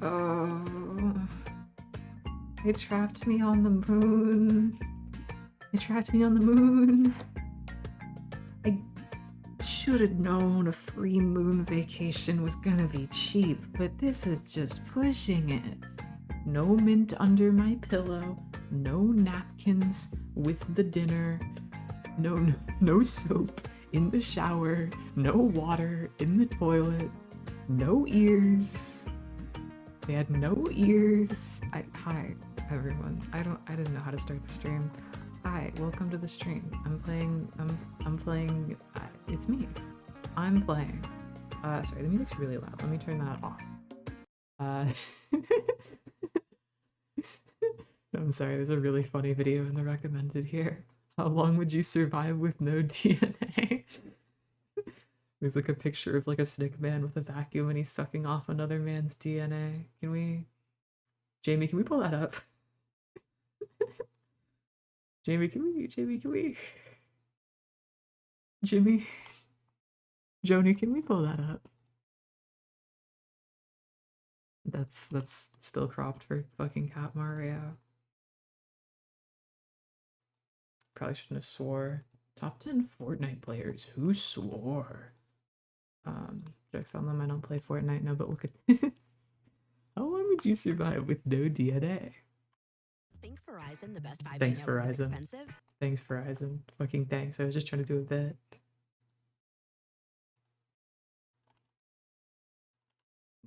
Oh, it trapped me on the moon. It trapped me on the moon. I should have known a free moon vacation was gonna be cheap, but this is just pushing it. No mint under my pillow, no napkins with the dinner, no soap in the shower, no water in the toilet, no ears. They had no ears. Hi everyone. I didn't know how to start the stream. Hi, welcome to the stream. I'm playing, it's me. I'm playing. Sorry, the music's really loud. Let me turn that off. No, I'm sorry, there's a really funny video in the recommended here. How long would you survive with no DNA? There's like a picture of like a snake man with a vacuum and he's sucking off another man's DNA. Jamie, can we pull that up? Jamie, can we? Jimmy? Joni, can we pull that up? That's still cropped for fucking Cat Mario. Probably shouldn't have swore. Top 10 Fortnite players who swore. Jokes on them, I don't play Fortnite, no, but look at how long would you survive with no DNA? Think Verizon, the best 5G Thanks, network, is Verizon. expensive? Thanks, Verizon. Fucking thanks. I was just trying to do a bit.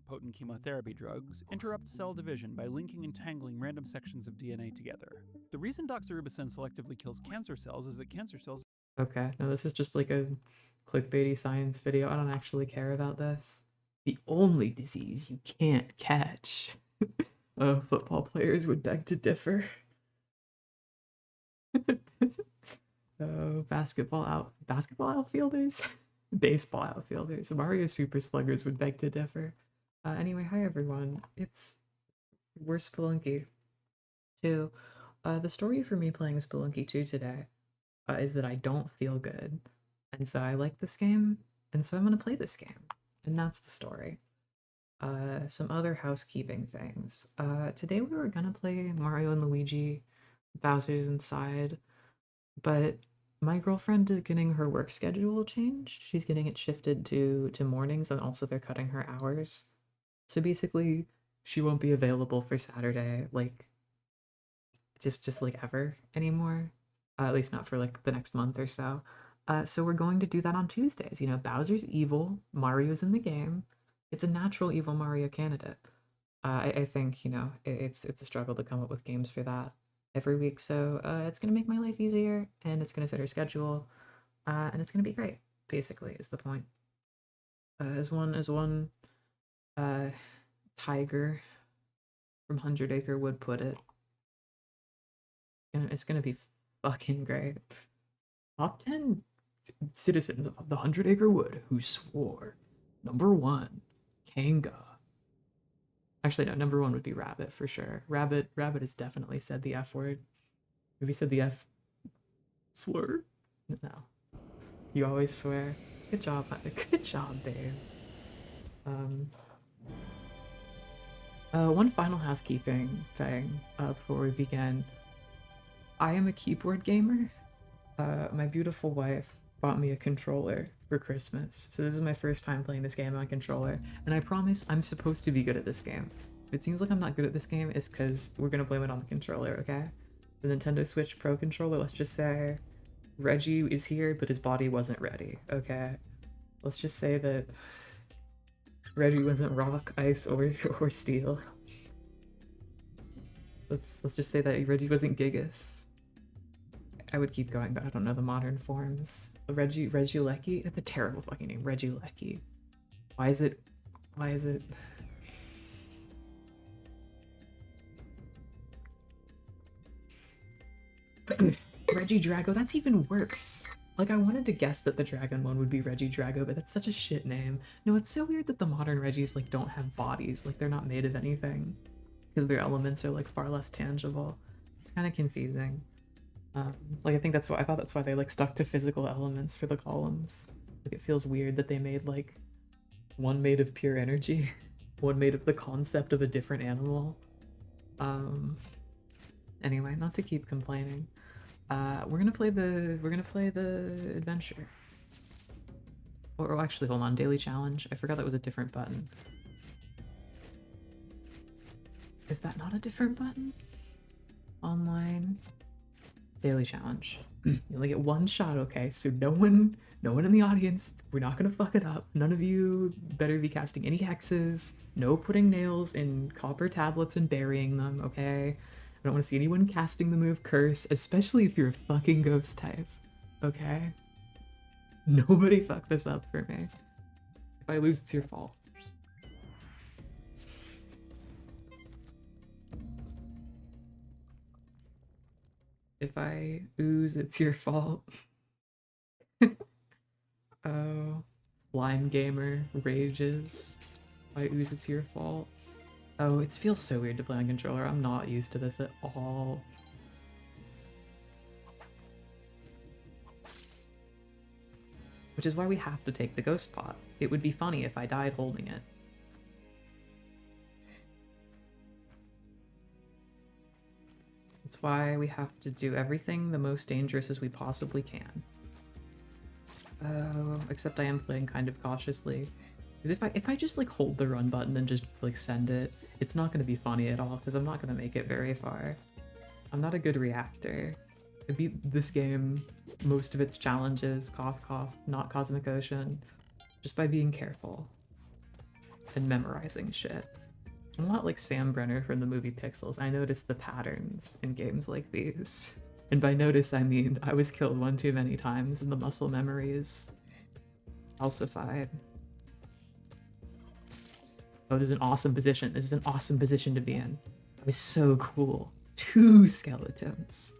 Potent chemotherapy drugs interrupt cell division by linking and tangling random sections of DNA together. The reason doxorubicin selectively kills cancer cells is that cancer cells... Okay, no, this is just like a clickbaity science video. I don't actually care about this. The only disease you can't catch. Football players would beg to differ. Basketball outfielders? Baseball outfielders. Mario Super Sluggers would beg to differ. Anyway, hi everyone. We're Spelunky 2. The story for me playing Spelunky 2 today is that I don't feel good. And so I like this game, and so I'm gonna play this game. And that's the story. Some other housekeeping things. Today we were gonna play Mario and Luigi, Bowser's Inside, but my girlfriend is getting her work schedule changed. She's getting it shifted to mornings, and also they're cutting her hours. So basically, she won't be available for Saturday, like, just like ever anymore. At least not for like the next month or so. So we're going to do that on Tuesdays. You know, Bowser's evil, Mario's in the game. It's a natural evil Mario candidate. I think, you know, it's a struggle to come up with games for that every week. So it's gonna make my life easier, and it's gonna fit her schedule, and it's gonna be great. Basically, is the point. As one tiger from 100 Acre Wood put it, it's gonna be fucking great. Top 10 citizens of the 100 Acre Wood who swore. Number 1, Kanga. Actually, no, number 1 would be Rabbit for sure. Rabbit has definitely said the F word. Have you said the F slur? No. You always swear. Good job, babe. One final housekeeping thing before we begin. I am a keyboard gamer. My beautiful wife bought me a controller for Christmas, so this is my first time playing this game on controller, and I promise I'm supposed to be good at this game. If it seems like I'm not good at this game, it's because we're gonna blame it on the controller, okay? The Nintendo Switch Pro controller, let's just say Reggie is here, but his body wasn't ready, okay? Let's just say that Reggie wasn't rock, ice, or steel. Let's just say that Reggie wasn't Gigas. I would keep going, but I don't know the modern forms. Regieleki? That's a terrible fucking name. Regieleki. Why is it? Regidrago, that's even worse. Like, I wanted to guess that the dragon one would be Regidrago, but that's such a shit name. No, it's so weird that the modern Reggies, like, don't have bodies. Like, they're not made of anything. Because their elements are, like, far less tangible. It's kind of confusing. Like, I thought that's why they, like, stuck to physical elements for the columns. Like, it feels weird that they made, like, one made of pure energy. one made of the concept of a different animal. Anyway, not to keep complaining. We're gonna play the adventure. Or actually, hold on, daily challenge. I forgot that was a different button. Is that not a different button? Online daily challenge. You only get one shot, okay? So no one in the audience, we're not gonna fuck it up. None of you better be casting any hexes. No putting nails in copper tablets and burying them, okay? I don't want to see anyone casting the move curse, especially if you're a fucking ghost type, okay? Nobody fuck this up for me. If I lose, it's your fault. If I ooze, it's your fault. Oh, Slime Gamer rages. If I ooze, it's your fault. Oh, it feels so weird to play on controller. I'm not used to this at all. Which is why we have to take the ghost pot. It would be funny if I died holding it. That's why we have to do everything the most dangerous as we possibly can. Oh, except I am playing kind of cautiously. Because if I just like hold the run button and just like send it, it's not going to be funny at all because I'm not going to make it very far. I'm not a good reactor. I beat this game, most of its challenges, cough cough, not Cosmic Ocean, just by being careful and memorizing shit. I'm a lot like Sam Brenner from the movie Pixels. I notice the patterns in games like these. And by notice, I mean I was killed one too many times and the muscle memory is calcified. Oh, this is an awesome position. This is an awesome position to be in. That was so cool. 2 skeletons.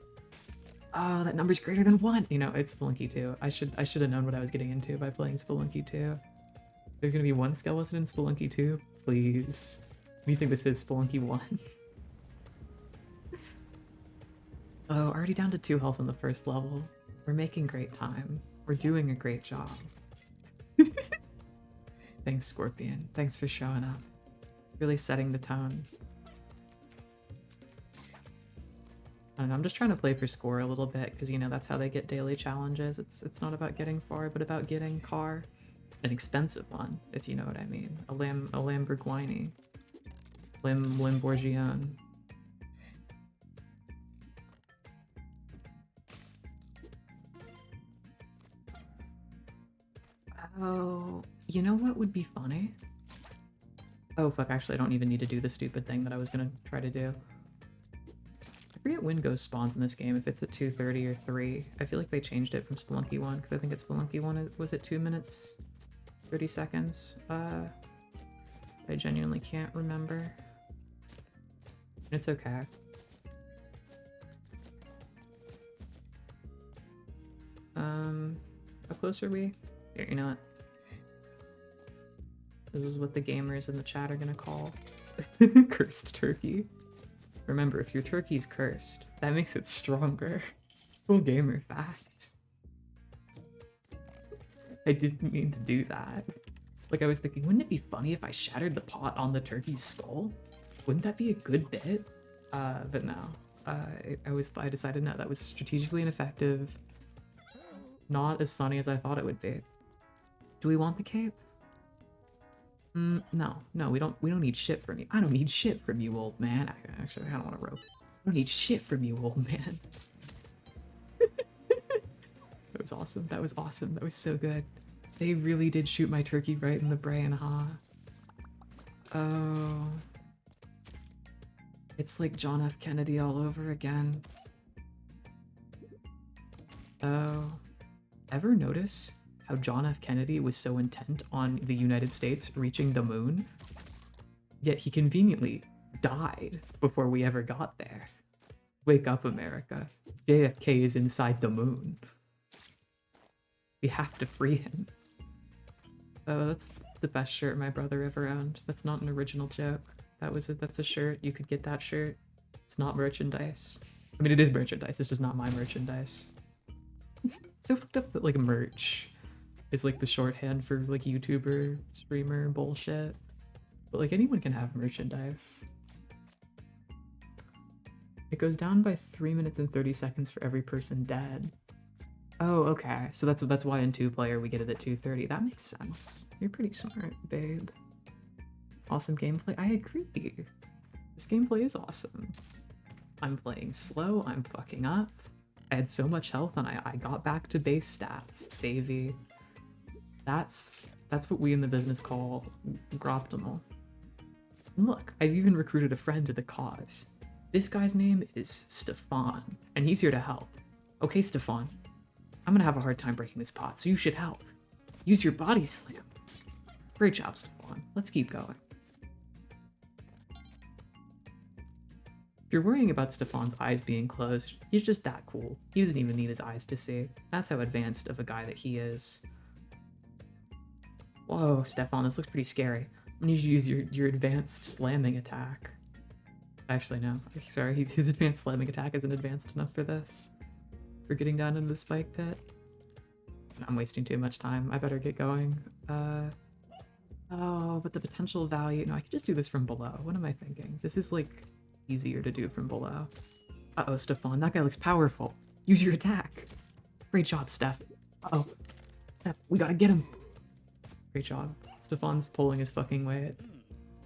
Oh, that number's greater than 1. You know, it's Spelunky 2. I should have known what I was getting into by playing Spelunky 2. There's gonna be 1 skeleton in Spelunky 2? Please. What do you think this is, Spelunky 1? Oh, already down to 2 health on the first level. We're making great time. We're doing a great job. Thanks, Scorpion. Thanks for showing up. Really setting the tone. I don't know, I'm just trying to play for score a little bit, because, you know, that's how they get daily challenges. It's not about getting far, but about getting car. An expensive one, if you know what I mean. A Lamborghini. Lamborghini. Oh, you know what would be funny? Oh fuck, actually I don't even need to do the stupid thing that I was gonna try to do. I forget when ghost spawns in this game, if it's at 2:30 or 3. I feel like they changed it from Spelunky 1, because I think it's Spelunky 1 was it 2 minutes 30 seconds? I genuinely can't remember. It's okay. How close are we? Here, you know what? This is what the gamers in the chat are gonna call cursed turkey. Remember, if your turkey's cursed, that makes it stronger. Cool gamer fact. I didn't mean to do that. Like, I was thinking, wouldn't it be funny if I shattered the pot on the turkey's skull? Wouldn't that be a good bit? But no. I decided no, that was strategically ineffective. Not as funny as I thought it would be. Do we want the cape? No, we don't need shit from you. I don't need shit from you, old man. Actually, I don't want a rope. I don't need shit from you, old man. That was awesome. That was awesome. That was so good. They really did shoot my turkey right in the brain, huh? Oh. It's like John F. Kennedy all over again. Oh. Ever notice how John F. Kennedy was so intent on the United States reaching the moon? Yet he conveniently died before we ever got there. Wake up, America. JFK is inside the moon. We have to free him. Oh, that's the best shirt my brother ever owned. That's not an original joke. That's a shirt. You could get that shirt. It's not merchandise. I mean, it is merchandise. It's just not my merchandise. It's so fucked up that, like, merch is, like, the shorthand for, like, YouTuber, streamer bullshit. But, But like anyone can have merchandise. It goes down by 3 minutes and 30 seconds for every person dead. Oh, okay. So that's why in 2-player we get it at 2:30. That makes sense. You're pretty smart, babe. Awesome gameplay. I agree. This gameplay is awesome. I'm playing slow. I'm fucking up. I had so much health and I got back to base stats, baby. That's what we in the business call groptimal. Look, I've even recruited a friend to the cause. This guy's name is Stefan, and he's here to help. Okay, Stefan, I'm gonna have a hard time breaking this pot, so you should help. Use your body slam. Great job, Stefan. Let's keep going. If you're worrying about Stefan's eyes being closed, he's just that cool. He doesn't even need his eyes to see. That's how advanced of a guy that he is. Whoa, Stefan, this looks pretty scary. I need you to use your advanced slamming attack. Actually, no. Sorry, his advanced slamming attack isn't advanced enough for this. We're getting down into the spike pit. I'm wasting too much time. I better get going. Oh, but the potential value... No, I could just do this from below. What am I thinking? This is, like, easier to do from below. Uh-oh, Stefan, that guy looks powerful. Use your attack. Great job, Steph. Uh-oh. Steph, we gotta get him. Great job. Stefan's pulling his fucking weight.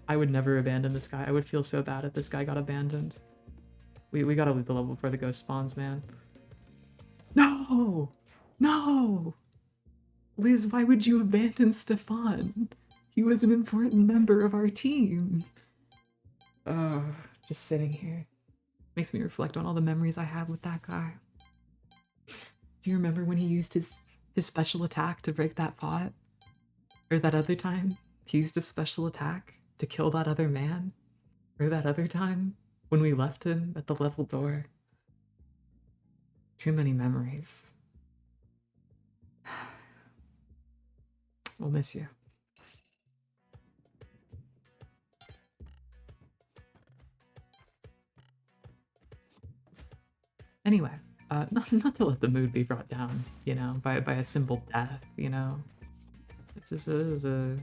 I would never abandon this guy. I would feel so bad if this guy got abandoned. We gotta leave the level before the ghost spawns, man. No! No! Liz, why would you abandon Stefan? He was an important member of our team. Just sitting here. Makes me reflect on all the memories I had with that guy. Do you remember when he used his special attack to break that pot? Or that other time, he used his special attack to kill that other man? Or that other time, when we left him at the level door? Too many memories. We'll miss you. Anyway, not to let the mood be brought down, you know, by a simple death, you know. This is a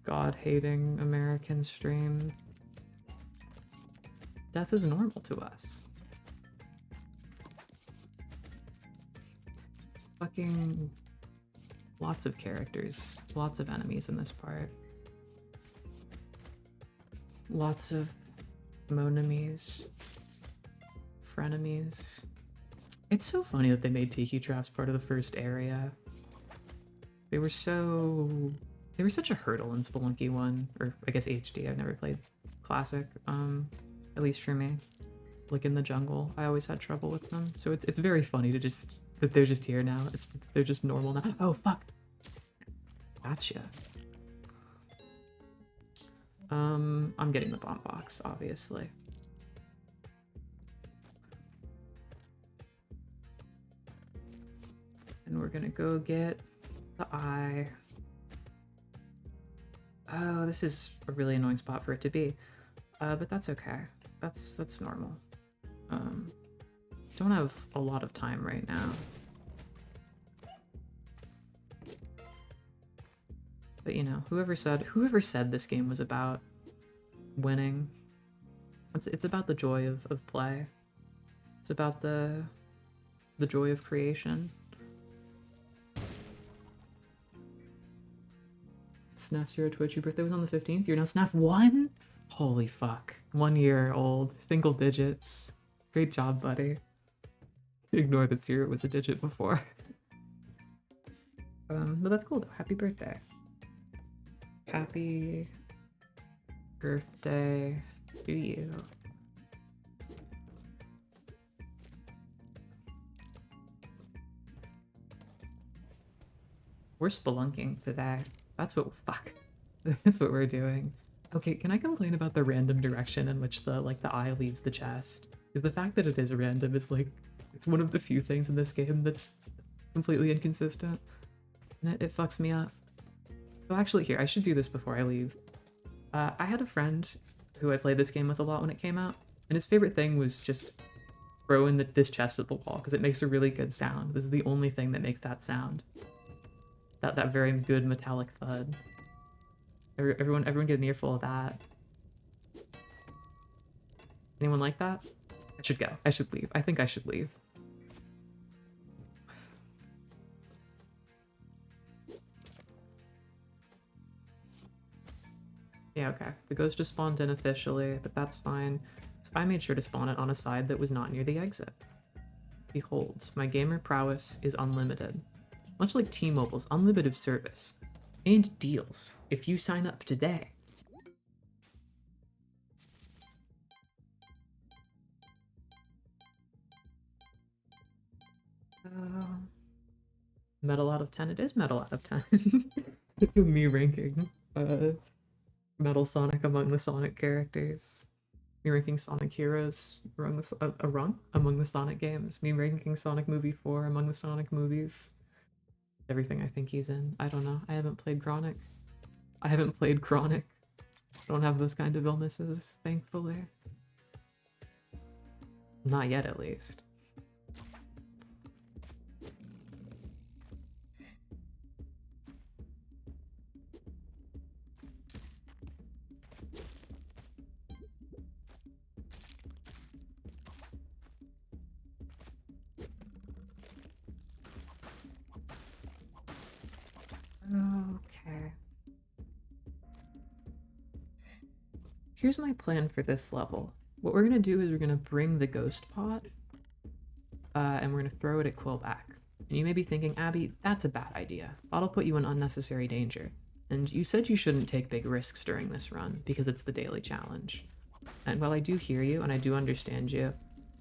God-hating American stream. Death is normal to us. Fucking lots of characters, lots of enemies in this part. Lots of monemies, frenemies. It's so funny that they made Tiki Traps part of the first area. They were such a hurdle in Spelunky 1, or I guess HD. I've never played Classic, at least for me. Like in the jungle, I always had trouble with them. So it's very funny to that they're just here now. They're just normal now. Oh fuck! Gotcha. I'm getting the bomb box, obviously. And we're gonna go get the eye. Oh, this is a really annoying spot for it to be. But that's okay. That's normal. Don't have a lot of time right now. But you know, whoever said this game was about winning, it's about the joy of play. It's about the joy of creation. Snaf's your Twitch, your birthday was on the 15th. You're now Snaf 1? Holy fuck. 1 year old, single digits. Great job, buddy. Ignore that 0 was a digit before. But that's cool though. Happy birthday. Happy birthday to you. We're spelunking today. That's what that's what we're doing. Okay, can I complain about the random direction in which the eye leaves the chest? Because the fact that it is random is it's one of the few things in this game that's completely inconsistent. And it fucks me up. So actually here, I should do this before I leave. I had a friend who I played this game with a lot when it came out, and his favorite thing was just throwing this chest at the wall, because it makes a really good sound. This is the only thing that makes that sound. That very good metallic thud. Everyone get an earful of that. Anyone like that? I should go. I should leave. I think I should leave. Yeah, okay. The ghost just spawned in officially, but that's fine. So I made sure to spawn it on a side that was not near the exit. Behold, my gamer prowess is unlimited. Much like T-Mobile's unlimited service. And deals, if you sign up today. Metal out of 10? It is metal out of 10. Me ranking Metal Sonic among the Sonic characters. Me ranking Sonic Heroes among the Sonic games. Me ranking Sonic Movie 4 among the Sonic movies. Everything I think he's in. I don't know. I haven't played Chronic. I don't have those kind of illnesses, thankfully. Not yet, at least. Okay. Here's my plan for this level. What we're gonna do is we're gonna bring the ghost pot, and we're gonna throw it at Quillback. And you may be thinking, Abby, that's a bad idea. That'll put you in unnecessary danger. And you said you shouldn't take big risks during this run, because it's the daily challenge. And while I do hear you, and I do understand you,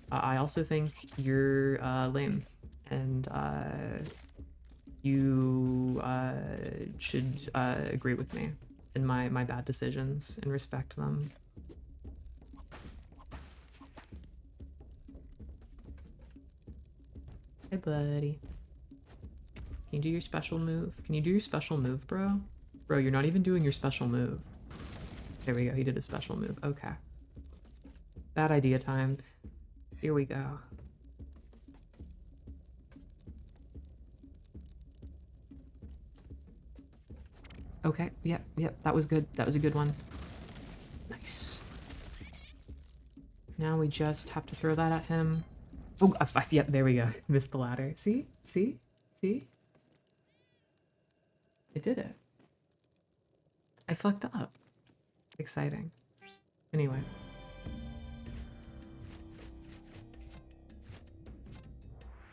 I also think you're lame. And you should agree with me in my bad decisions and respect them. Hey, buddy. Can you do your special move? Can you do your special move, bro? Bro, you're not even doing your special move. There we go, he did a special move. Okay. Bad idea time. Here we go. Okay, yep, that was good. That was a good one. Nice. Now we just have to throw that at him. Oh, yep, there we go. Missed the ladder. See? See? See? It did it. I fucked up. Exciting. Anyway.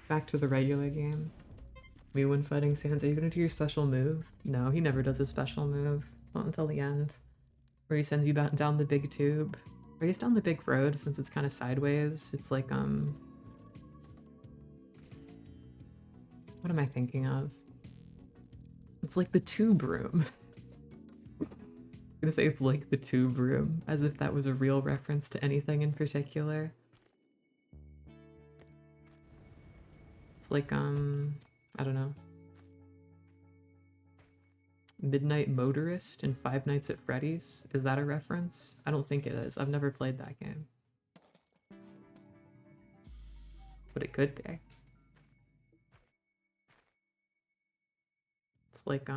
Back to the regular game. Me when fighting Sans, are you gonna do your special move? No, he never does a special move. Not until the end. Where he sends you down the big tube. Or he's down the big road since it's kind of sideways. It's like, what am I thinking of? It's like the tube room. I'm gonna say it's like the tube room, as if that was a real reference to anything in particular. It's like, I don't know. Midnight Motorist and Five Nights at Freddy's? Is that a reference? I don't think it is. I've never played that game. But it could be. It's like,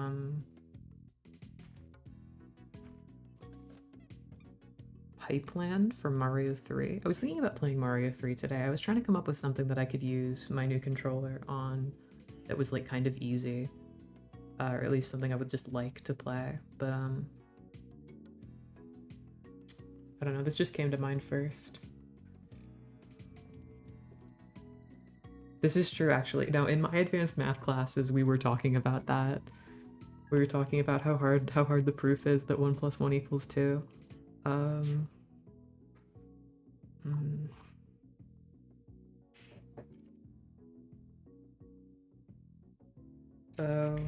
Pipeland from Mario 3. I was thinking about playing Mario 3 today. I was trying to come up with something that I could use my new controller on that was like kind of easy. Or at least something I would just like to play. But I don't know, this just came to mind first. This is true, actually. Now, in my advanced math classes, we were talking about that. We were talking about how hard the proof is that 1 + 1 = 2. So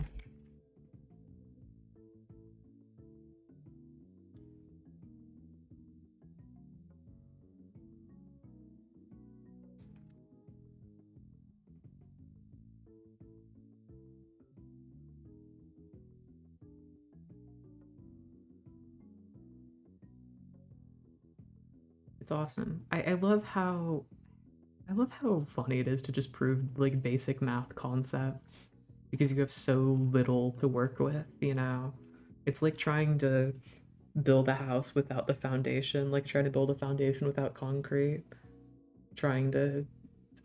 it's awesome. I love how funny it is to just prove like basic math concepts because you have so little to work with, you know? It's like trying to build a house without the foundation, like trying to build a foundation without concrete, trying to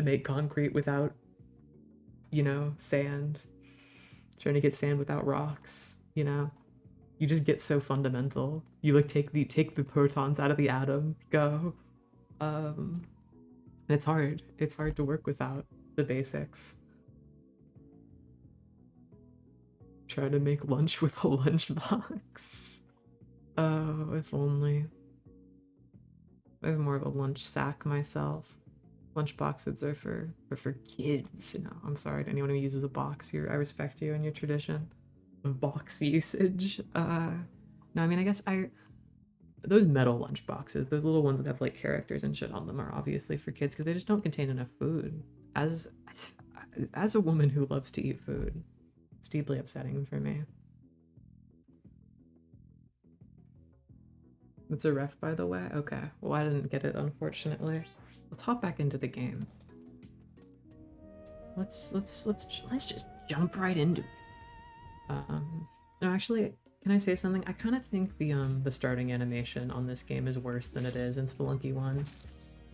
make concrete without, you know, sand, trying to get sand without rocks, you know? You just get so fundamental. You like take the protons out of the atom, go. Um it's hard. It's hard to work without the basics. Try to make lunch with a lunchbox. Oh, if only. I have more of a lunch sack myself. Lunch boxes are for kids. You know, I'm sorry to anyone who uses a box. I respect you and your tradition of box usage. No, I mean, I guess those metal lunch boxes, those little ones that have like characters and shit on them, are obviously for kids because they just don't contain enough food. As a woman who loves to eat food, it's deeply upsetting for me. It's a ref, by the way? Okay. Well, I didn't get it, unfortunately. Let's hop back into the game. Let's just jump right into it. No, actually, can I say something? I kind of think the starting animation on this game is worse than it is in Spelunky 1.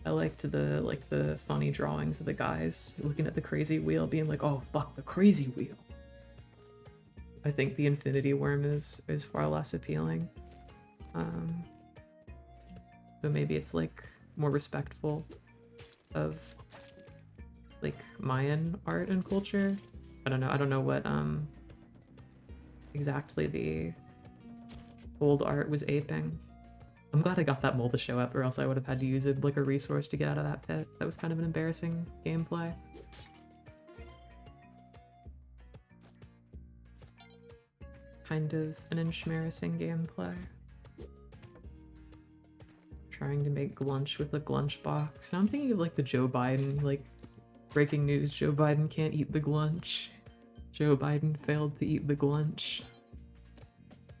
I liked the funny drawings of the guys looking at the crazy wheel, being like, "Oh fuck, the crazy wheel." I think the infinity worm is far less appealing. So maybe it's like more respectful of like Mayan art and culture. I don't know. I don't know what exactly the old art was aping. I'm glad I got that mole to show up, or else I would have had to use it like a resource to get out of that pit. That was kind of an embarrassing gameplay. Kind of an embarrassing gameplay. Trying to make glunch with a glunch box. Now I'm thinking of like the Joe Biden, like breaking news, Joe Biden can't eat the glunch. Joe Biden failed to eat the glunch.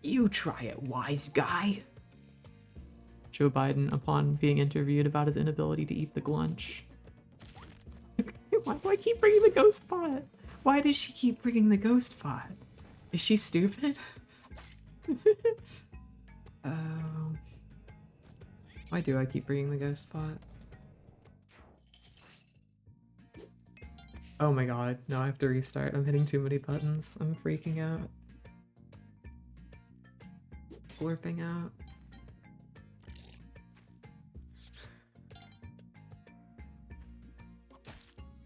You try it, wise guy. Joe Biden, upon being interviewed about his inability to eat the glunch. Why do I keep bringing the ghost pot? Why does she keep bringing the ghost pot? Is she stupid? Why do I keep bringing the ghost pot? Oh my god, no, I have to restart. I'm hitting too many buttons. I'm freaking out. Blurping out.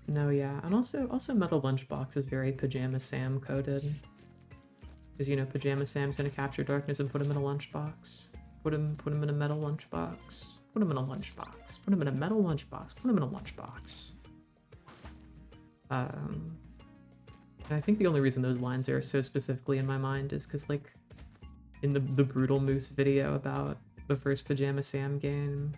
No, yeah, and also Metal Lunchbox is very Pajama Sam coded. Because, you know, Pajama Sam's gonna capture darkness and put him in a lunchbox. Put him in a metal lunchbox. Put him in a lunchbox. Put him in a metal lunchbox. Put him in a lunchbox. And I think the only reason those lines are so specifically in my mind is because, like, in the Brutal Moose video about the first Pajama Sam game,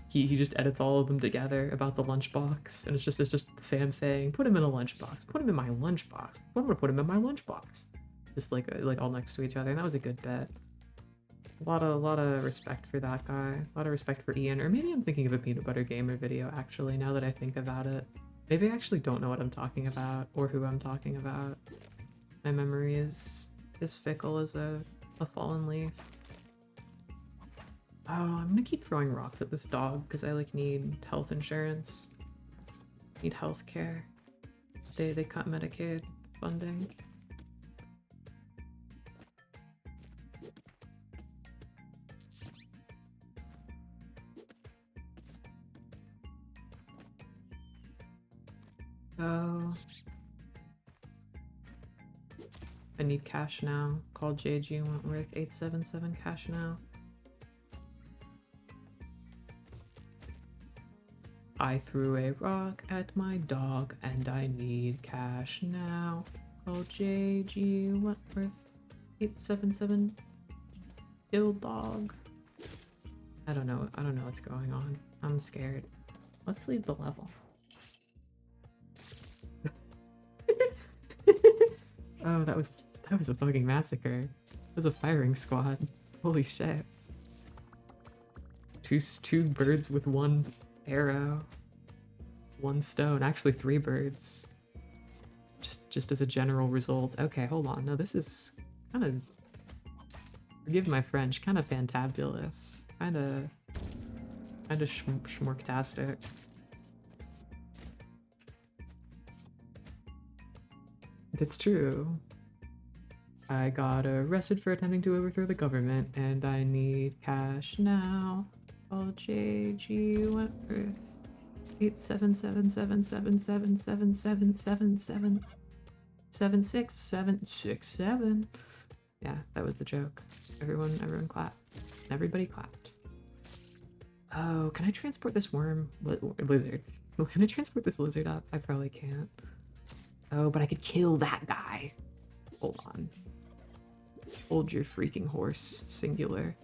he just edits all of them together about the lunchbox, and it's just Sam saying, "Put him in a lunchbox. Put him in my lunchbox. I'm gonna put him in my lunchbox." Just like all next to each other, and that was a good bit. A lot of respect for that guy. A lot of respect for Ian, or maybe I'm thinking of a Peanut Butter Gamer video actually. Now that I think about it, maybe I actually don't know what I'm talking about or who I'm talking about. My memory is fickle as a fallen leaf. Oh, I'm gonna keep throwing rocks at this dog because I like need health insurance. Need health care. They cut Medicaid funding. Oh. I need cash now. Call JG Wentworth 877 cash now. I threw a rock at my dog and I need cash now. Call JG Wentworth 877 kill dog. I don't know what's going on. I'm scared. Let's leave the level. Oh, that was a fucking massacre. That was a firing squad. Holy shit. Two birds with one arrow. One stone. Actually 3 birds. Just just as a general result. Okay, hold on. No, this is kind of, forgive my French, kind of fantabulous. Kind of schmorktastic. That's true. I got arrested for attempting to overthrow the government, and I need cash now. Call J.G. Wentworth. 877777777767767. Yeah, that was the joke. Everyone clapped. Everybody clapped. Oh, can I transport this worm? Lizard. Can I transport this lizard up? I probably can't. Oh, but I could kill that guy. Hold on. Hold your freaking horse, singular.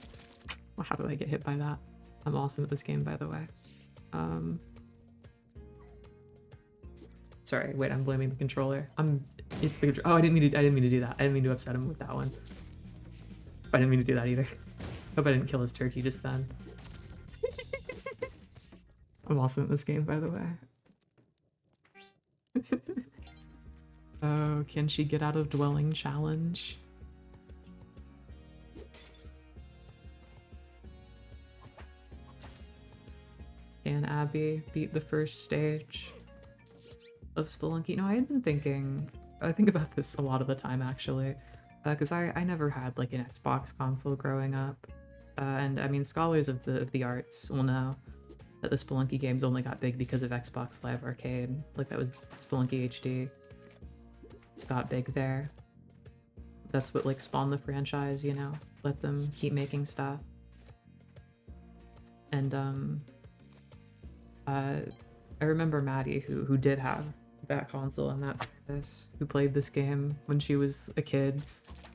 How did I get hit by that? I'm awesome at this game, by the way. Sorry, wait, I'm blaming the controller. It's the, oh, I didn't mean to do that. I didn't mean to upset him with that one. I didn't mean to do that either. Hope I didn't kill his turkey just then. I'm awesome at this game, by the way. Oh, can she get out of dwelling challenge? Can Abby beat the first stage of Spelunky? No, I had been thinking, I think about this a lot of the time actually, because I never had like an Xbox console growing up, and I mean scholars of the arts will know that the Spelunky games only got big because of Xbox Live Arcade. Like that was Spelunky HD got big there. That's what like spawned the franchise, you know, let them keep making stuff. And I remember Maddie who did have that console and that service, who played this game when she was a kid,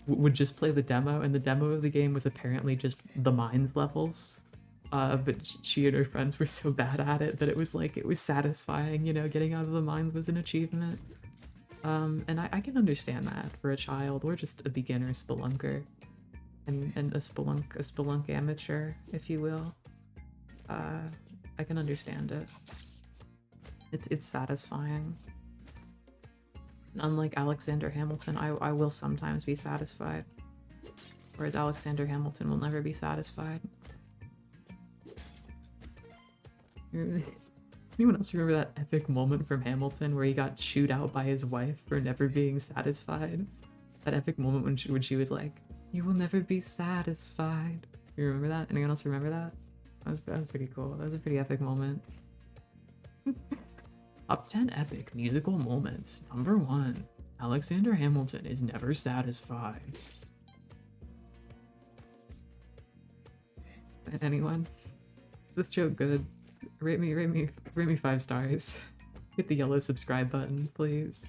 would just play the demo, and the demo of the game was apparently just the mines levels. But she and her friends were so bad at it that it was satisfying, you know, getting out of the mines was an achievement. And I can understand that for a child, or just a beginner spelunker, and a spelunk amateur, if you will. I can understand it. It's satisfying. Unlike Alexander Hamilton, I will sometimes be satisfied, whereas Alexander Hamilton will never be satisfied. Anyone else remember that epic moment from Hamilton where he got chewed out by his wife for never being satisfied? That epic moment when she was like, "You will never be satisfied." You remember that? Anyone else remember that? That was pretty cool. That was a pretty epic moment. Top 10 epic musical moments. Number 1. Alexander Hamilton is never satisfied. Anyone? This joke good? Rate me 5 stars. Hit the yellow subscribe button, please.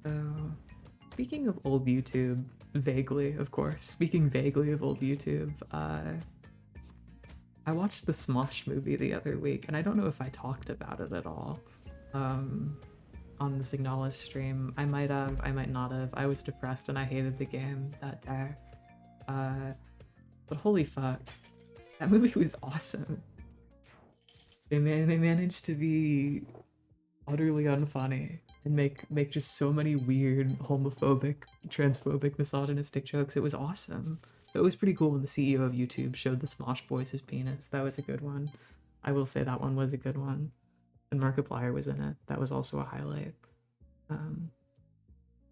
So, speaking of old YouTube, vaguely, of course. Speaking vaguely of old YouTube, I watched the Smosh movie the other week, and I don't know if I talked about it at all. On the Signalis stream. I might have, I might not have. I was depressed and I hated the game that day. But holy fuck, that movie was awesome. They managed to be utterly unfunny and make just so many weird homophobic, transphobic, misogynistic jokes. It was awesome. It was pretty cool when the CEO of YouTube showed the Smosh Boys his penis. That was a good one. I will say that one was a good one. And Markiplier was in it. That was also a highlight.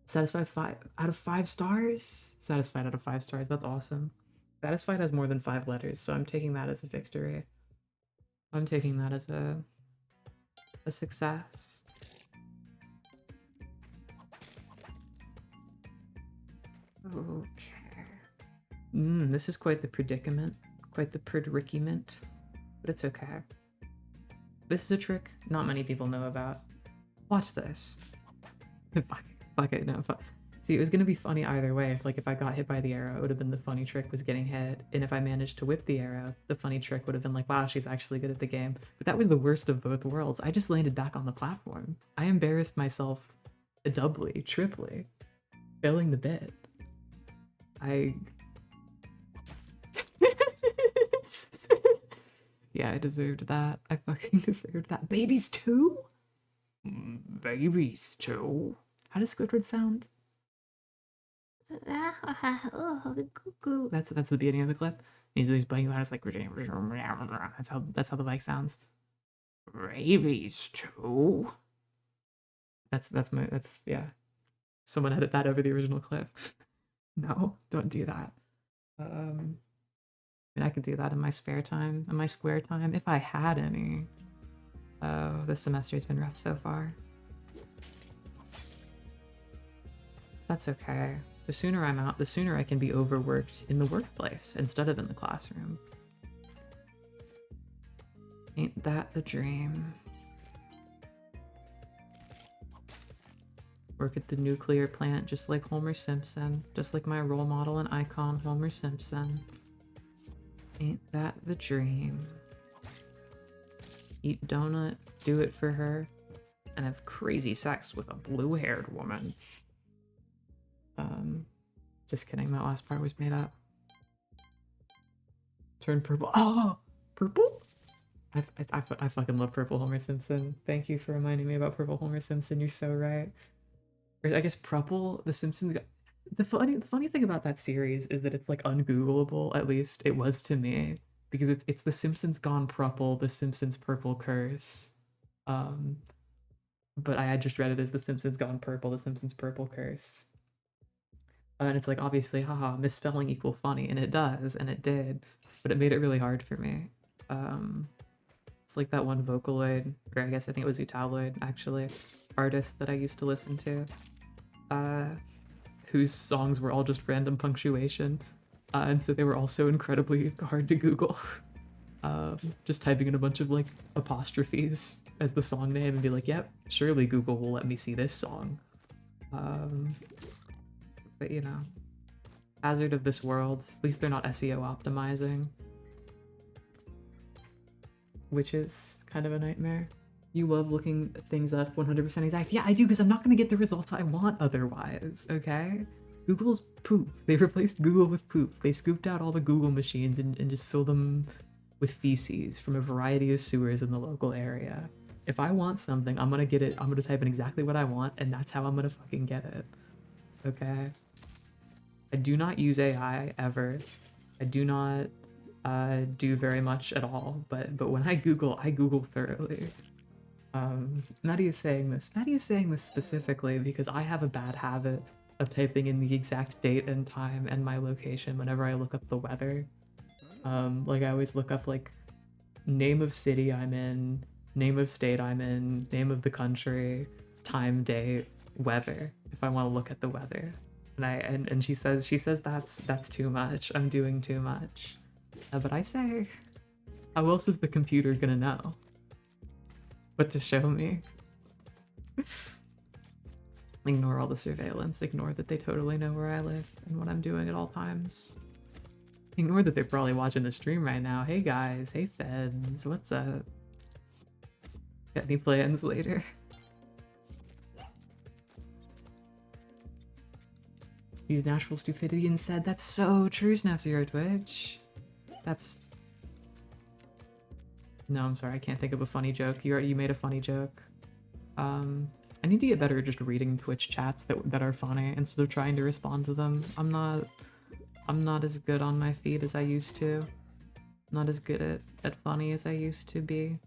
Satisfied 5 out of 5 stars? Satisfied out of 5 stars. That's awesome. Satisfied has more than 5 letters, so I'm taking that as a victory. I'm taking that as a success. Okay. This is quite the predicament. Quite the predicament. But it's okay. This is a trick not many people know about. Watch this. Fuck it, no. See, it was gonna be funny either way. If I got hit by the arrow, it would have been the funny trick was getting hit. And if I managed to whip the arrow, the funny trick would have been like, wow, she's actually good at the game. But that was the worst of both worlds. I just landed back on the platform. I embarrassed myself doubly, triply. Failing the bit. Yeah, I deserved that. I fucking deserved that. Babies too? Babies too? How does Squidward sound? That's the beginning of the clip. He's biking around. It's like that's how the bike sounds. Babies too. That's yeah. Someone edit that over the original clip. No, don't do that. And I could do that in my spare time, in my square time, if I had any. Oh, this semester's been rough so far. That's okay. The sooner I'm out, the sooner I can be overworked in the workplace instead of in the classroom. Ain't that the dream? Work at the nuclear plant just like Homer Simpson, just like my role model and icon Homer Simpson. Ain't that the dream? Eat donut, do it for her, and have crazy sex with a blue-haired woman. Just kidding, that last part was made up. Turn purple. Oh! Purple? I fucking love Purple Homer Simpson. Thank you for reminding me about Purple Homer Simpson, you're so right. Or I guess Purple, the Simpsons got... The funny thing about that series is that it's like ungoogleable, at least it was to me. Because it's The Simpsons Gone Purple, The Simpsons Purple Curse. But I had just read it as The Simpsons Gone Purple, The Simpsons Purple Curse. And it's like, obviously, haha, misspelling equal funny, and it does, and it did, but it made it really hard for me. It's like that one Vocaloid, or I guess I think it was Utaloid, actually, artist that I used to listen to, whose songs were all just random punctuation, and so they were also incredibly hard to Google. Just typing in a bunch of, like, apostrophes as the song name and be like, yep, surely Google will let me see this song. But you know, hazard of this world. At least they're not SEO optimizing, which is kind of a nightmare. You love looking things up 100% exact. Yeah, I do, because I'm not going to get the results I want otherwise, okay? Google's poop. They replaced Google with poop. They scooped out all the Google machines and just filled them with feces from a variety of sewers in the local area. If I want something, I'm going to get it. I'm going to type in exactly what I want, and that's how I'm going to fucking get it. Okay? I do not use AI ever. I do not do very much at all, but when I Google thoroughly. Maddie is saying this. Maddie is saying this specifically because I have a bad habit of typing in the exact date and time and my location whenever I look up the weather. Like I always look up like name of city I'm in, name of state I'm in, name of the country, time, date, weather, if I want to look at the weather. And she says that's too much. I'm doing too much. But I say, how else is the computer gonna know what to show me? Ignore all the surveillance. Ignore that they totally know where I live and what I'm doing at all times. Ignore that they're probably watching the stream right now. Hey guys, hey feds, what's up? Got any plans later? Use natural stupidity instead. That's so true, Snap0 Twitch. That's... No, I'm sorry, I can't think of a funny joke. You made a funny joke. I need to get better at just reading Twitch chats that are funny instead of trying to respond to them. I'm not as good on my feed as I used to. Not as good at funny as I used to be.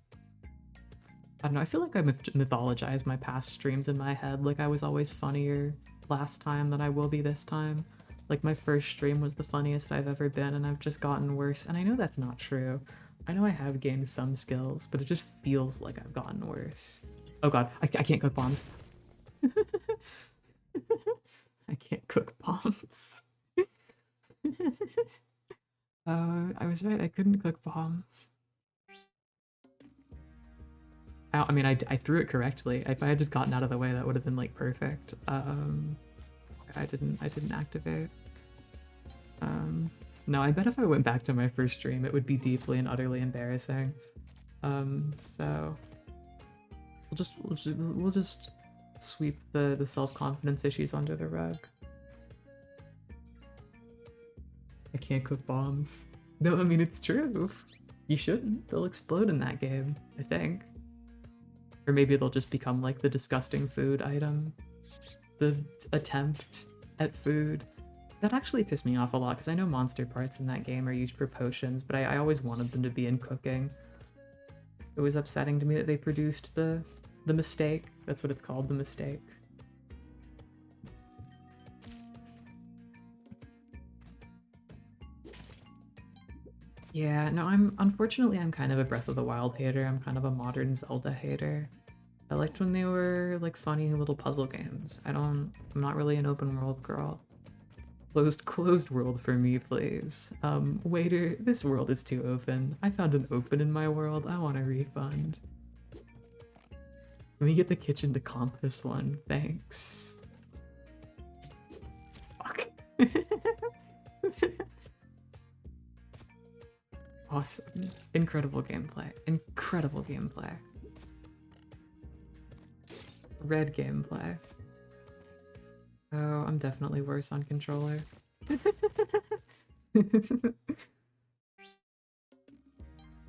I don't know, I feel like I mythologize my past streams in my head, like I was always funnier last time than I will be this time. Like my first stream was the funniest I've ever been and I've just gotten worse, and I know that's not true. I know I have gained some skills, but it just feels like I've gotten worse. Oh god, I can't cook bombs. I can't cook bombs. I was right, I couldn't cook bombs. I mean, I threw it correctly. If I had just gotten out of the way, that would have been like perfect. I didn't activate. No, I bet if I went back to my first stream, it would be deeply and utterly embarrassing. So we'll just sweep the self-confidence issues under the rug. I can't cook bombs. No, I mean it's true. You shouldn't. They'll explode in that game, I think. Or maybe they'll just become like the disgusting food item. The attempt at food. That actually pissed me off a lot, because I know monster parts in that game are used for potions, but I always wanted them to be in cooking. It was upsetting to me that they produced the mistake. That's what it's called, the mistake. Yeah, no, unfortunately I'm kind of a Breath of the Wild hater. I'm kind of a modern Zelda hater. I liked when they were like funny little puzzle games. I'm not really an open world girl. Closed world for me, please. Waiter, this world is too open. I found an open in my world. I want a refund. Let me get the kitchen to comp this one. Thanks. Fuck. Awesome. Incredible gameplay. Incredible gameplay. Red gameplay. Oh, I'm definitely worse on controller. You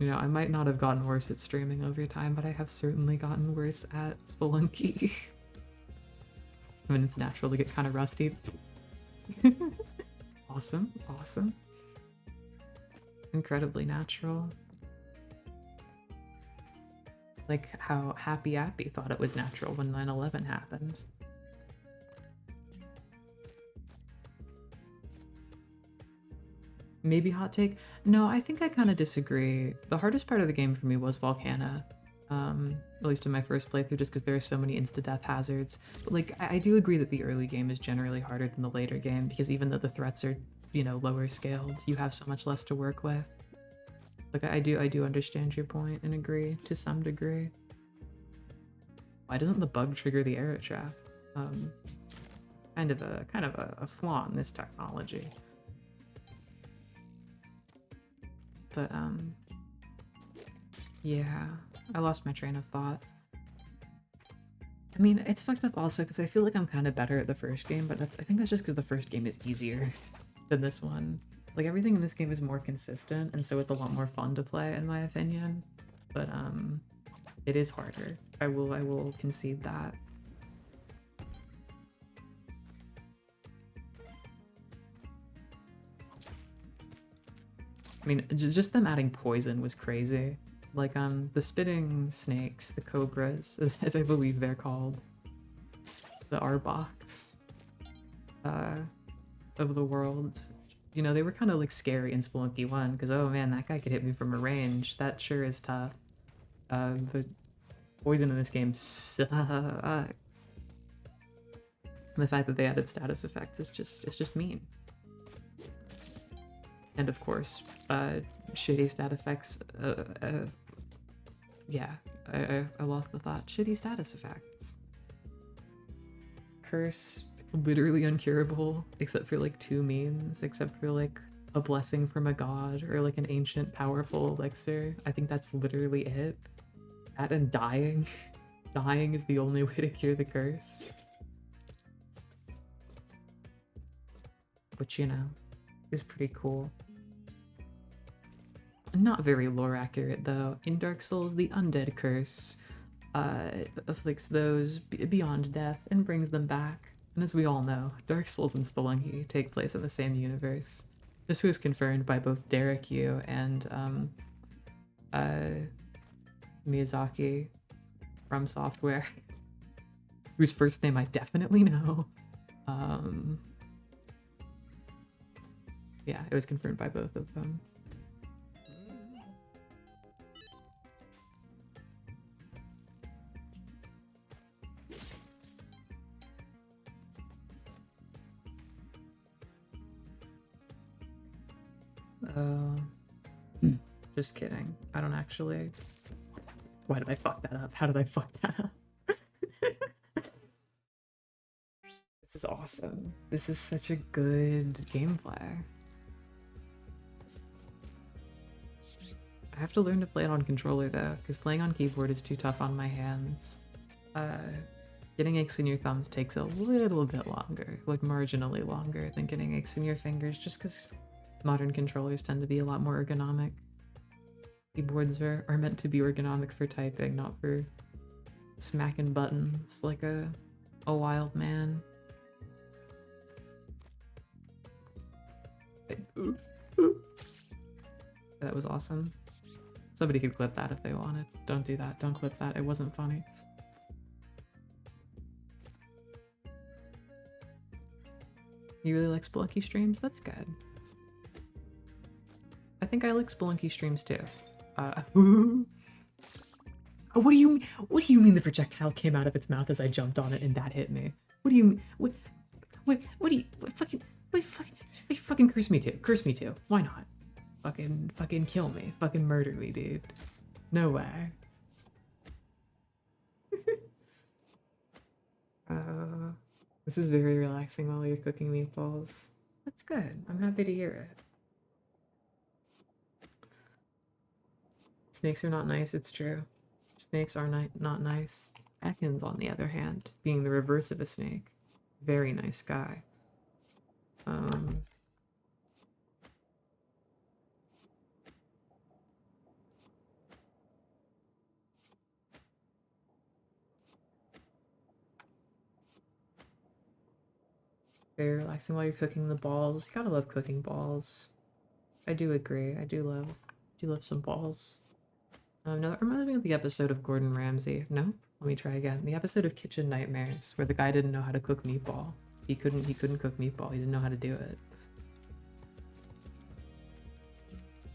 know, I might not have gotten worse at streaming over time, but I have certainly gotten worse at Spelunky. I mean, it's natural to get kind of rusty. Awesome, awesome. Incredibly natural. Like how Happy Appy thought it was natural when 9/11 happened. Maybe hot take? No, I think I kind of disagree. The hardest part of the game for me was Volcana. At least in my first playthrough, just because there are so many insta-death hazards. But like, I do agree that the early game is generally harder than the later game, because even though the threats are, you know, lower scaled, you have so much less to work with. Like, I do understand your point and agree to some degree. Why doesn't the bug trigger the arrow trap? Kind of a flaw in this technology. But, yeah, I lost my train of thought. I mean, it's fucked up also because I feel like I'm kind of better at the first game, but I think that's just because the first game is easier than this one. Like, everything in this game is more consistent, and so it's a lot more fun to play, in my opinion. But, it is harder. I will concede that. I mean, just them adding poison was crazy. Like, the spitting snakes, the cobras, as I believe they're called. The Arboks, of the world. You know, they were kind of, like, scary in Spelunky 1, because, oh man, that guy could hit me from a range. That sure is tough. But poison in this game sucks. And the fact that they added status effects is just mean. And of course, shitty stat effects. Yeah, I lost the thought. Shitty status effects. Curse, literally uncurable, except for like 2 means, except for like a blessing from a god or like an ancient powerful elixir. I think that's literally it. That and dying. Dying is the only way to cure the curse. Which, you know, is pretty cool. Not very lore accurate though. In Dark Souls, the undead curse afflicts those beyond death and brings them back. And as we all know, Dark Souls and Spelunky take place in the same universe. This was confirmed by both Derek Yu and Miyazaki from Software, whose first name I definitely know. Yeah, it was confirmed by both of them. Just kidding. I don't actually. Why did I fuck that up? How did I fuck that up? This is awesome. This is such a good gameplay. I have to learn to play it on controller though, because playing on keyboard is too tough on my hands. Getting aches in your thumbs takes a little bit longer, like marginally longer than getting aches in your fingers, just because modern controllers tend to be a lot more ergonomic. Keyboards are meant to be ergonomic for typing, not for smacking buttons like a wild man. That was awesome. Somebody could clip that if they wanted. Don't do that. Don't clip that. It wasn't funny. You really like Spelunky streams? That's good. I think I like Spelunky streams too. What do you mean the projectile came out of its mouth as I jumped on it and that hit me? What do you mean? What do you fucking curse me too? Curse me too. Why not? Fucking kill me. Fucking murder me, dude. No way. This is very relaxing while you're cooking meatballs. That's good. I'm happy to hear it. Snakes are not nice, it's true. Snakes are not nice. Ekans, on the other hand, being the reverse of a snake. Very nice guy. Very relaxing while you're cooking the balls. You gotta love cooking balls. I do agree. I do love some balls. No, that reminds me of the episode of Gordon Ramsay. No? Let me try again. The episode of Kitchen Nightmares, where the guy didn't know how to cook meatball. He couldn't cook meatball. He didn't know how to do it.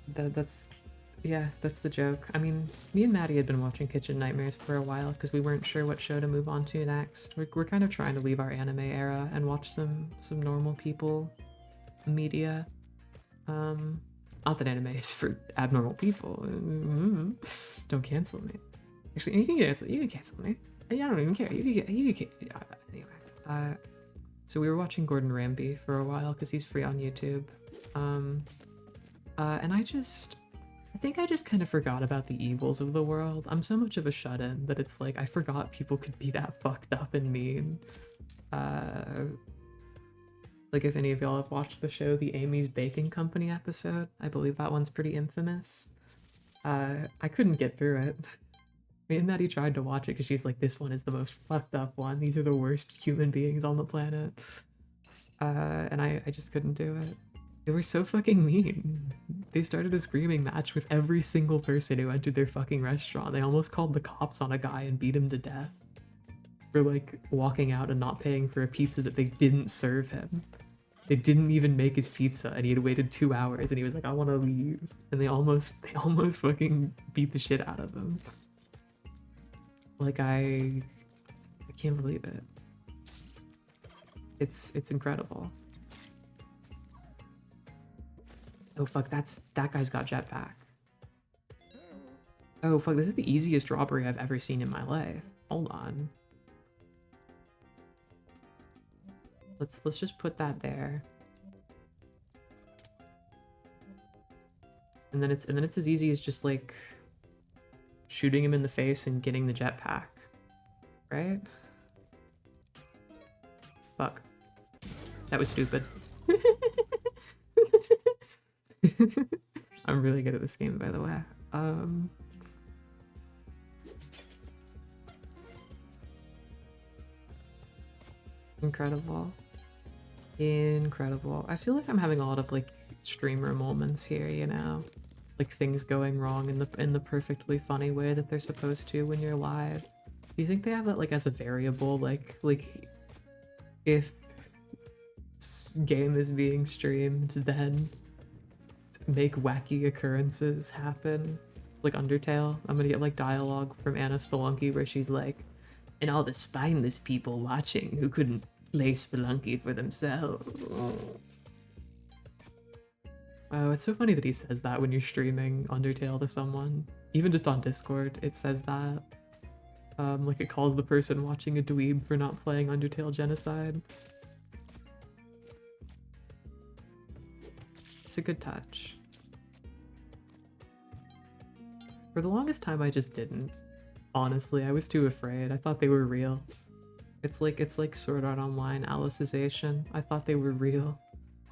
That's the joke. I mean, me and Maddie had been watching Kitchen Nightmares for a while because we weren't sure what show to move on to next. We're kind of trying to leave our anime era and watch some normal people media. Not that anime is for abnormal people. Don't cancel me. Actually, you can cancel me. I don't even care. You can anyway. So we were watching Gordon Ramsay for a while because he's free on YouTube. And I think I just kind of forgot about the evils of the world. I'm so much of a shut-in that it's like I forgot people could be that fucked up and mean. Like if any of y'all have watched the show, the Amy's Baking Company episode, I believe that one's pretty infamous. I couldn't get through it. Me and Maddie tried to watch it because she's like, this one is the most fucked up one. These are the worst human beings on the planet. And I just couldn't do it. They were so fucking mean. They started a screaming match with every single person who entered their fucking restaurant. They almost called the cops on a guy and beat him to death for like walking out and not paying for a pizza that they didn't serve him. They didn't even make his pizza and he had waited 2 hours and he was like, I want to leave. And they almost fucking beat the shit out of him. Like I can't believe it. It's incredible. Oh fuck, that guy's got jetpack. Oh fuck, this is the easiest robbery I've ever seen in my life. Hold on. Let's just put that there. And then it's as easy as just like shooting him in the face and getting the jetpack. Right? Fuck. That was stupid. I'm really good at this game, by the way. Incredible. Incredible. I feel like I'm having a lot of like streamer moments here, you know? Like things going wrong in the perfectly funny way that they're supposed to when you're live. Do you think they have that like as a variable? Like if game is being streamed, then make wacky occurrences happen? Like Undertale, I'm gonna get like dialogue from Anna Spelunky where she's like, and all the spineless people watching who couldn't play Spelunky for themselves. Oh, it's so funny that he says that when you're streaming Undertale to someone. Even just on Discord, it says that. Like it calls the person watching a dweeb for not playing Undertale Genocide. It's a good touch. For the longest time, I just didn't. Honestly, I was too afraid. I thought they were real. It's like Sword Art Online Alicization. I thought they were real.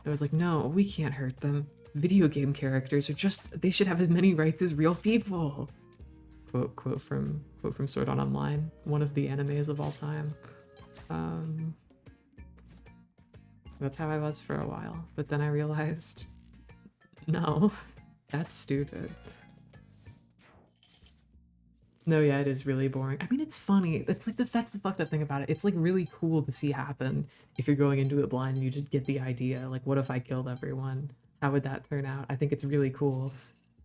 I was like, no, we can't hurt them. video game characters are just, they should have as many rights as real people. Quote from Sword Art Online, one of the animes of all time. That's how I was for a while, but then I realized, no, that's stupid. No, yeah, it is really boring. I mean, it's funny. That's like that's the fucked up thing about it. It's like really cool to see happen if you're going into it blind and you just get the idea. Like, what if I killed everyone? How would that turn out? I think it's really cool.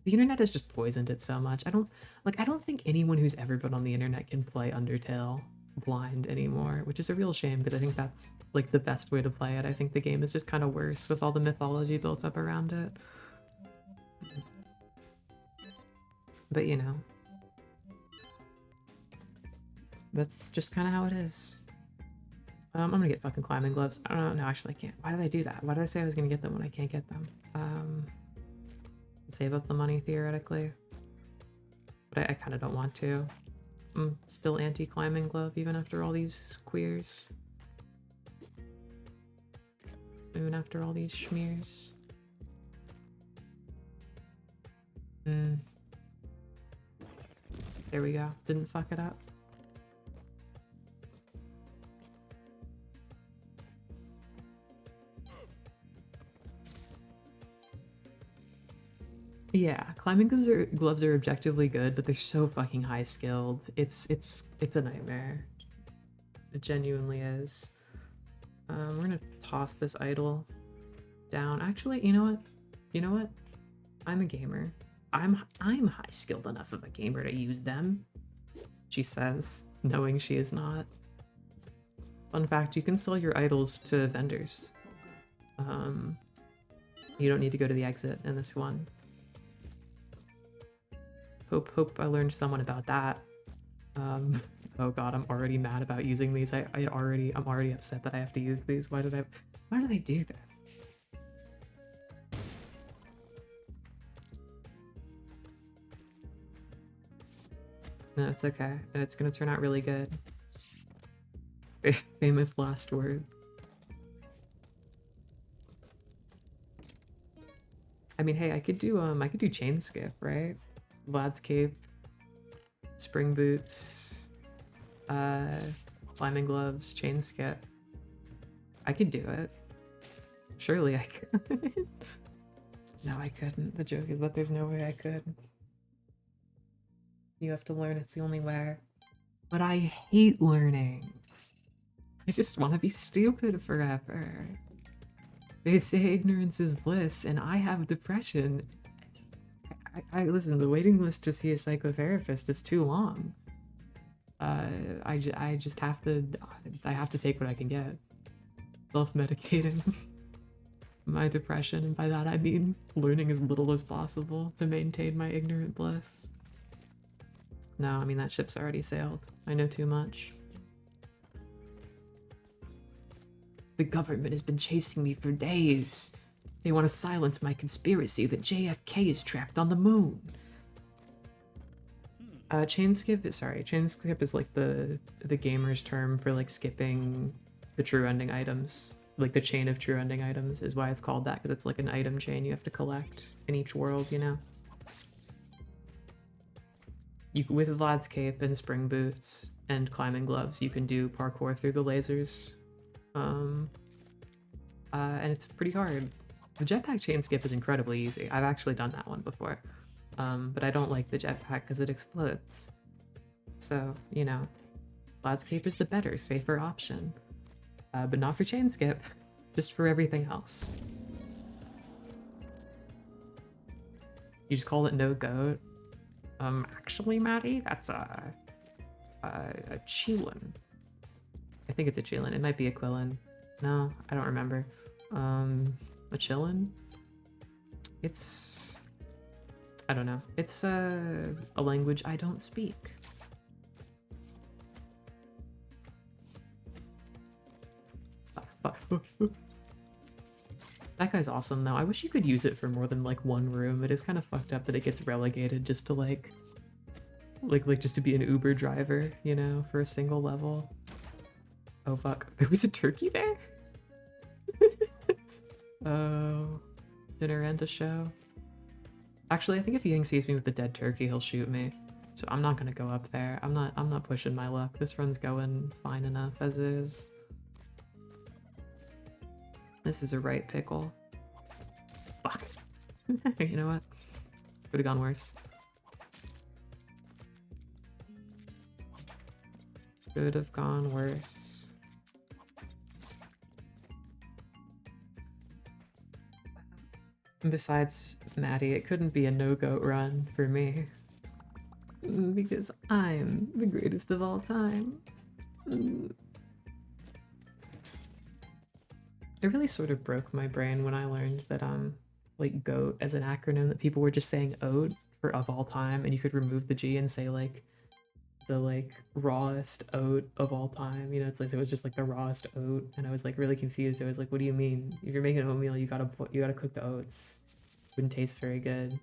The internet has just poisoned it so much. I don't think anyone who's ever been on the internet can play Undertale blind anymore, which is a real shame because I think that's like the best way to play it. I think the game is just kind of worse with all the mythology built up around it. But you know, that's just kind of how it is. I'm gonna get fucking climbing gloves. I don't know. No, actually, I can't. Why did I do that? Why did I say I was gonna get them when I can't get them? Save up the money theoretically, but I kind of don't want to. I'm still anti-climbing glove even after all these queers. Even after all these schmears. There we go. Didn't fuck it up. Yeah, climbing gloves are objectively good, but they're so fucking high skilled. It's a nightmare. It genuinely is. We're gonna toss this idol down. Actually, you know what? You know what? I'm a gamer. I'm high skilled enough of a gamer to use them. She says, knowing she is not. Fun fact: you can sell your idols to vendors. You don't need to go to the exit in this one. Hope I learned someone about that. Oh god, I'm already mad about using these. I'm already upset that I have to use these. Why did I do this? No, it's okay. It's gonna turn out really good. Famous last words. I mean, hey, I could do chain skip, right? Vlad's cape, spring boots, climbing gloves, chain skip. I could do it. Surely I could. No, I couldn't. The joke is that there's no way I could. You have to learn, it's the only way. But I hate learning. I just want to be stupid forever. They say ignorance is bliss, and I have depression. I listen, the waiting list to see a psychotherapist is too long. I just have to, I have to take what I can get. Self-medicating my depression, and by that I mean learning as little as possible to maintain my ignorant bliss. No, I mean that ship's already sailed. I know too much. The government has been chasing me for days. They want to silence my conspiracy that JFK is trapped on the moon. Chain skip is like the gamer's term for like skipping the true ending items. Like the chain of true ending items is why it's called that, because it's like an item chain you have to collect in each world, you know? With Vlad's cape and spring boots and climbing gloves, you can do parkour through the lasers. And it's pretty hard. The jetpack chain skip is incredibly easy. I've actually done that one before. But I don't like the jetpack because it explodes. So, you know, Vlad's cape is the better, safer option. But not for chain skip, just for everything else. You just call it no goat. Actually, Maddie, that's a Chilin. I think it's a Chilin. It might be a Quillin. No, I don't remember. A Chillin? It's... I don't know. It's a language I don't speak. That guy's awesome though. I wish you could use it for more than like one room. It is kind of fucked up that it gets relegated just to like just to be an Uber driver, you know, for a single level. Oh fuck, there was a turkey there? Oh. dinner and a show. Actually, I think if Ying sees me with the dead turkey, he'll shoot me. So I'm not gonna go up there. I'm not pushing my luck. This run's going fine enough as is. This is a right pickle. Fuck. You know what? Could have gone worse. Could have gone worse. And besides, Maddie, it couldn't be a no-goat run for me. Because I'm the greatest of all time. It really sort of broke my brain when I learned that like GOAT as an acronym, that people were just saying OAT for of all time, and you could remove the G and say like the like rawest oat of all time. You know, it's like it was just like the rawest oat, and I was like really confused. I was like, what do you mean? If you're making oatmeal, you gotta cook the oats. It wouldn't taste very good.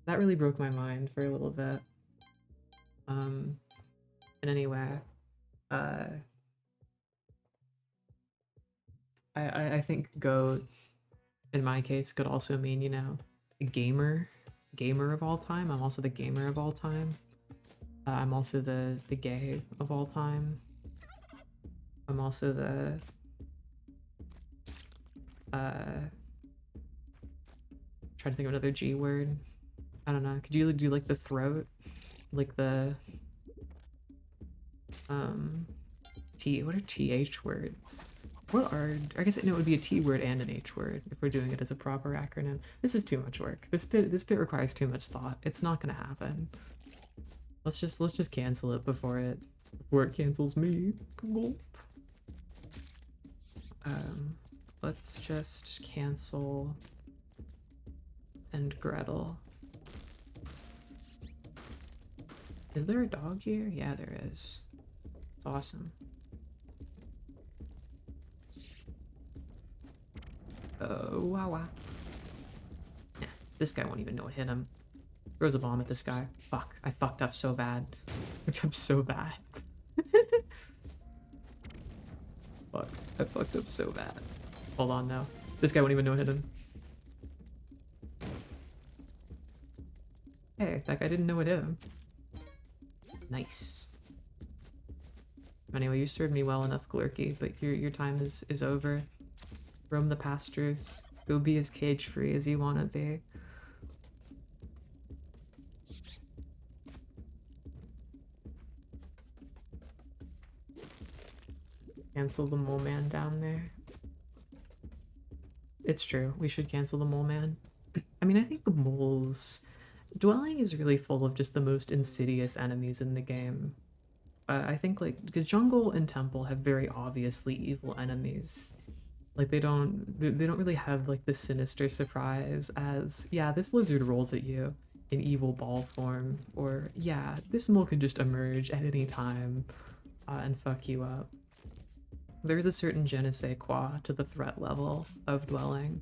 That really broke my mind for a little bit. And anyway, I think GOAT in my case could also mean, you know, a gamer of all time. I'm also the gamer of all time. I'm also the gay of all time. I'm also the trying to think of another G word. I don't know. Could you do like the throat? Like the what are TH words? What are, I guess it would be a T word and an H word if we're doing it as a proper acronym. This is too much work. This bit requires too much thought. It's not gonna happen. Let's just cancel it before it cancels me. Gulp. Let's just cancel and Gretel. Is there a dog here? Yeah, there is. It's awesome. Oh, wow. Yeah, this guy won't even know what hit him. Throws a bomb at this guy. Fuck, I fucked up so bad. I'm so bad. Fuck, I fucked up so bad. Hold on now. This guy won't even know what hit him. Hey, that guy didn't know what hit him. Nice. Anyway, you served me well enough, Glurky, but your time is over. Roam the pastures. Go be as cage-free as you wanna be. Cancel the mole man down there. It's true, we should cancel the mole man. I mean, I think the moles... Dwelling is really full of just the most insidious enemies in the game. I think, like, because jungle and temple have very obviously evil enemies. Like, they don't really have, like, the sinister surprise as, yeah, this lizard rolls at you in evil ball form, or, yeah, this mole can just emerge at any time and fuck you up. There's a certain je ne sais quoi to the threat level of Dwelling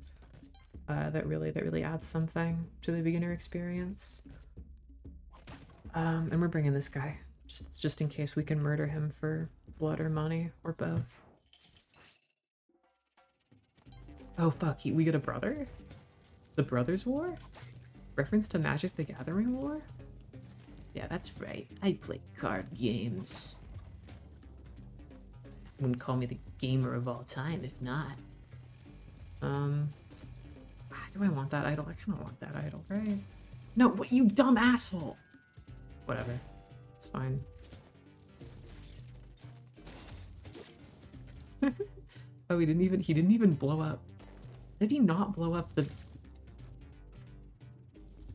that really adds something to the beginner experience. And we're bringing this guy just in case we can murder him for blood or money or both. Oh fuck, we get a brother? The Brothers War? Reference to Magic the Gathering War? Yeah, that's right. I play card games. Wouldn't call me the gamer of all time if not. Do I want that idol? I kinda want that idol, right? No, what, you dumb asshole! Whatever. It's fine. Oh, he didn't even blow up. Did he not blow up the...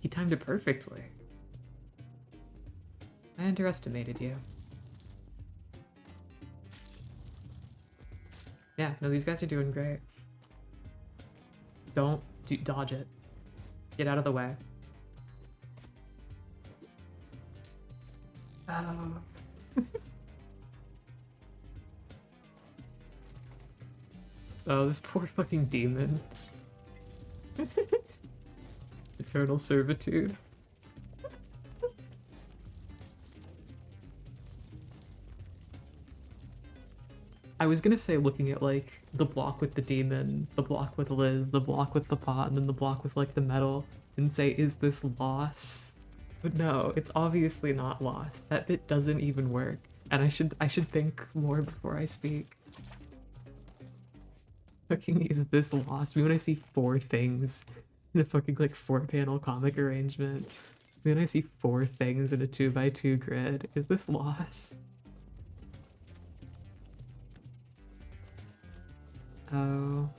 He timed it perfectly. I underestimated you. Yeah, no, these guys are doing great. Don't dodge it. Get out of the way. Oh. Oh, this poor fucking demon. Eternal servitude. I was gonna say looking at like the block with the demon, the block with Liz, the block with the pot, and then the block with like the metal, and say, is this loss? But no, it's obviously not lost. That bit doesn't even work. And I should think more before I speak. Fucking is this lost? When I see 4 things in a fucking like 4-panel comic arrangement. When I see 4 things in a 2x2 grid, is this lost? Oh.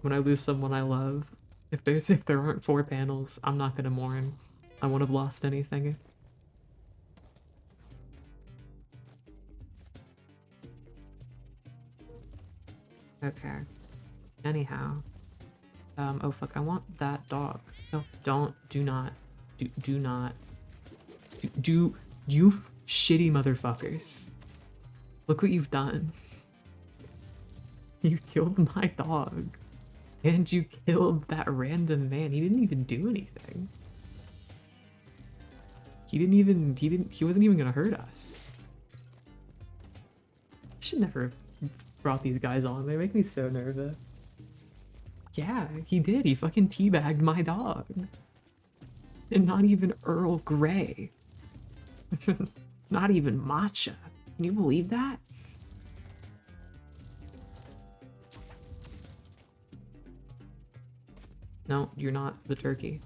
When I lose someone I love, if there aren't 4 panels, I'm not gonna mourn. I won't have lost anything. Okay. Anyhow. Oh fuck, I want that dog. No, do not. Do not. You shitty motherfuckers. Look what you've done. You killed my dog. And you killed that random man. He didn't even do anything. He wasn't even gonna hurt us. I should never have brought these guys on. They make me so nervous. Yeah, he did. He fucking teabagged my dog. And not even Earl Grey. Not even matcha. Can you believe that? No, you're not the turkey.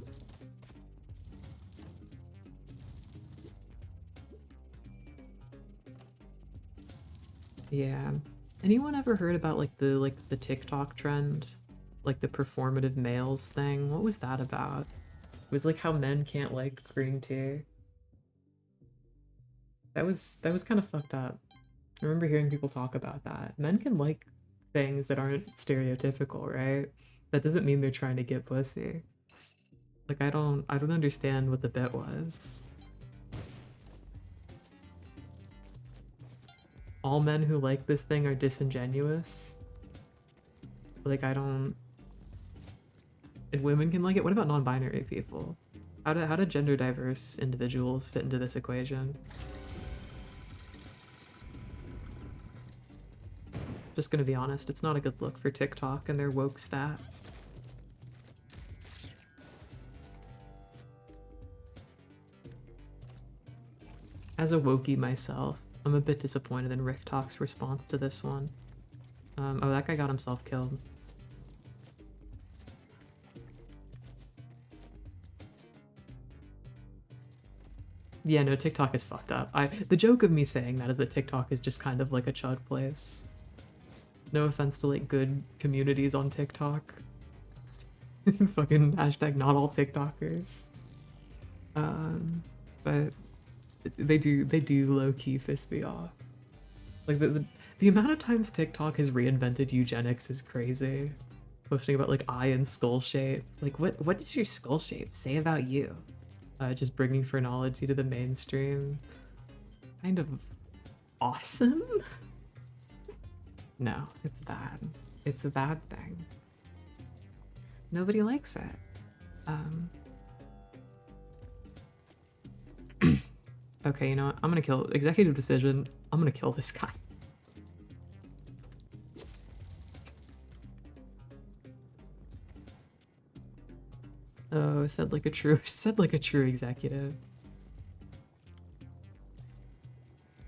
Yeah. Anyone ever heard about like the TikTok trend? Like the performative males thing? What was that about? It was like how men can't like green tea. That was kind of fucked up. I remember hearing people talk about that. Men can like things that aren't stereotypical, right? That doesn't mean they're trying to get pussy. Like I don't understand what the bit was. All men who like this thing are disingenuous. Like I don't. And women can like it. What about non-binary people? How do gender diverse individuals fit into this equation? Just gonna be honest, it's not a good look for TikTok and their woke stats. As a wokey myself, I'm a bit disappointed in Rick Talk's response to this one. Oh, that guy got himself killed. Yeah, no, TikTok is fucked up. The joke of me saying that is that TikTok is just kind of like a chud place. No offense to like good communities on TikTok. Fucking hashtag not all TikTokers. But they do low-key piss me off. Like the amount of times TikTok has reinvented eugenics is crazy. Posting about like eye and skull shape. Like what does your skull shape say about you? Just bringing phrenology to the mainstream. Kind of awesome? No, it's bad. It's a bad thing. Nobody likes it. Okay, you know what? I'm gonna kill executive decision. I'm gonna kill this guy. Oh, said like a true executive.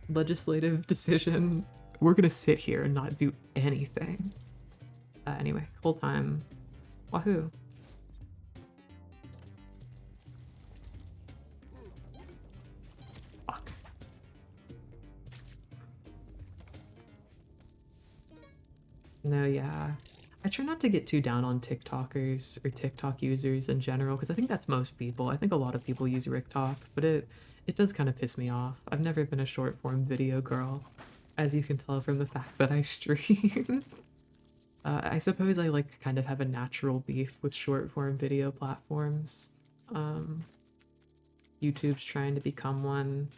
Legislative decision. We're gonna sit here and not do anything. Anyway, whole time. Wahoo. Fuck. No, yeah. I try not to get too down on TikTokers or TikTok users in general, because I think that's most people. I think a lot of people use RickTalk, but it does kind of piss me off. I've never been a short form video girl, as you can tell from the fact that I stream. I suppose I like kind of have a natural beef with short form video platforms. YouTube's trying to become one.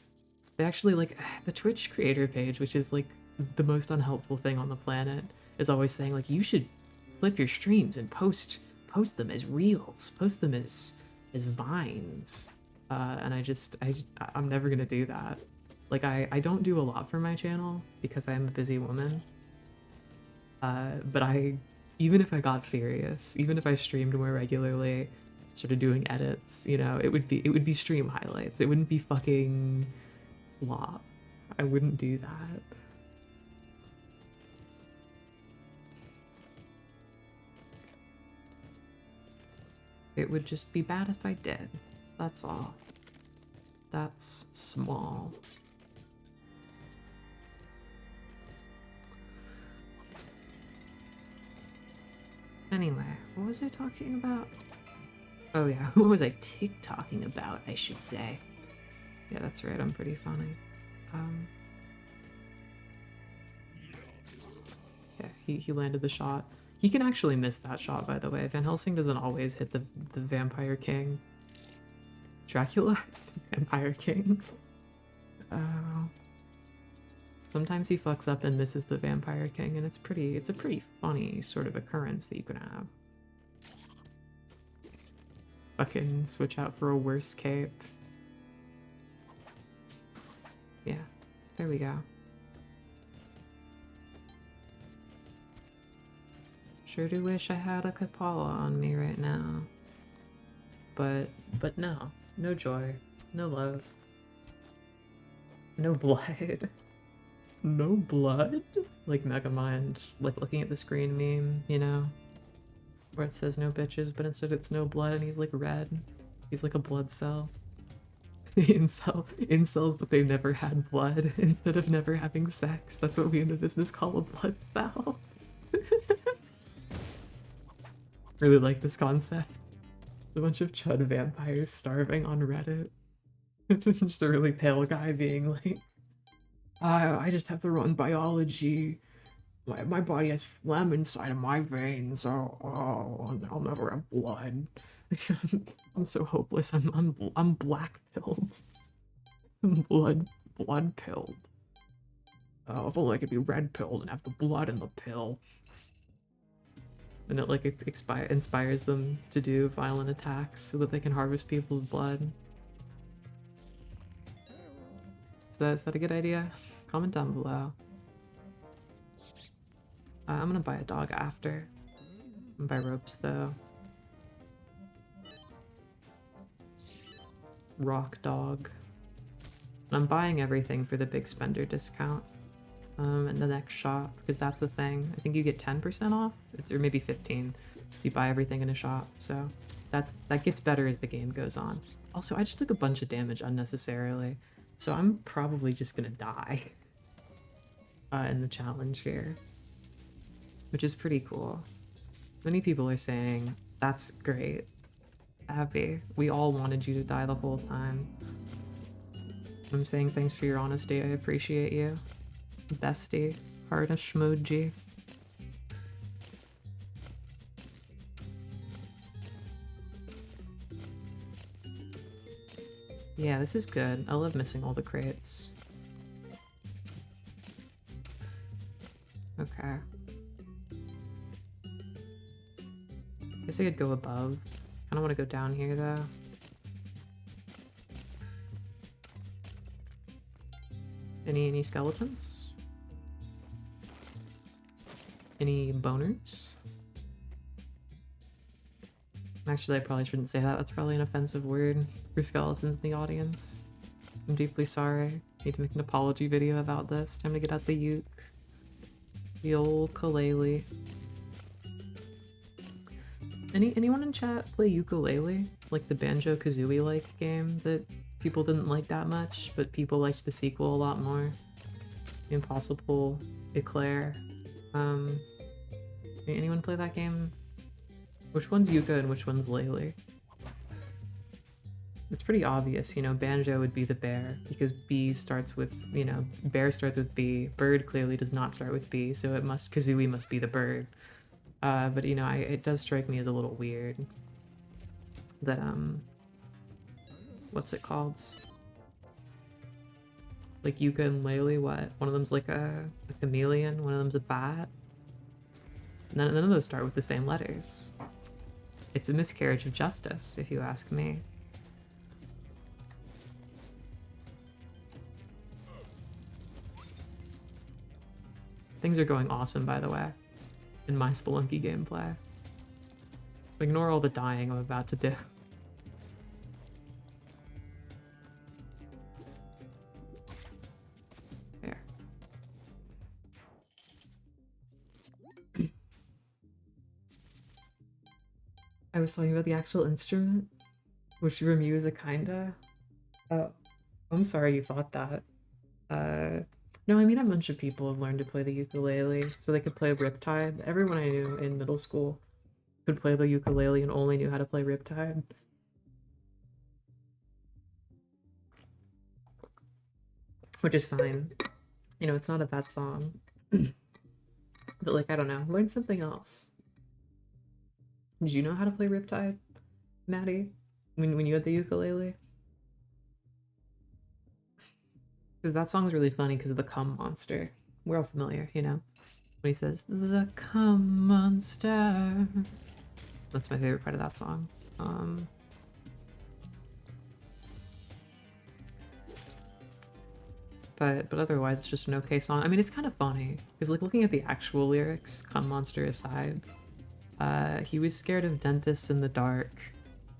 They actually like the Twitch creator page, which is like the most unhelpful thing on the planet, is always saying like you should flip your streams and post them as reels, post them as vines. And I'm never gonna do that. Like, I don't do a lot for my channel because I am a busy woman. But even if I got serious, even if I streamed more regularly, started doing edits, you know, it would be stream highlights. It wouldn't be fucking slop. I wouldn't do that. It would just be bad if I did. That's all. That's small. Anyway, what was I talking about? Oh yeah, what was I TikToking about, I should say. Yeah, that's right, I'm pretty funny. Yeah, he landed the shot. He can actually miss that shot, by the way. Van Helsing doesn't always hit the Vampire King. Dracula? Vampire King? Sometimes he fucks up and misses the Vampire King, and it's a pretty funny sort of occurrence that you can have. Fucking switch out for a worse cape. Yeah, there we go. Sure do wish I had a Kapala on me right now. But no. No joy. No love. No blood. No blood? Like Megamind, like looking at the screen meme, you know? Where it says no bitches, but instead it's no blood and he's like red. He's like a blood cell. Incels, but they've never had blood instead of never having sex. That's what we in the business call a blood cell. Really like this concept. A bunch of chud vampires starving on Reddit. Just a really pale guy being like, I just have the wrong biology. My body has phlegm inside of my veins, so I'll never have blood. I'm so hopeless. I'm black pilled. blood pilled. Oh, if only I could be red pilled and have the blood in the pill. And it like inspires them to do violent attacks so that they can harvest people's blood. Is that a good idea? Comment down below. I'm gonna buy a dog after. I'm gonna buy ropes though. Rock dog. I'm buying everything for the big spender discount in the next shop because that's the thing. I think you get 10% off, or maybe 15 if you buy everything in a shop. So that gets better as the game goes on. Also, I just took a bunch of damage unnecessarily, so I'm probably just gonna die in the challenge here, which is pretty cool. Many people are saying that's great. Abby, we all wanted you to die the whole time. I'm saying thanks for your honesty. I appreciate you. Bestie. Heart of Schmoji. Yeah, this is good. I love missing all the crates. Okay. I guess I could go above. I don't want to go down here though. Any skeletons? Any boners? Actually, I probably shouldn't say that. That's probably an offensive word for skeletons in the audience. I'm deeply sorry. Need to make an apology video about this. Time to get out the uke. The old ukulele. Anyone in chat play ukulele? Like the Banjo-Kazooie-like game that people didn't like that much, but people liked the sequel a lot more. Impossible Eclair. Anyone play that game? Which one's Yuka and which one's Lele? It's pretty obvious, you know, Banjo would be the bear, because B starts with, you know, bear starts with B. Bird clearly does not start with B, so Kazooie must be the bird. But, you know, it does strike me as a little weird that, what's it called? Like Yuka and Lele, what? One of them's like a chameleon, one of them's a bat. None of those start with the same letters. It's a miscarriage of justice, if you ask me. Things are going awesome, by the way, in my Spelunky gameplay. Ignore all the dying I'm about to do. There. I was talking about the actual instrument, which Remu is a kinda. Oh, I'm sorry you thought that. No, I mean a bunch of people have learned to play the ukulele, so they could play Riptide. Everyone I knew in middle school could play the ukulele and only knew how to play Riptide. Which is fine. You know, it's not a bad song. But like, I don't know, learn something else. Did you know how to play Riptide, Maddie? When you had the ukulele? Because that song's really funny because of the cum monster. We're all familiar, you know? When he says, "The cum monster." That's my favorite part of that song. But otherwise, it's just an okay song. I mean, it's kind of funny because like looking at the actual lyrics, cum monster aside, he was scared of dentists in the dark.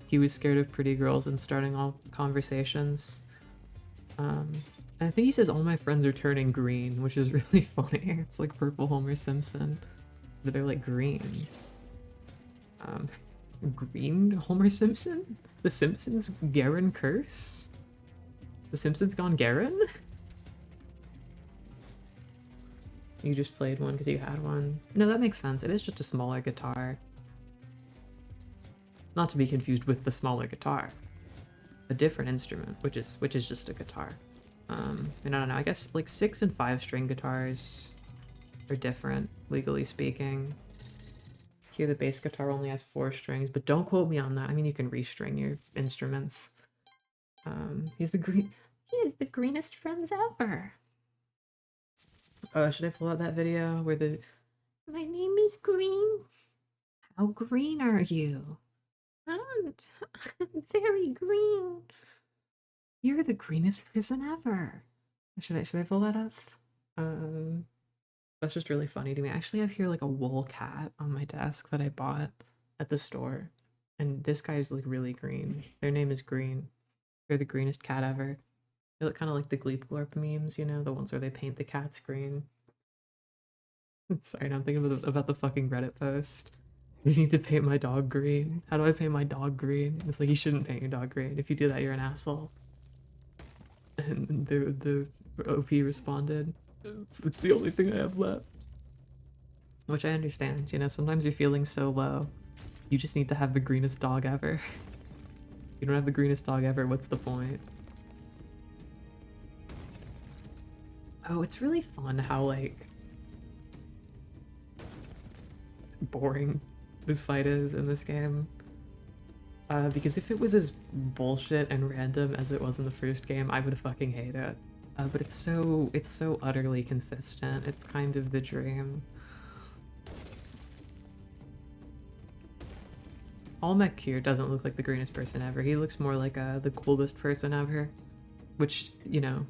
He was scared of pretty girls and starting all conversations. And I think he says all my friends are turning green, which is really funny. It's like purple Homer Simpson, but they're like green. Green Homer Simpson? The Simpsons Garen curse? The Simpsons gone Garen? You just played one because you had one. No, that makes sense. It is just a smaller guitar. Not to be confused with the smaller guitar. A different instrument, which is just a guitar. And I don't know, I guess like 6 and 5 string guitars are different, legally speaking. Here the bass guitar only has 4 strings, but don't quote me on that. I mean, you can restring your instruments. He is the greenest friends ever. Oh, should I pull out that video where my name is Green? How green are you? I'm very green. You're the greenest person ever. Should I pull that up? That's just really funny to me. I actually have here like a wool cat on my desk that I bought at the store. And this guy's like really green. Their name is Green. They're the greenest cat ever. They look kind of like the Gleep Glorp memes, you know, the ones where they paint the cats green. Sorry, now I'm thinking about the fucking Reddit post. You need to paint my dog green. How do I paint my dog green? It's like, you shouldn't paint your dog green. If you do that, you're an asshole. And the OP responded, it's the only thing I have left. Which I understand, you know, sometimes you're feeling so low. You just need to have the greenest dog ever. You don't have the greenest dog ever, what's the point? Oh, it's really fun how, like, boring this fight is in this game. Because if it was as bullshit and random as it was in the first game, I would fucking hate it. But it's so utterly consistent. It's kind of the dream. Olmec here doesn't look like the greenest person ever. He looks more like the coolest person ever. Which, you know,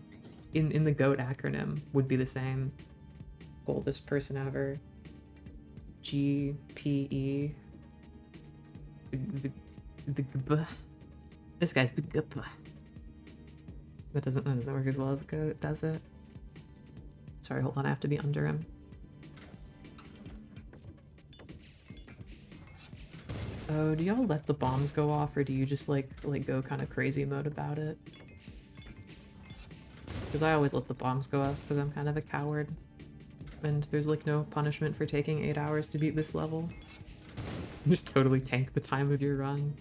in the GOAT acronym would be the same. Coolest person ever. GPE. The GP. This guy's the GP. That doesn't work as well as GOAT, does it? Sorry, hold on, I have to be under him. Oh, do y'all let the bombs go off, or do you just like go kind of crazy mode about it? Because I always let the bombs go off because I'm kind of a coward. And there's like no punishment for taking 8 hours to beat this level. Just totally tank the time of your run.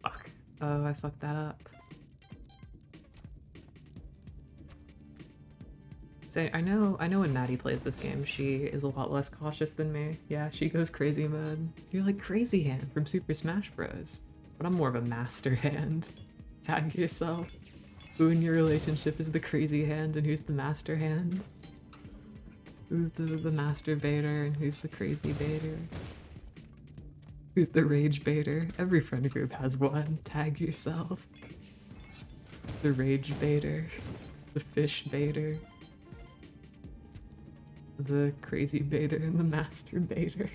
Fuck. Oh, I fucked that up. So I know when Maddie plays this game, she is a lot less cautious than me. Yeah, she goes crazy mode. You're like Crazy Hand from Super Smash Bros. But I'm more of a master hand. Tag yourself. Who in your relationship is the crazy hand and who's the master hand? Who's the masturbator and who's the crazy baiter? Who's the rage baiter? Every friend group has one. Tag yourself. The rage baiter. The fish baiter. The crazy baiter and the master baiter.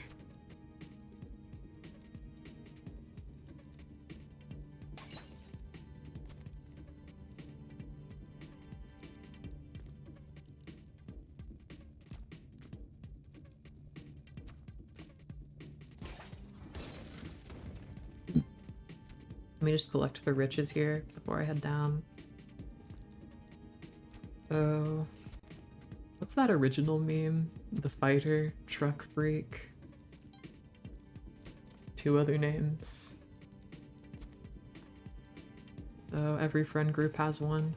Let me just collect the riches here before I head down. Oh, what's that original meme? The fighter, truck freak. 2 other names. Oh, every friend group has one.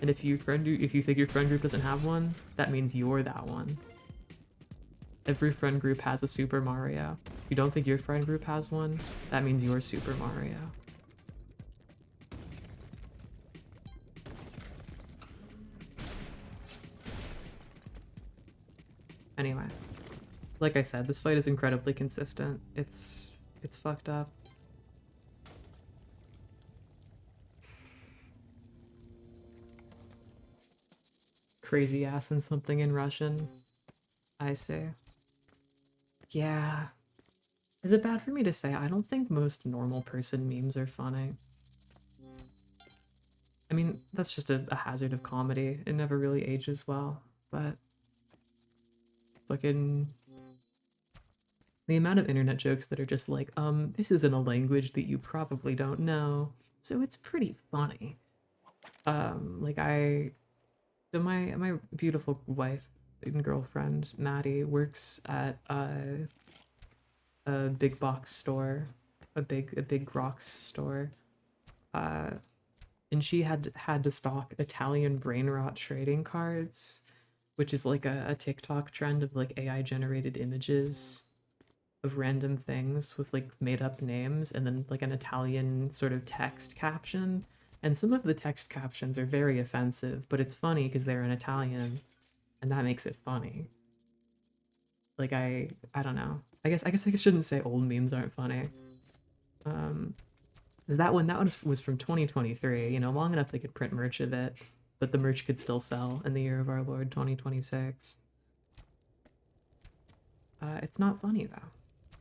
And if you think your friend group doesn't have one, that means you're that one. Every friend group has a Super Mario. If you don't think your friend group has one, that means you're Super Mario. Anyway, like I said, this fight is incredibly consistent. It's fucked up. Crazy ass and something in Russian. I say. Yeah. Is it bad for me to say? I don't think most normal person memes are funny. I mean, that's just a hazard of comedy. It never really ages well, but fucking the amount of internet jokes that are just like, this is in a language that you probably don't know, so it's pretty funny. Like so my beautiful wife and girlfriend, Maddie, works at a big box store, a big rocks store, and she had to stock Italian brain rot trading cards, which is like a TikTok trend of like AI generated images of random things with like made up names and then like an Italian sort of text caption. And some of the text captions are very offensive, but it's funny because they're in Italian, and that makes it funny. Like I don't know. I guess I shouldn't say old memes aren't funny. 'Cause that one was from 2023, you know, long enough they could print merch of it, but the merch could still sell in the year of our Lord 2026. It's not funny though.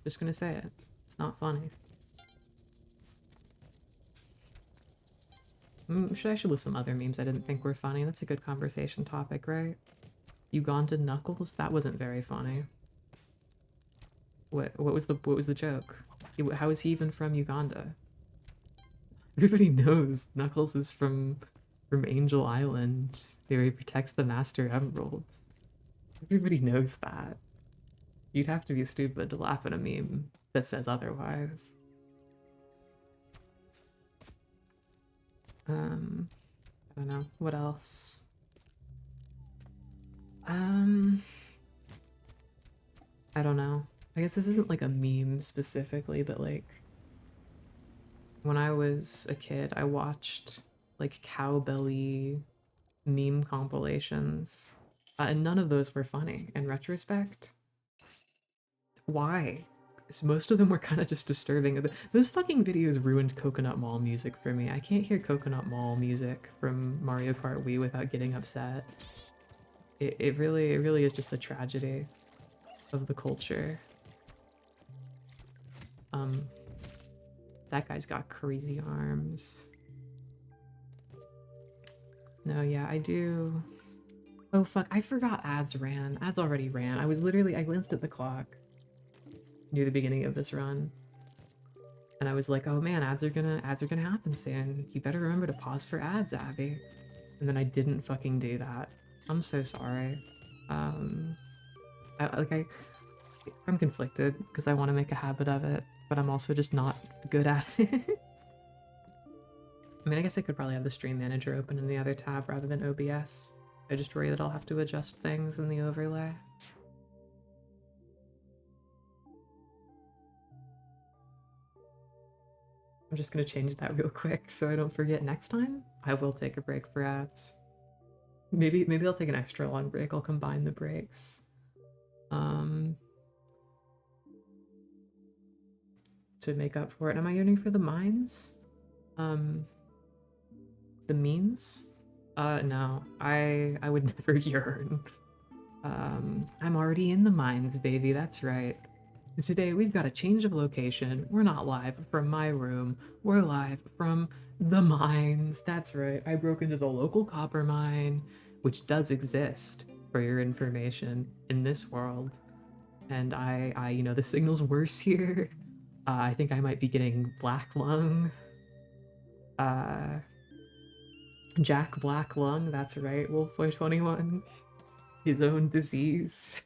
Just gonna say it. It's not funny. I should list some other memes I didn't think were funny. That's a good conversation topic, right? Ugandan Knuckles? That wasn't very funny. What was the joke? How is he even from Uganda? Everybody knows Knuckles is from Angel Island, where he protects the Master Emeralds. Everybody knows that. You'd have to be stupid to laugh at a meme that says otherwise. I don't know. What else? I don't know. I guess this isn't like a meme specifically, but like when I was a kid, I watched like cowbelly meme compilations, and none of those were funny in retrospect. Why? 'Cause most of them were kind of just disturbing. Those fucking videos ruined Coconut Mall music for me. I can't hear Coconut Mall music from Mario Kart Wii without getting upset. It really is just a tragedy of the culture. That guy's got crazy arms. No, yeah, I do. Oh fuck, I forgot ads ran. Ads already ran. I glanced at the clock near the beginning of this run, and I was like, oh man, ads are gonna happen soon. You better remember to pause for ads, Abby. And then I didn't fucking do that. I'm so sorry. I'm conflicted because I want to make a habit of it, but I'm also just not good at it. I mean, I guess I could probably have the stream manager open in the other tab rather than OBS. I just worry that I'll have to adjust things in the overlay. I'm just gonna change that real quick so I don't forget next time. I will take a break for ads. Maybe I'll take an extra long break. I'll combine the breaks. to make up for it. Am I yearning for the mines? The means? No. I would never yearn. I'm already in the mines, baby, that's right. Today we've got a change of location. We're not live from my room. We're live from the mines. That's right. I broke into the local copper mine, which does exist, for your information, in this world. And you know, the signal's worse here. I think I might be getting black lung. Jack Black Lung, that's right, Wolfboy21. His own disease.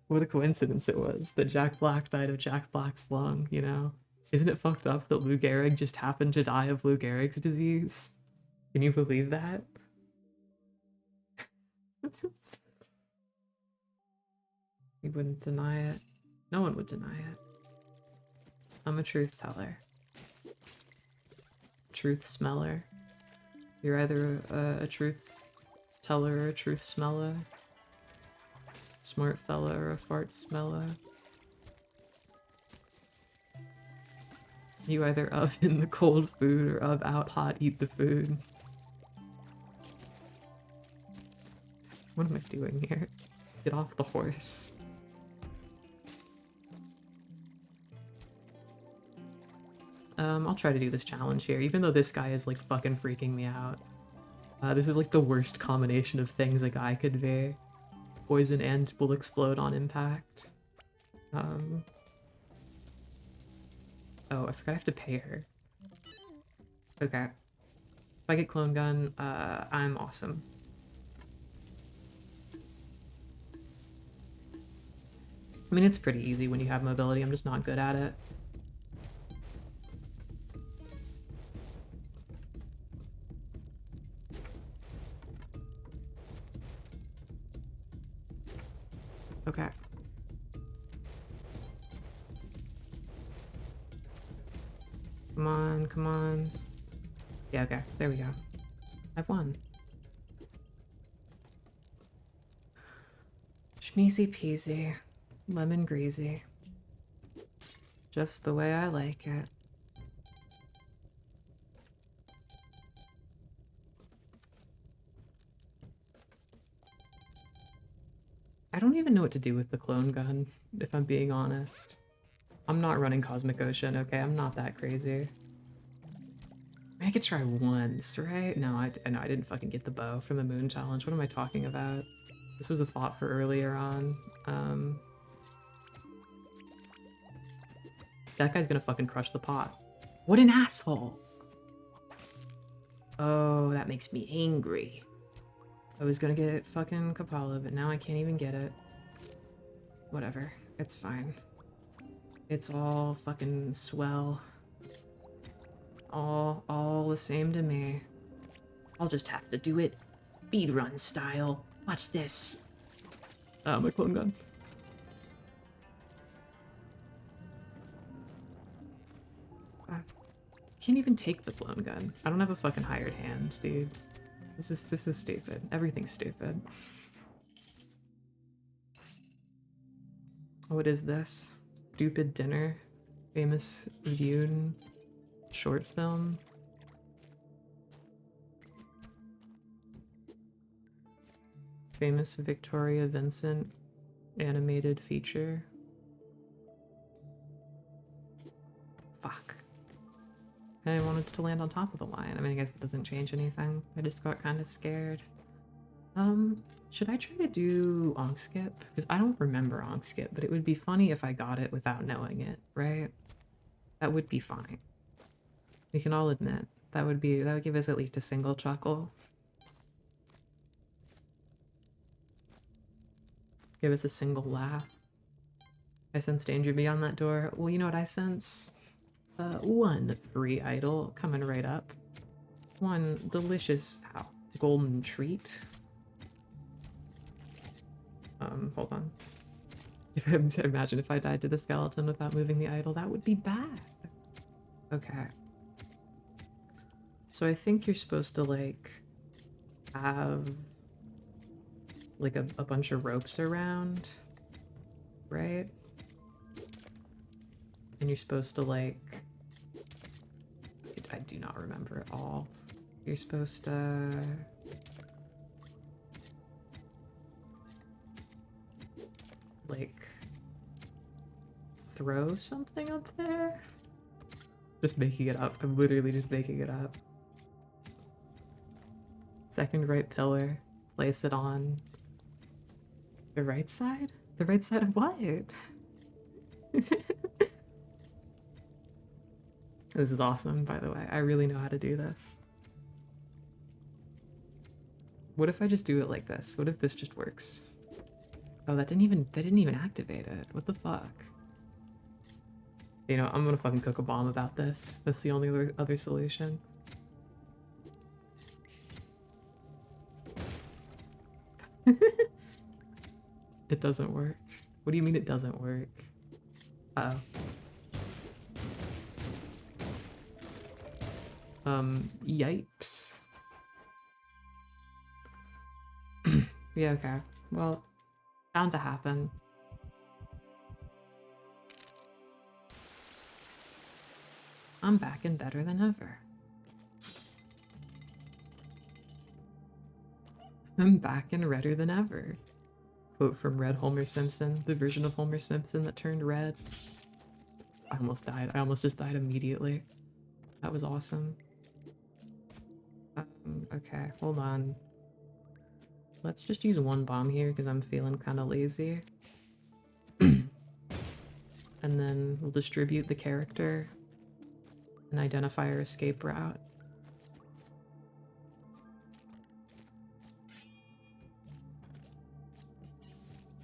What a coincidence it was that Jack Black died of Jack Black's lung, you know? Isn't it fucked up that Lou Gehrig just happened to die of Lou Gehrig's disease? Can you believe that? You wouldn't deny it. No one would deny it. I'm a truth teller. Truth smeller. You're either a truth teller or a truth smeller. Smart fella or a fart smeller. You either of in the cold food or of out hot eat the food. What am I doing here? Get off the horse. I'll try to do this challenge here, even though this guy is like fucking freaking me out. This is like the worst combination of things a guy could be. Poison and will explode on impact. Oh, I forgot I have to pay her. Okay. If I get clone gun, I'm awesome. I mean, it's pretty easy when you have mobility, I'm just not good at it. Okay. Come on, come on. Yeah, okay, there we go. I've won. Schmeezy peasy. Lemon greasy. Just the way I like it. I don't even know what to do with the clone gun, if I'm being honest. I'm not running Cosmic Ocean, okay? I'm not that crazy. I could try once, right? No, I didn't fucking get the bow from the Moon Challenge. What am I talking about? This was a thought for earlier on. That guy's gonna fucking crush the pot. What an asshole! Oh, that makes me angry. I was gonna get fucking Kapala, but now I can't even get it. Whatever. It's fine. It's all fucking swell. All the same to me. I'll just have to do it speedrun style. Watch this. My clone gun. Can't even take the clone gun. I don't have a fucking hired hand, dude. This is stupid. Everything's stupid. What is this? Stupid dinner? Famous viewed short film? Famous Victoria Vincent animated feature? Fuck. I wanted to land on top of the line. I mean, I guess it doesn't change anything. I just got kind of scared. Should I try to do Onk Skip? Because I don't remember Onk Skip, but it would be funny if I got it without knowing it, right? That would be fine. We can all admit that would give us at least a single chuckle. Give us a single laugh. I sense danger beyond that door. Well, you know what I sense? One free idol coming right up. One delicious golden treat. Hold on. Imagine if I died to the skeleton without moving the idol, that would be bad. Okay. So I think you're supposed to, like, have, like, a bunch of ropes around, right? And you're supposed to, like... I do not remember at all. You're supposed to... like... throw something up there? Just making it up. I'm literally just making it up. Second right pillar. Place it on... the right side? The right side of what? This is awesome, by the way. I really know how to do this. What if I just do it like this? What if this just works? Oh, that didn't even activate it. What the fuck? You know, I'm gonna fucking cook a bomb about this. That's the only other solution. It doesn't work. What do you mean it doesn't work? Uh-oh. Yipes. Yeah, okay. Well, bound to happen. I'm back and better than ever. I'm back and redder than ever. Quote from Red Homer Simpson, the version of Homer Simpson that turned red. I almost died. I almost just died immediately. That was awesome. Okay, hold on. Let's just use one bomb here because I'm feeling kind of lazy. And then we'll distribute the character and identify our escape route.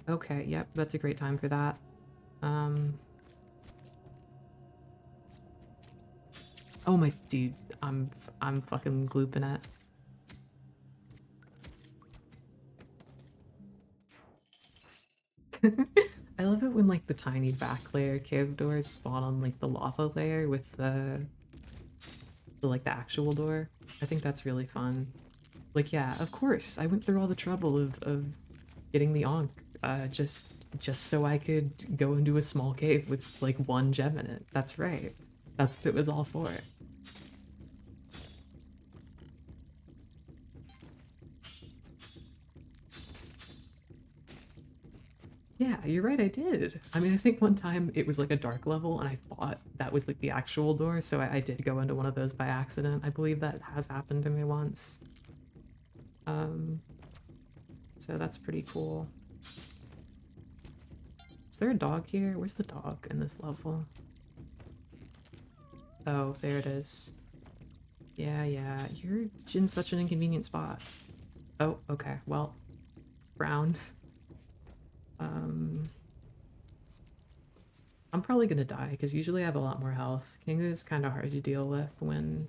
Okay, yep, that's a great time for that. Oh my dude, I'm fucking glooping it. I love it when like the tiny back layer cave doors spawn on like the lava layer with the like the actual door. I think that's really fun. Like yeah, of course, I went through all the trouble of getting the Ankh just so I could go into a small cave with like one gem in it. That's right. That's what it was all for. Yeah, you're right, I did. I mean, I think one time it was like a dark level and I thought that was like the actual door, so I did go into one of those by accident. I believe that has happened to me once. So that's pretty cool. Is there a dog here? Where's the dog in this level? Oh, there it is. Yeah, you're in such an inconvenient spot. Oh, okay, well, brown. I'm probably gonna die, because usually I have a lot more health. Kingu's kind of hard to deal with when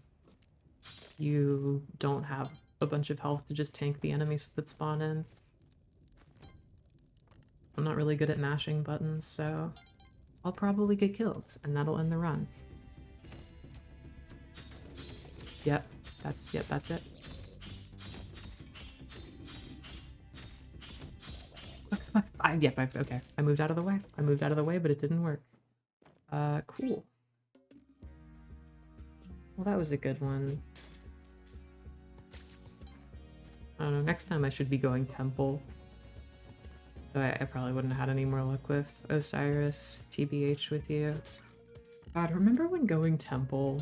you don't have a bunch of health to just tank the enemies that spawn in. I'm not really good at mashing buttons, so I'll probably get killed, and that'll end the run. Yep, that's it. Okay. I moved out of the way, but it didn't work. Cool. Well, that was a good one. I don't know, next time I should be going temple. So I probably wouldn't have had any more luck with Osiris, TBH with you. God, remember when going temple,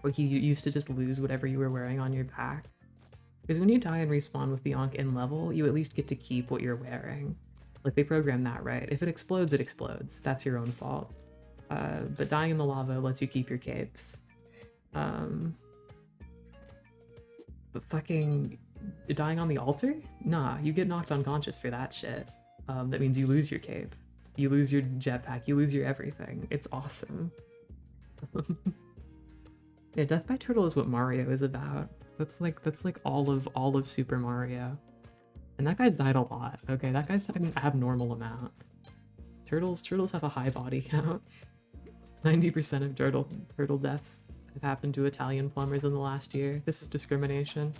like you used to just lose whatever you were wearing on your back? Because when you die and respawn with the Ankh in level, you at least get to keep what you're wearing. Like, they programmed that right. If it explodes, it explodes. That's your own fault. But dying in the lava lets you keep your capes. But fucking dying on the altar? Nah, you get knocked unconscious for that shit. That means you lose your cape. You lose your jetpack, you lose your everything. It's awesome. Yeah, Death by Turtle is what Mario is about. That's like all of Super Mario. And that guy's died a lot, okay? That guy's died an abnormal amount. Turtles have a high body count. 90% of turtle deaths have happened to Italian plumbers in the last year. This is discrimination.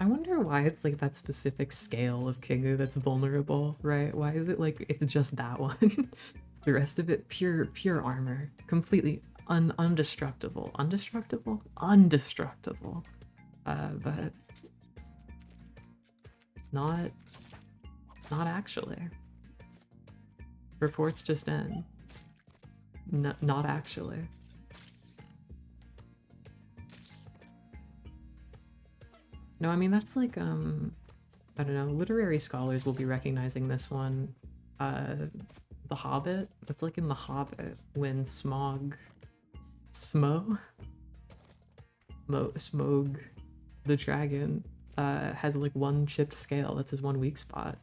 I wonder why it's like that specific scale of Kingu that's vulnerable, right? Why is it like it's just that one? The rest of it, pure armor, completely undestructible. Undestructible? Undestructible. But not actually. Reports just in. Not actually. No, I mean that's like I don't know, literary scholars will be recognizing this one. The Hobbit. That's like in The Hobbit when Smog Smog the dragon has like one chipped scale. That's his one weak spot.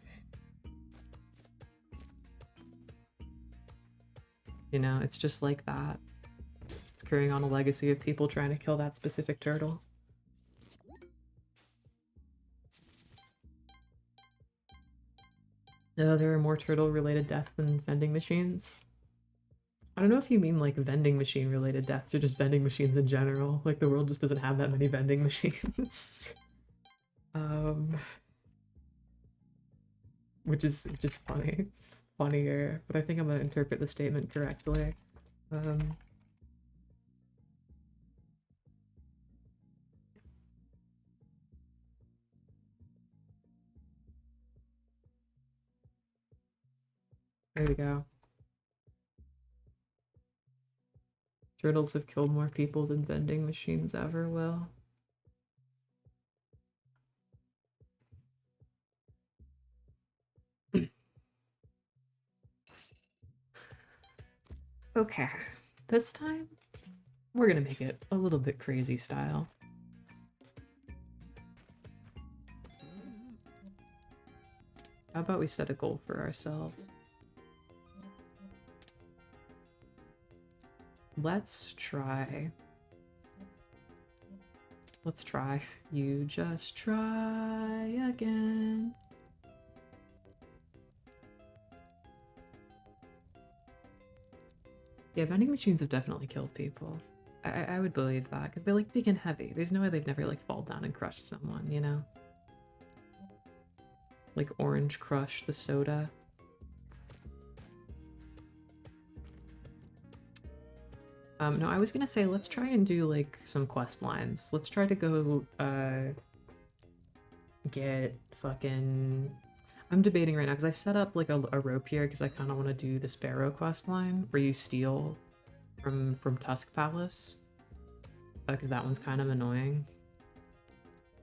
You know, it's just like that. It's carrying on a legacy of people trying to kill that specific turtle. No, there are more turtle-related deaths than vending machines. I don't know if you mean like vending machine-related deaths or just vending machines in general. Like the world just doesn't have that many vending machines. Which is funny, funnier. But I think I'm gonna interpret the statement correctly. There we go. Turtles have killed more people than vending machines ever will. Okay, this time we're gonna make it a little bit crazy style. How about we set a goal for ourselves? Let's try. You just try again. Yeah, vending machines have definitely killed people. I would believe that, because they're like big and heavy. There's no way they've never like fall down and crushed someone, you know? Like Orange Crush the soda. No, I was gonna say let's try and do like some quest lines. Let's try to go get fucking... I'm debating right now because I've set up like a rope here because I kind of want to do the Sparrow quest line where you steal from Tusk Palace, because that one's kind of annoying.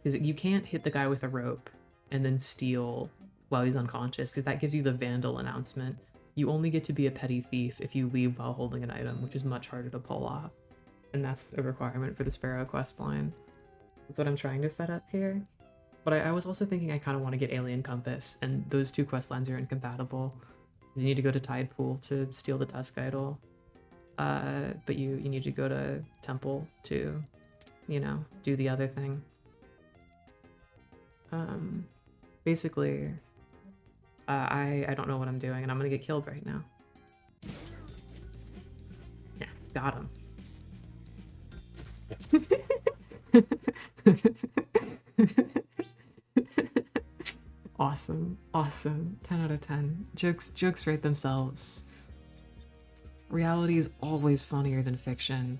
Because you can't hit the guy with a rope and then steal while he's unconscious, because that gives you the Vandal announcement. You only get to be a petty thief if you leave while holding an item, which is much harder to pull off. And that's a requirement for the Sparrow quest line. That's what I'm trying to set up here. But I was also thinking I kind of want to get Alien Compass, and those two quest lines are incompatible. Because you need to go to Tide Pool to steal the Tusk Idol. But you need to go to Temple to, you know, do the other thing. Basically, I don't know what I'm doing, and I'm gonna get killed right now. Yeah, got him. Awesome, awesome. 10 out of 10. Jokes write themselves. Reality is always funnier than fiction.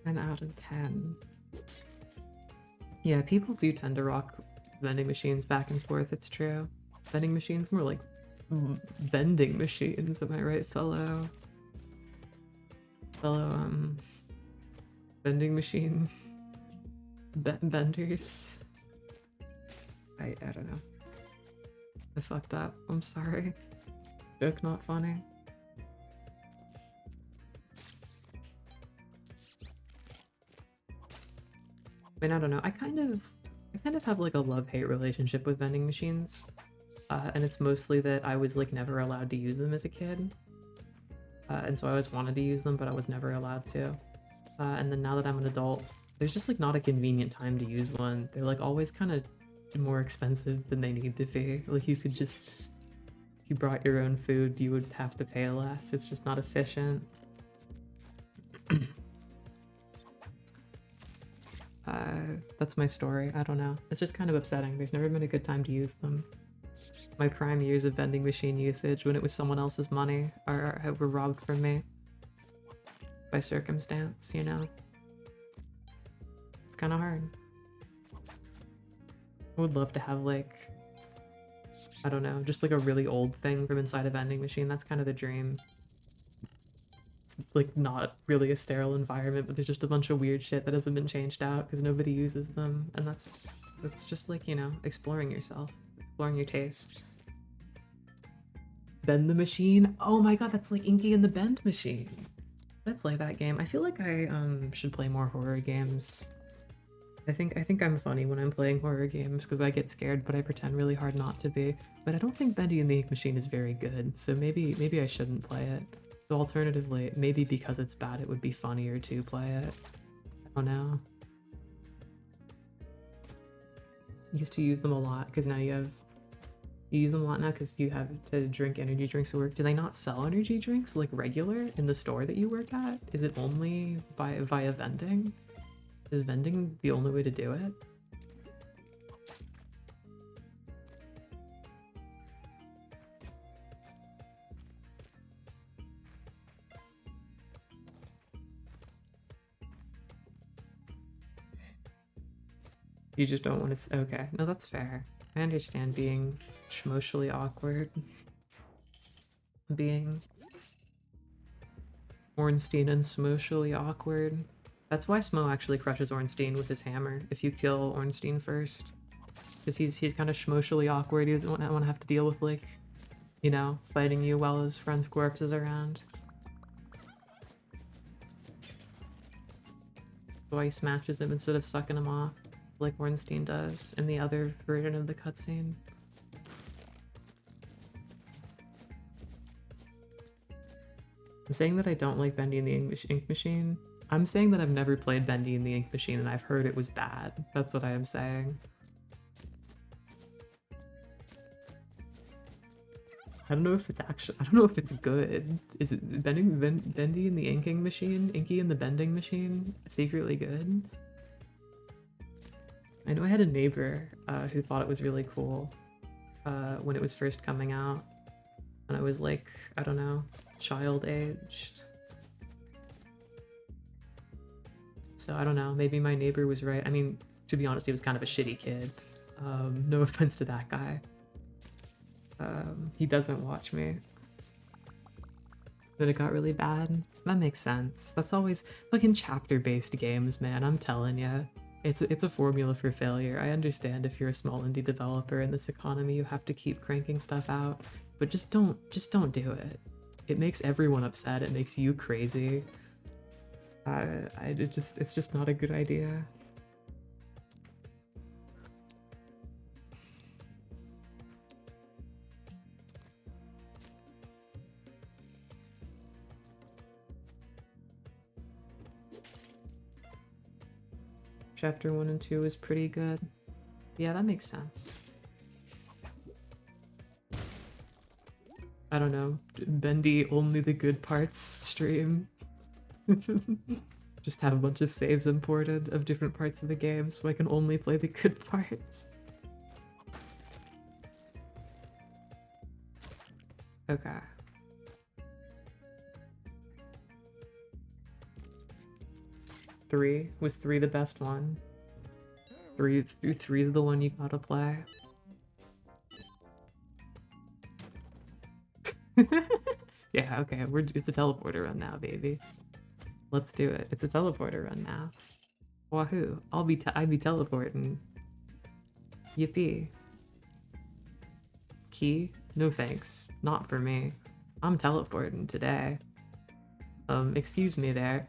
Ten out of 10. Yeah, people do tend to rock vending machines back and forth, it's true. Vending machines, more like vending machines, am I right, fellow vending machine vendors? I don't know. I fucked up. I'm sorry. Joke not funny. I mean, I don't know. I kind of have like a love-hate relationship with vending machines. And it's mostly that I was like never allowed to use them as a kid. And so I always wanted to use them, but I was never allowed to. And then now that I'm an adult, there's just like not a convenient time to use one. They're like always kind of more expensive than they need to be. Like you could just, if you brought your own food, you would have to pay less. It's just not efficient. That's my story. I don't know. It's just kind of upsetting. There's never been a good time to use them. My prime years of vending machine usage, when it was someone else's money, were robbed from me by circumstance, you know? It's kind of hard. I would love to have, like, I don't know, just like a really old thing from inside a vending machine. That's kind of the dream. It's like not really a sterile environment, but there's just a bunch of weird shit that hasn't been changed out because nobody uses them. And that's just like, you know, exploring yourself, exploring your tastes. Bend the Machine? Oh my god, that's like Inky and the Bend Machine. I play that game. I feel like I should play more horror games. I think I'm funny when I'm playing horror games because I get scared, but I pretend really hard not to be. But I don't think Bendy and the Ink Machine is very good, so maybe I shouldn't play it. Though alternatively, maybe because it's bad, it would be funnier to play it. I don't know. I used to use them a lot because now you use them a lot now because you have to drink energy drinks to work. Do they not sell energy drinks like regular in the store that you work at? Is it only via vending? Is vending the only way to do it? You just don't want to. Okay, no, that's fair. I understand being schmotionally awkward. Being Ornstein and Smoshally awkward. That's why Smo actually crushes Ornstein with his hammer if you kill Ornstein first. Because he's kind of schmotionally awkward. He doesn't want to have to deal with, like, you know, fighting you while his friend's corpse is around. That's why he smashes him instead of sucking him off, like Ornstein does in the other version of the cutscene. I'm saying that I don't like Bendy and the Ink Machine. I'm saying that I've never played Bendy and the Ink Machine and I've heard it was bad. That's what I am saying. I don't know if it's actually, I don't know if it's good. Is it Bendy and the Inking Machine? Inky and the Bending Machine? Secretly good? I know I had a neighbor who thought it was really cool when it was first coming out. And I was like, I don't know, child-aged. So I don't know, maybe my neighbor was right. I mean, to be honest, he was kind of a shitty kid. No offense to that guy. He doesn't watch me. Then it got really bad. That makes sense. That's always fucking chapter-based games, man. I'm telling ya. It's a formula for failure. I understand if you're a small indie developer in this economy, you have to keep cranking stuff out, but just don't do it. It makes everyone upset. It makes you crazy. It's just not a good idea. Chapter 1 and 2 is pretty good. Yeah, that makes sense. I don't know. Bendy only the good parts stream. Just have a bunch of saves imported of different parts of the game so I can only play the good parts. Okay. Was 3 the best one? 3 is the one you gotta play. Yeah, okay, it's a teleporter run now, baby. Let's do it. It's a teleporter run now. Wahoo! I'd be teleporting. Yippee. Key? No thanks. Not for me. I'm teleporting today. Excuse me there.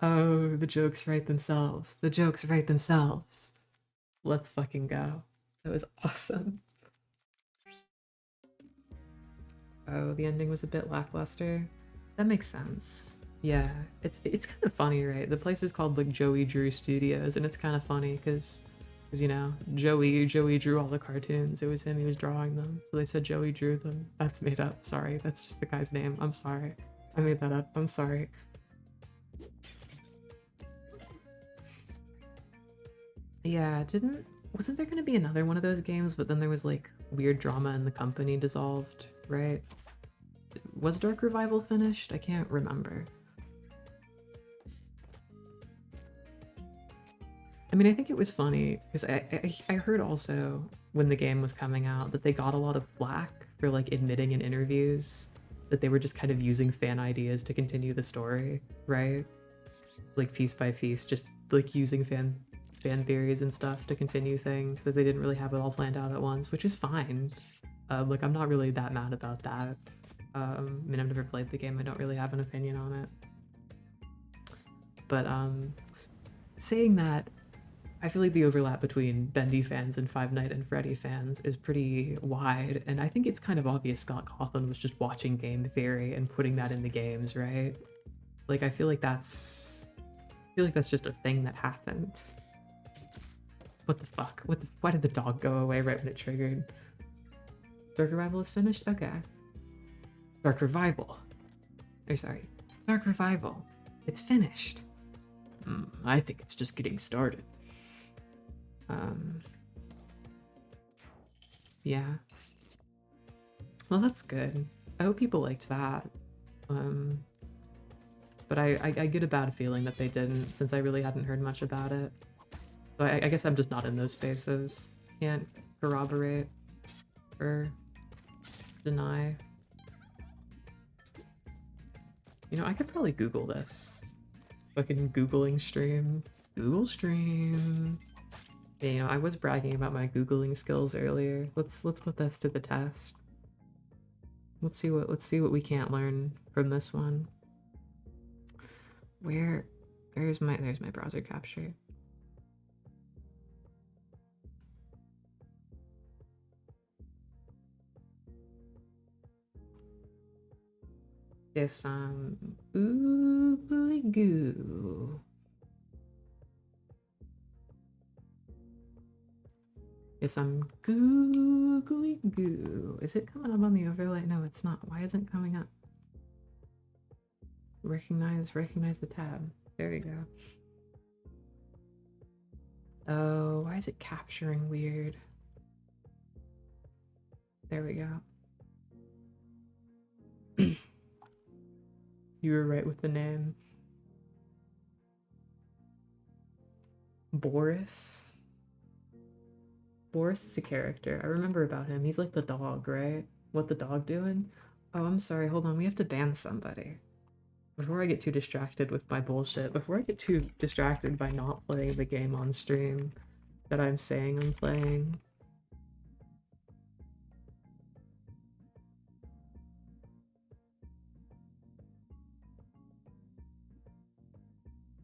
Oh, the jokes write themselves. The jokes write themselves. Let's fucking go. That was awesome. Oh, the ending was a bit lackluster. That makes sense. Yeah, it's kind of funny, right? The place is called like Joey Drew Studios, and it's kind of funny because you know Joey drew all the cartoons. It was him. He was drawing them, so they said Joey drew them. That's made up. Sorry, that's just the guy's name. I'm sorry. I made that up. I'm sorry. Yeah, wasn't there gonna be another one of those games, but then there was like weird drama and the company dissolved, right? Was Dark Revival finished? I can't remember. I mean, I think it was funny because I heard also when the game was coming out that they got a lot of flack for like admitting in interviews that they were just kind of using fan ideas to continue the story, right? Like piece by piece, just like using fan theories and stuff to continue things that they didn't really have it all planned out at once, which is fine. Like I'm not really that mad about that. I mean, I've never played the game. I don't really have an opinion on it. But saying that, I feel like the overlap between Bendy fans and Five Nights at Freddy fans is pretty wide, and I think it's kind of obvious Scott Cawthon was just watching game theory and putting that in the games, right? Like I feel like that's just a thing that happened. What the fuck? Why did the dog go away right when it triggered? Dark Revival is finished? Okay. Dark Revival. Or sorry. Dark Revival. It's finished. I think it's just getting started. Yeah. Well, that's good. I hope people liked that. But I get a bad feeling that they didn't, since I really hadn't heard much about it. So I guess I'm just not in those spaces. Can't corroborate or deny. You know, I could probably Google this. Fucking Googling stream. Google stream. Yeah, you know, I was bragging about my Googling skills earlier. Let's put this to the test. Let's see what we can't learn from this one. There's my browser capture. Yes, oogly goo. Yes, I'm googly goo. Is it coming up on the overlay? No, it's not. Why isn't it coming up? Recognize the tab. There we go. Oh, why is it capturing weird? There we go. You were right with the name. Boris? Boris is a character. I remember about him. He's like the dog, right? What the dog doing? Oh, I'm sorry. Hold on. We have to ban somebody. Before I get too distracted with my bullshit, before I get too distracted by not playing the game on stream that I'm saying I'm playing.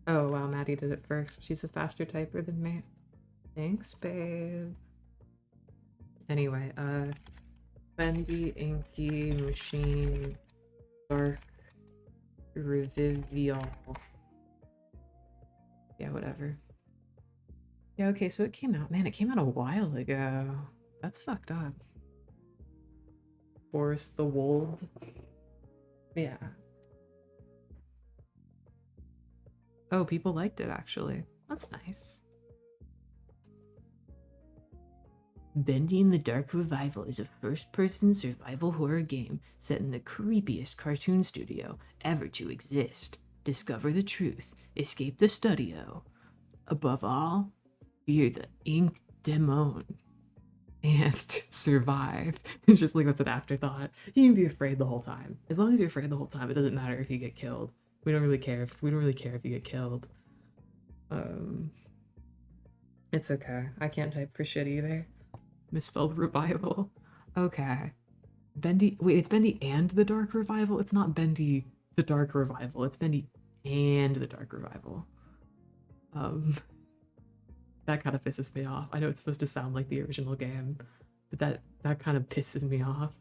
Oh, wow, Maddie did it first. She's a faster typer than me. Thanks, babe. Anyway, Bendy, Inky, Machine, Dark, Revivial. Yeah, whatever. Yeah, okay, so it came out. Man, it came out a while ago. That's fucked up. Boris the Wold. Yeah. Oh, people liked it, actually. That's nice. Bendy and the Dark Revival is a first-person survival horror game set in the creepiest cartoon studio ever to exist. Discover the truth, escape the studio. Above all, fear the ink demon. And survive. It's just like that's an afterthought. You can be afraid the whole time. As long as you're afraid the whole time, it doesn't matter if you get killed. We don't really care if you get killed. It's okay. I can't type for shit either. Misspelled revival. Okay. Bendy. Wait, it's Bendy and the Dark Revival? It's not Bendy the Dark Revival. It's Bendy and the Dark Revival. That kind of pisses me off. I know it's supposed to sound like the original game, but that kind of pisses me off.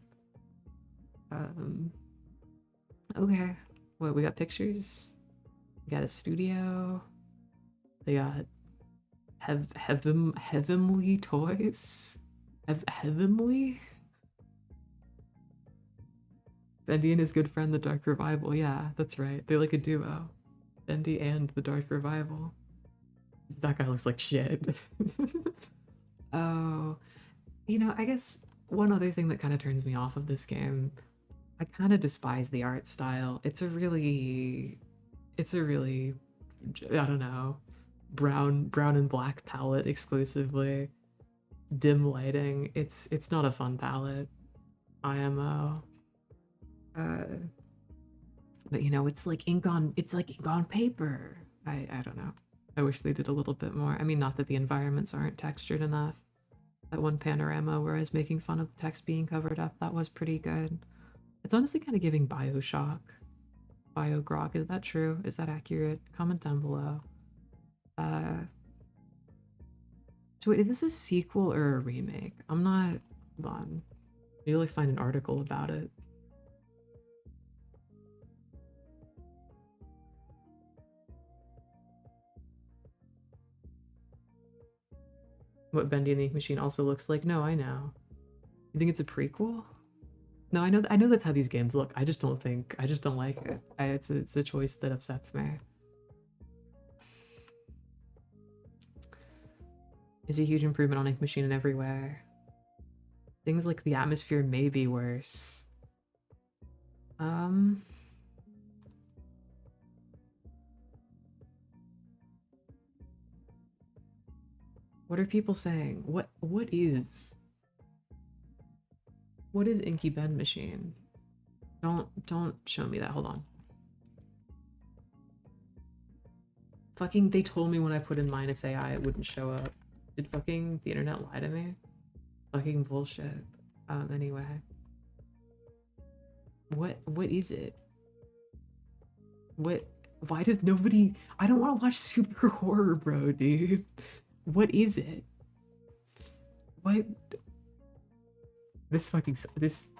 Okay. What, we got pictures? We got a studio. They got heavenly toys. Heavenly? Bendy and his good friend, the Dark Revival. Yeah, that's right. They're like a duo. Bendy and the Dark Revival. That guy looks like shit. Oh, you know, I guess one other thing that kind of turns me off of this game, I kind of despise the art style. It's a really, I don't know, brown and black palette exclusively, dim lighting. It's not a fun palette. IMO. Uh, but you know, it's like ink on paper. I don't know. I wish they did a little bit more. I mean, not that the environments aren't textured enough. That one panorama where I was making fun of the text being covered up, that was pretty good. It's honestly kind of giving Bioshock. Biogrog, is that true? Is that accurate? Comment down below. So wait, is this a sequel or a remake? I'm not... Hold on. Maybe like find an article about it. What Bendy and the Ink Machine also looks like? No, I know. You think it's a prequel? No, I know that's how these games look. I just don't like it. It's a choice that upsets me. It's a huge improvement on Ink Machine in every way. Things like the atmosphere may be worse. What are people saying? What is Inky Ben Machine? Don't show me that. Hold on. Fucking, they told me when I put in -AI it wouldn't show up. Did fucking the internet lie to me? Fucking bullshit. Anyway. What is it? Why does nobody... I don't want to watch super horror, bro, dude. What is it? What? This fucking... This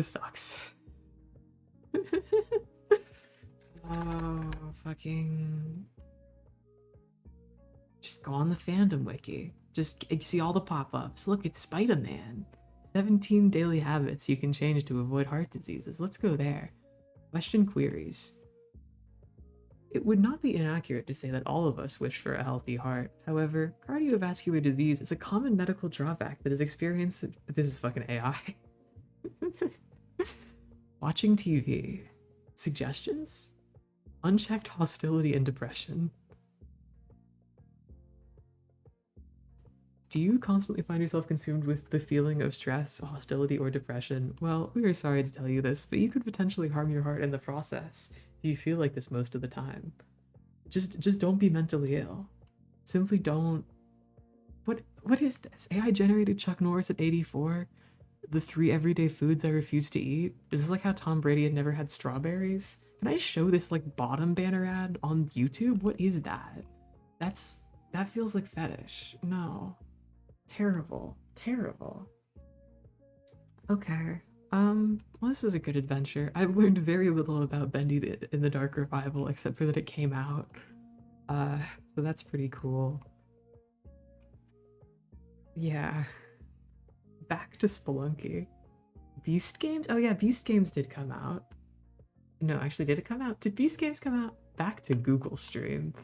sucks. Oh, fucking... Just go on the fandom wiki. Just see all the pop-ups. Look, it's Spider-Man. 17 daily habits you can change to avoid heart diseases. Let's go there. Question queries. It would not be inaccurate to say that all of us wish for a healthy heart. However, cardiovascular disease is a common medical drawback that is experienced... This is fucking AI. Watching TV. Suggestions? Unchecked hostility and depression. Do you constantly find yourself consumed with the feeling of stress, hostility, or depression? Well, we are sorry to tell you this, but you could potentially harm your heart in the process if you feel like this most of the time. Just don't be mentally ill. Simply don't... What is this? AI generated Chuck Norris at 84? The 3 everyday foods I refuse to eat? Is this like how Tom Brady had never had strawberries? Can I show this like bottom banner ad on YouTube? What is that? That feels like fetish. No. Terrible. Terrible. Okay. Well, this was a good adventure. I've learned very little about Bendy in the Dark Revival, except for that it came out. So that's pretty cool. Yeah. Back to Spelunky. Beast Games? Oh yeah, Beast Games did come out. No, actually, did it come out? Did Beast Games come out? Back to Google Stream.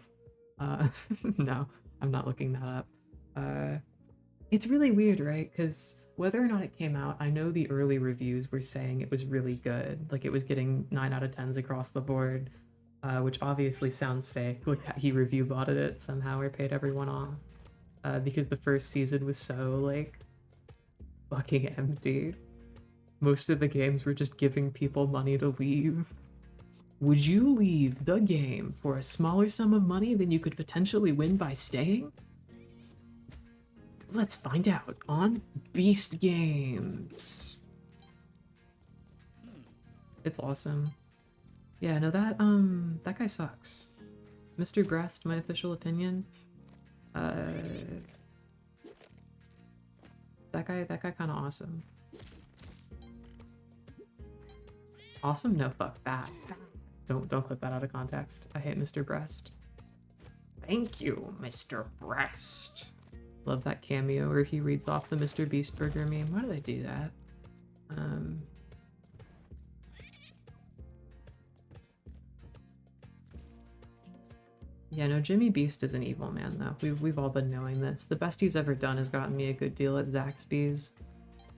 No, I'm not looking that up. It's really weird, right? Because whether or not it came out, I know the early reviews were saying it was really good. Like, it was getting 9 out of 10s across the board, which obviously sounds fake. Like, he review botted it somehow or paid everyone off. Because the first season was so, like, fucking empty. Most of the games were just giving people money to leave. Would you leave the game for a smaller sum of money than you could potentially win by staying? Let's find out on Beast Games. It's awesome. Yeah, no, that guy sucks. Mr. Breast, my official opinion. That guy kind of awesome. Awesome? No, fuck that. Don't clip that out of context. I hate Mr. Breast. Thank you, Mr. Breast. Love that cameo where he reads off the Mr. Beast Burger meme. Why did I do that? Yeah, no, Jimmy Beast is an evil man, though. We've all been knowing this. The best he's ever done has gotten me a good deal at Zaxby's.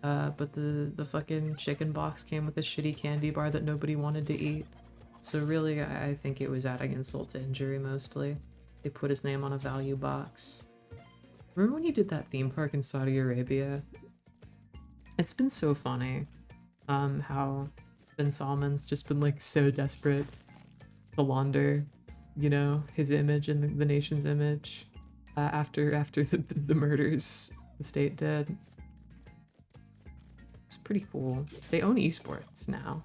But the fucking chicken box came with a shitty candy bar that nobody wanted to eat. So really, I think it was adding insult to injury mostly. They put his name on a value box. Remember when he did that theme park in Saudi Arabia? It's been so funny, how Ben Salman's just been like so desperate to launder, you know, his image and the nation's image after the murders the state did. It's pretty cool. They own esports now,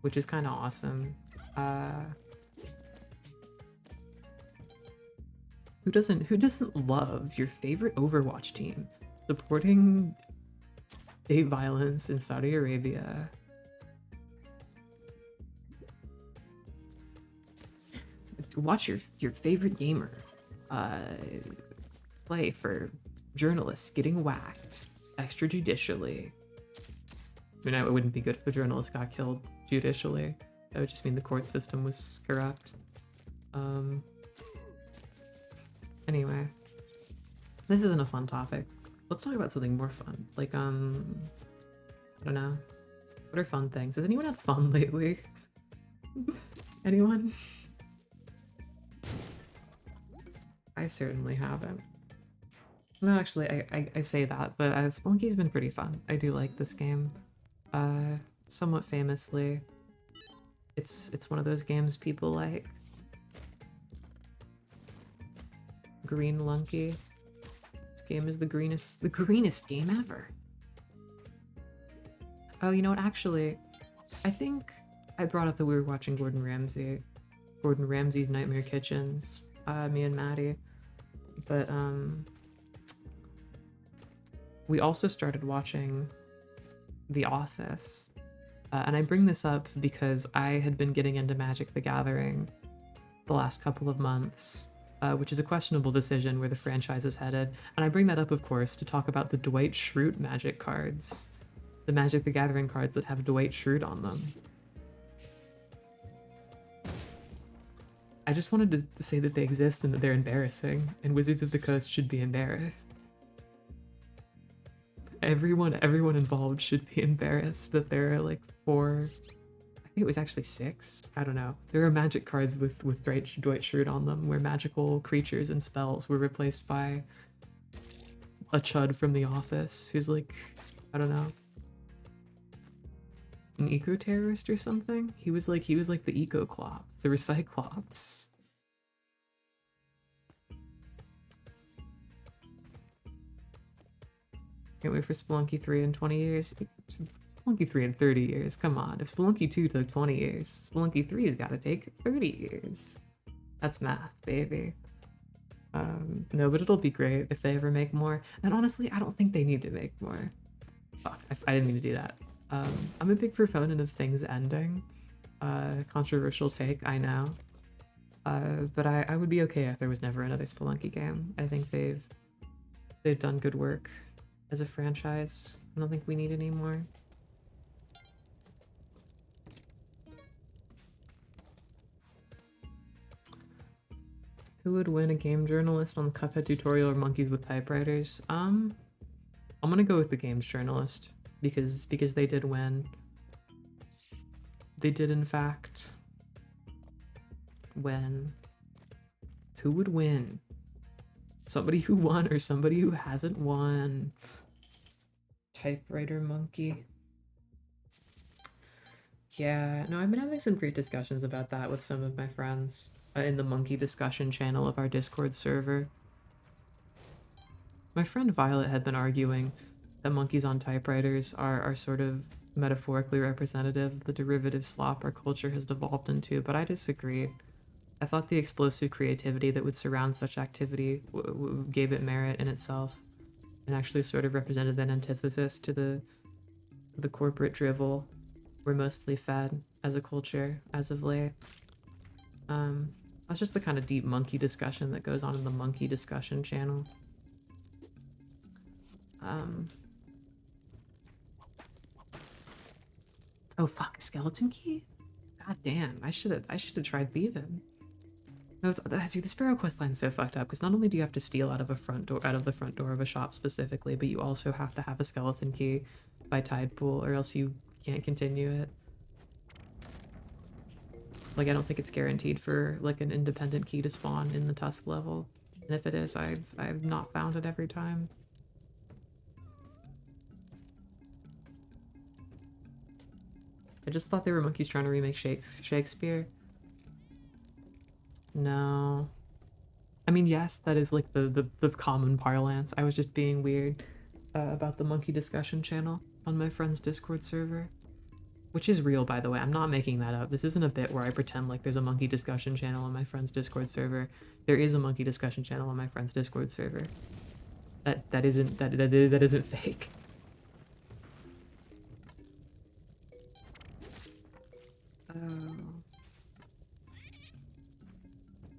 which is kind of awesome. Who doesn't love your favorite Overwatch team supporting state violence in Saudi Arabia? Watch your favorite gamer play for journalists getting whacked extrajudicially. I mean, it wouldn't be good if the journalist got killed judicially. That would just mean the court system was corrupt. Anyway, this isn't a fun topic. Let's talk about something more fun. Like, I don't know. What are fun things? Has anyone had fun lately? Anyone? I certainly haven't. No, actually, I say that, but Spelunky's been pretty fun. I do like this game. Somewhat famously, it's one of those games people like. Green Lunky. This game is the greenest game ever. Oh, you know what? Actually, I think I brought up that we were watching Gordon Ramsay's Nightmare Kitchens, me and Maddie. But we also started watching The Office. And I bring this up because I had been getting into Magic the Gathering the last couple of months, which is a questionable decision where the franchise is headed. And I bring that up, of course, to talk about the Dwight Schrute Magic cards. The Magic the Gathering cards that have Dwight Schrute on them. I just wanted to say that they exist and that they're embarrassing, and Wizards of the Coast should be embarrassed. Everyone involved should be embarrassed that there are like 4, I think it was actually 6, I don't know. There are magic cards with Dwight Schrute on them where magical creatures and spells were replaced by a chud from The Office who's like, I don't know, an eco-terrorist or something? He was like the eco-clops, the recyclops. Can't wait for Spelunky 3 in 20 years. Spelunky 3 in 30 years, come on. If Spelunky 2 took 20 years, Spelunky 3 has got to take 30 years. That's math, baby. No, but it'll be great if they ever make more. And honestly, I don't think they need to make more. Fuck, I didn't mean to do that. I'm a big proponent of things ending. Controversial take, I know. But I would be okay if there was never another Spelunky game. I think they've done good work as a franchise. I don't think we need any more. Who would win, a game journalist on the Cuphead tutorial or monkeys with typewriters? I'm gonna go with the games journalist because they did win. They did in fact win. Who would win? Somebody who won or somebody who hasn't won? Typewriter monkey. Yeah, no, I've been having some great discussions about that with some of my friends in the monkey discussion channel of our Discord server. My friend Violet had been arguing that monkeys on typewriters are sort of metaphorically representative of the derivative slop our culture has devolved into, but I disagreed. I thought the explosive creativity that would surround such activity gave it merit in itself, and actually sort of represented an antithesis to the corporate drivel we're mostly fed as a culture as of late. That's just the kind of deep monkey discussion that goes on in the monkey discussion channel. Oh fuck, a skeleton key? God damn, I should have tried thieving. No, dude, the Sparrow questline's so fucked up because not only do you have to steal out of the front door of a shop specifically, but you also have to have a skeleton key by tide pool, or else you can't continue it. Like, I don't think it's guaranteed for like an independent key to spawn in the Tusk level, and if it is, I've not found it every time. I just thought they were monkeys trying to remake Shakespeare. No. I mean, yes, that is like the common parlance. I was just being weird about the monkey discussion channel on my friend's Discord server. Which is real, by the way. I'm not making that up. This isn't a bit where I pretend like there's a monkey discussion channel on my friend's Discord server. There is a monkey discussion channel on my friend's Discord server. That isn't fake. Oh.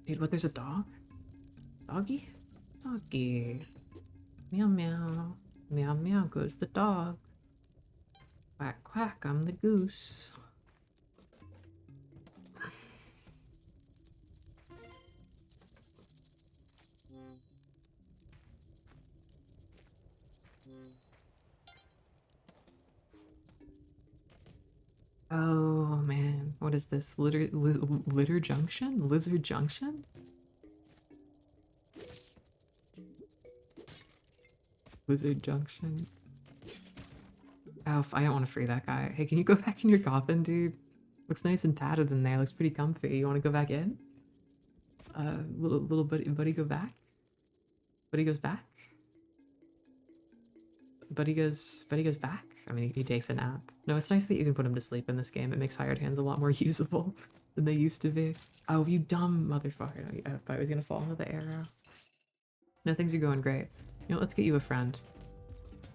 Dude, what, there's a dog? Doggy? Doggy. Meow meow. Meow meow goes the dog. Quack quack, I'm the goose. Oh man, what is this? Litter Junction? Lizard Junction? Lizard Junction. Oh, I don't want to free that guy. Hey, can you go back in your coffin, dude? Looks nice and padded in there. Looks pretty comfy. You want to go back in? Little buddy go back? Buddy goes back? Buddy goes back? I mean, he takes a nap. No, it's nice that you can put him to sleep in this game. It makes hired hands a lot more usable than they used to be. Oh, you dumb motherfucker. I thought I was gonna fall into the arrow. No, things are going great. You know, let's get you a friend.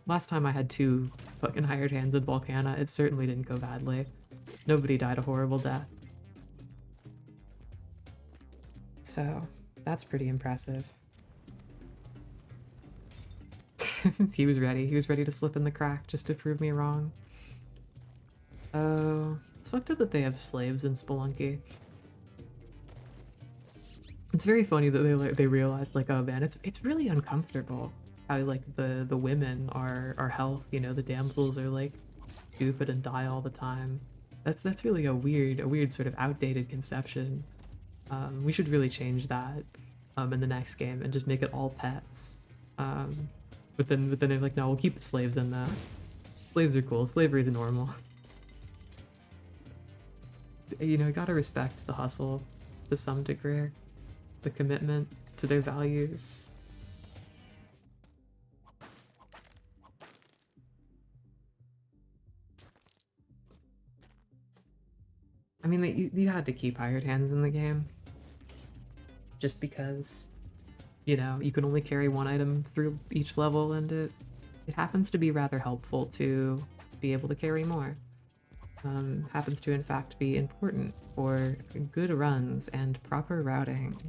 Last time I had 2 fucking hired hands in Volcana, it certainly didn't go badly. Nobody died a horrible death. So, that's pretty impressive. He was ready. He was ready to slip in the crack just to prove me wrong. Oh, it's fucked up that they have slaves in Spelunky. It's very funny that they realized, like, oh man, it's really uncomfortable how like the women are health, you know, the damsels are like stupid and die all the time. That's really a weird sort of outdated conception. We should really change that in the next game and just make it all pets. But then they're like, no, we'll keep the slaves in that. Slaves are cool. Slavery is normal. You know, gotta respect the hustle to some degree. The commitment to their values. I mean, you had to keep hired hands in the game. Just because, you know, you can only carry 1 item through each level, and it happens to be rather helpful to be able to carry more. Happens to in fact be important for good runs and proper routing.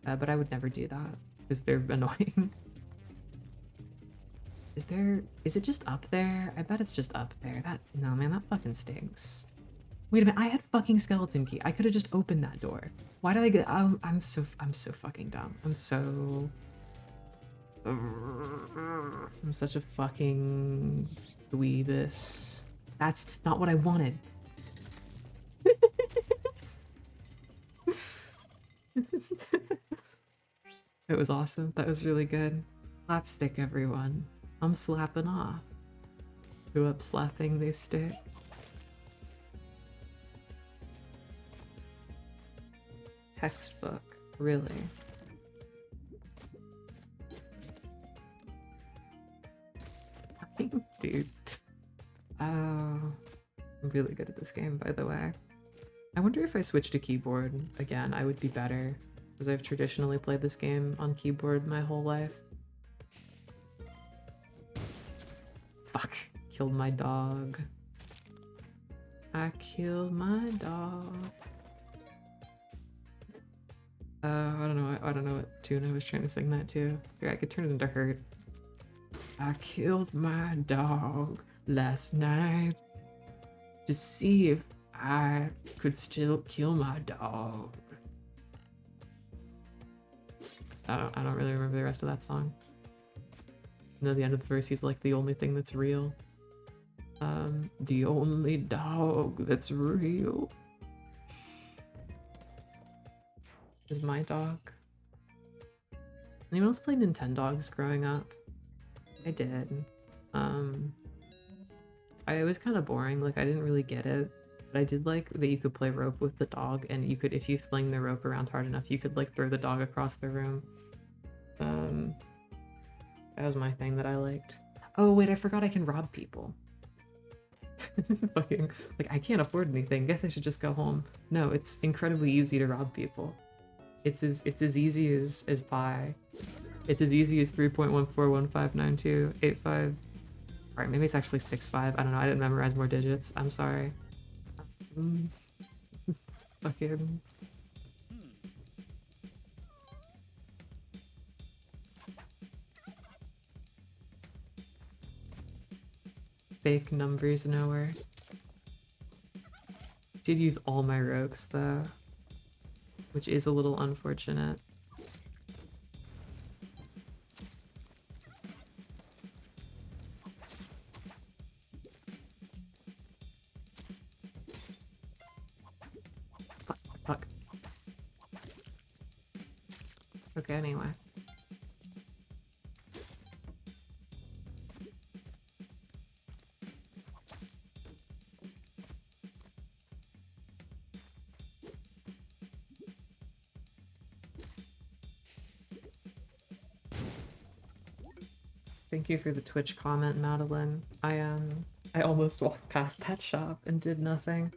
But I would never do that, because they're annoying. Is it just up there? I bet it's just up there. No man, that fucking stinks. Wait a minute, I had fucking skeleton key. I could have just opened that door. Why did I get? I'm so fucking dumb. I'm such a fucking dweebus. That's not what I wanted. It was awesome. That was really good. Slapstick, everyone. I'm slapping off. Who up slapping they stick? Textbook, really? Fucking dude. Oh, I'm really good at this game, by the way. I wonder if I switched to keyboard again, I would be better, because I've traditionally played this game on keyboard my whole life. Fuck, killed my dog. I killed my dog. I don't know what tune I was trying to sing that to. I could turn it into Hurt. I killed my dog last night to see if I could still kill my dog. I don't really remember the rest of that song. No, the end of the verse, he's like the only thing that's real. The only dog that's real is my dog. Anyone else play Nintendogs growing up? I did. It was kind of boring. Like I didn't really get it, but I did like that you could play rope with the dog, and you could, if you fling the rope around hard enough, you could like throw the dog across the room. That was my thing that I liked. Oh wait, I forgot I can rob people. Fucking like I can't afford anything. Guess I should just go home. No, it's incredibly easy to rob people. It's as easy as pi. It's as easy as 3.14159285. Alright, maybe it's actually 65. I don't know, I didn't memorize more digits. I'm sorry. Fucking... Fake numbers nowhere. Did use all my rogues though, which is a little unfortunate. Fuck. Okay, anyway. Thank you for the Twitch comment, Madeline. I almost walked past that shop and did nothing.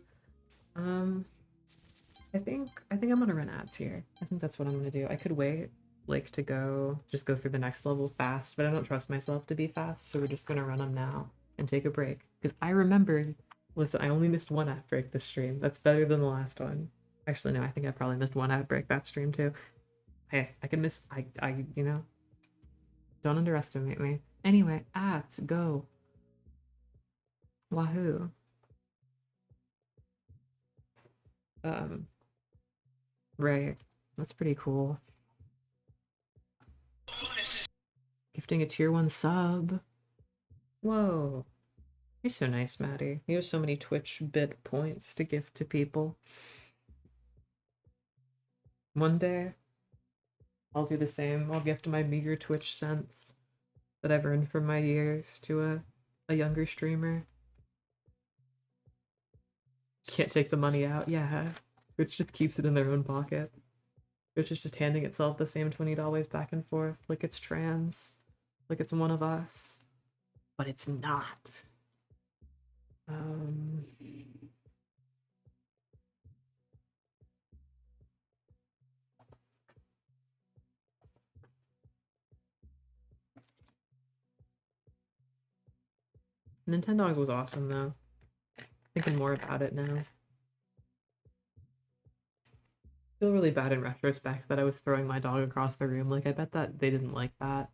I think I'm gonna run ads here. I think that's what I'm gonna do. I could wait, like, to just go through the next level fast, but I don't trust myself to be fast, so we're just gonna run them now and take a break. Because I remembered, listen, I only missed one ad break this stream. That's better than the last one. Actually, no, I think I probably missed one ad break that stream too. Hey, I can miss, you know, don't underestimate me. Anyway, ads, go. Wahoo. Right. That's pretty cool. Gifting a tier 1 sub. Whoa. You're so nice, Maddie. You have so many Twitch bit points to gift to people. One day, I'll do the same. I'll gift my meager Twitch cents that I've earned from my years to a younger streamer. Can't take the money out. Yeah. Twitch just keeps it in their own pocket. Twitch is just handing itself the same $20 back and forth, like it's trans, like it's one of us. But it's not. Nintendogs was awesome though. Thinking more about it now. I feel really bad in retrospect that I was throwing my dog across the room. Like I bet that they didn't like that.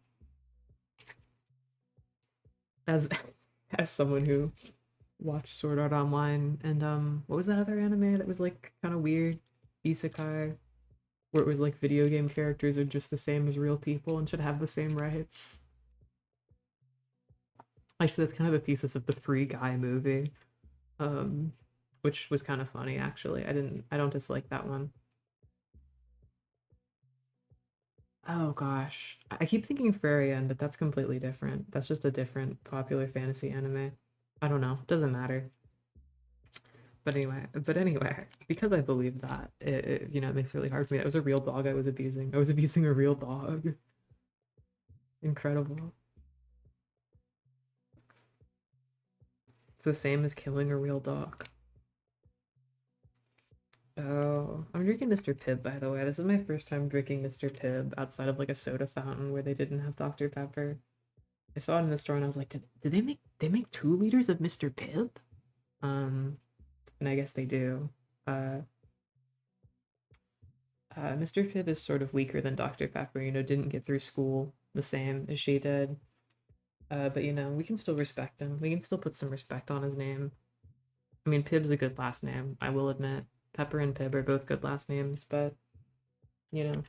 As someone who watched Sword Art Online and what was that other anime that was like kind of weird? Isekai, where it was like video game characters are just the same as real people and should have the same rights. Actually, that's kind of the thesis of the Free Guy movie, which was kind of funny actually. I don't dislike that one. Oh gosh, I keep thinking Fairy End, but that's completely different. That's just a different popular fantasy anime. I don't know, doesn't matter. But anyway, because I believe that, you know, it makes it really hard for me. That was a real dog I was abusing. I was abusing a real dog. Incredible. It's the same as killing a real dog. Oh, I'm drinking Mr. Pibb, by the way. This is my first time drinking Mr. Pibb outside of like a soda fountain where they didn't have Dr. Pepper. I saw it in the store and I was like, did they make 2 liters of Mr. Pibb? And I guess they do. Mr. Pibb is sort of weaker than Dr. Pepper, you know, didn't get through school the same as she did. But you know, we can still respect him. We can still put some respect on his name. I mean, Pibb's a good last name, I will admit. Pepper and Pibb are both good last names, but, you know.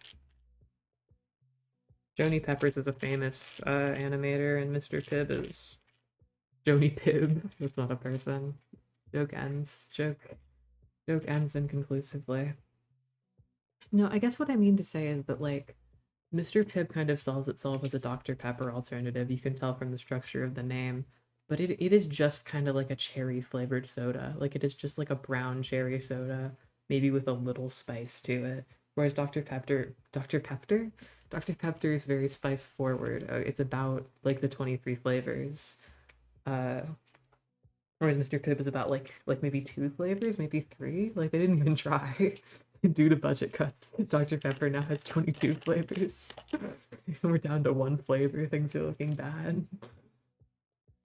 Joni Peppers is a famous animator, and Mr. Pibb is Joni Pibb. That's not a person. Joke ends. Joke ends inconclusively. No, I guess what I mean to say is that, like, Mr. Pibb kind of sells itself as a Dr. Pepper alternative. You can tell from the structure of the name, but it is just kind of like a cherry flavored soda. Like, it is just like a brown cherry soda, maybe with a little spice to it. Whereas Dr. Pepper is very spice forward. It's about like the 23 flavors. Whereas Mr. Pibb is about like maybe 2 flavors, maybe 3. Like, they didn't even try. Due to budget cuts, Dr. Pepper now has 22 flavors. We're down to 1 flavor. Things are looking bad.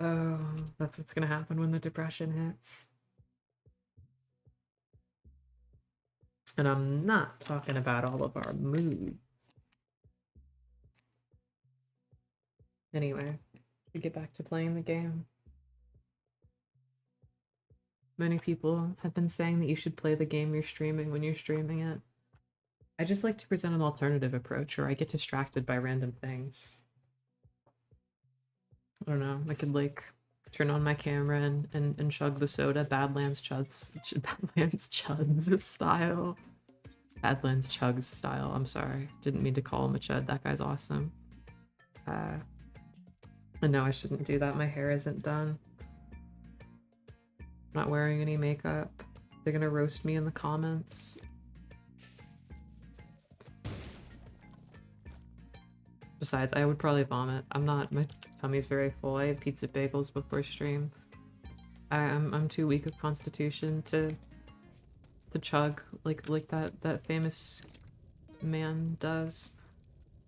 Oh, that's what's gonna happen when the depression hits. And I'm not talking about all of our moods. Anyway, we get back to playing the game. Many people have been saying that you should play the game you're streaming when you're streaming it. I just like to present an alternative approach, or I get distracted by random things. I don't know, I could like turn on my camera and chug the soda, Badlands Chuds style. Badlands Chugs style, I'm sorry. Didn't mean to call him a chud, that guy's awesome. And no, I shouldn't do that, my hair isn't done. Not wearing any makeup. They're gonna roast me in the comments. Besides, I would probably vomit. I'm not, my tummy's very full. I had pizza bagels before stream. I'm too weak of constitution to chug like that famous man does.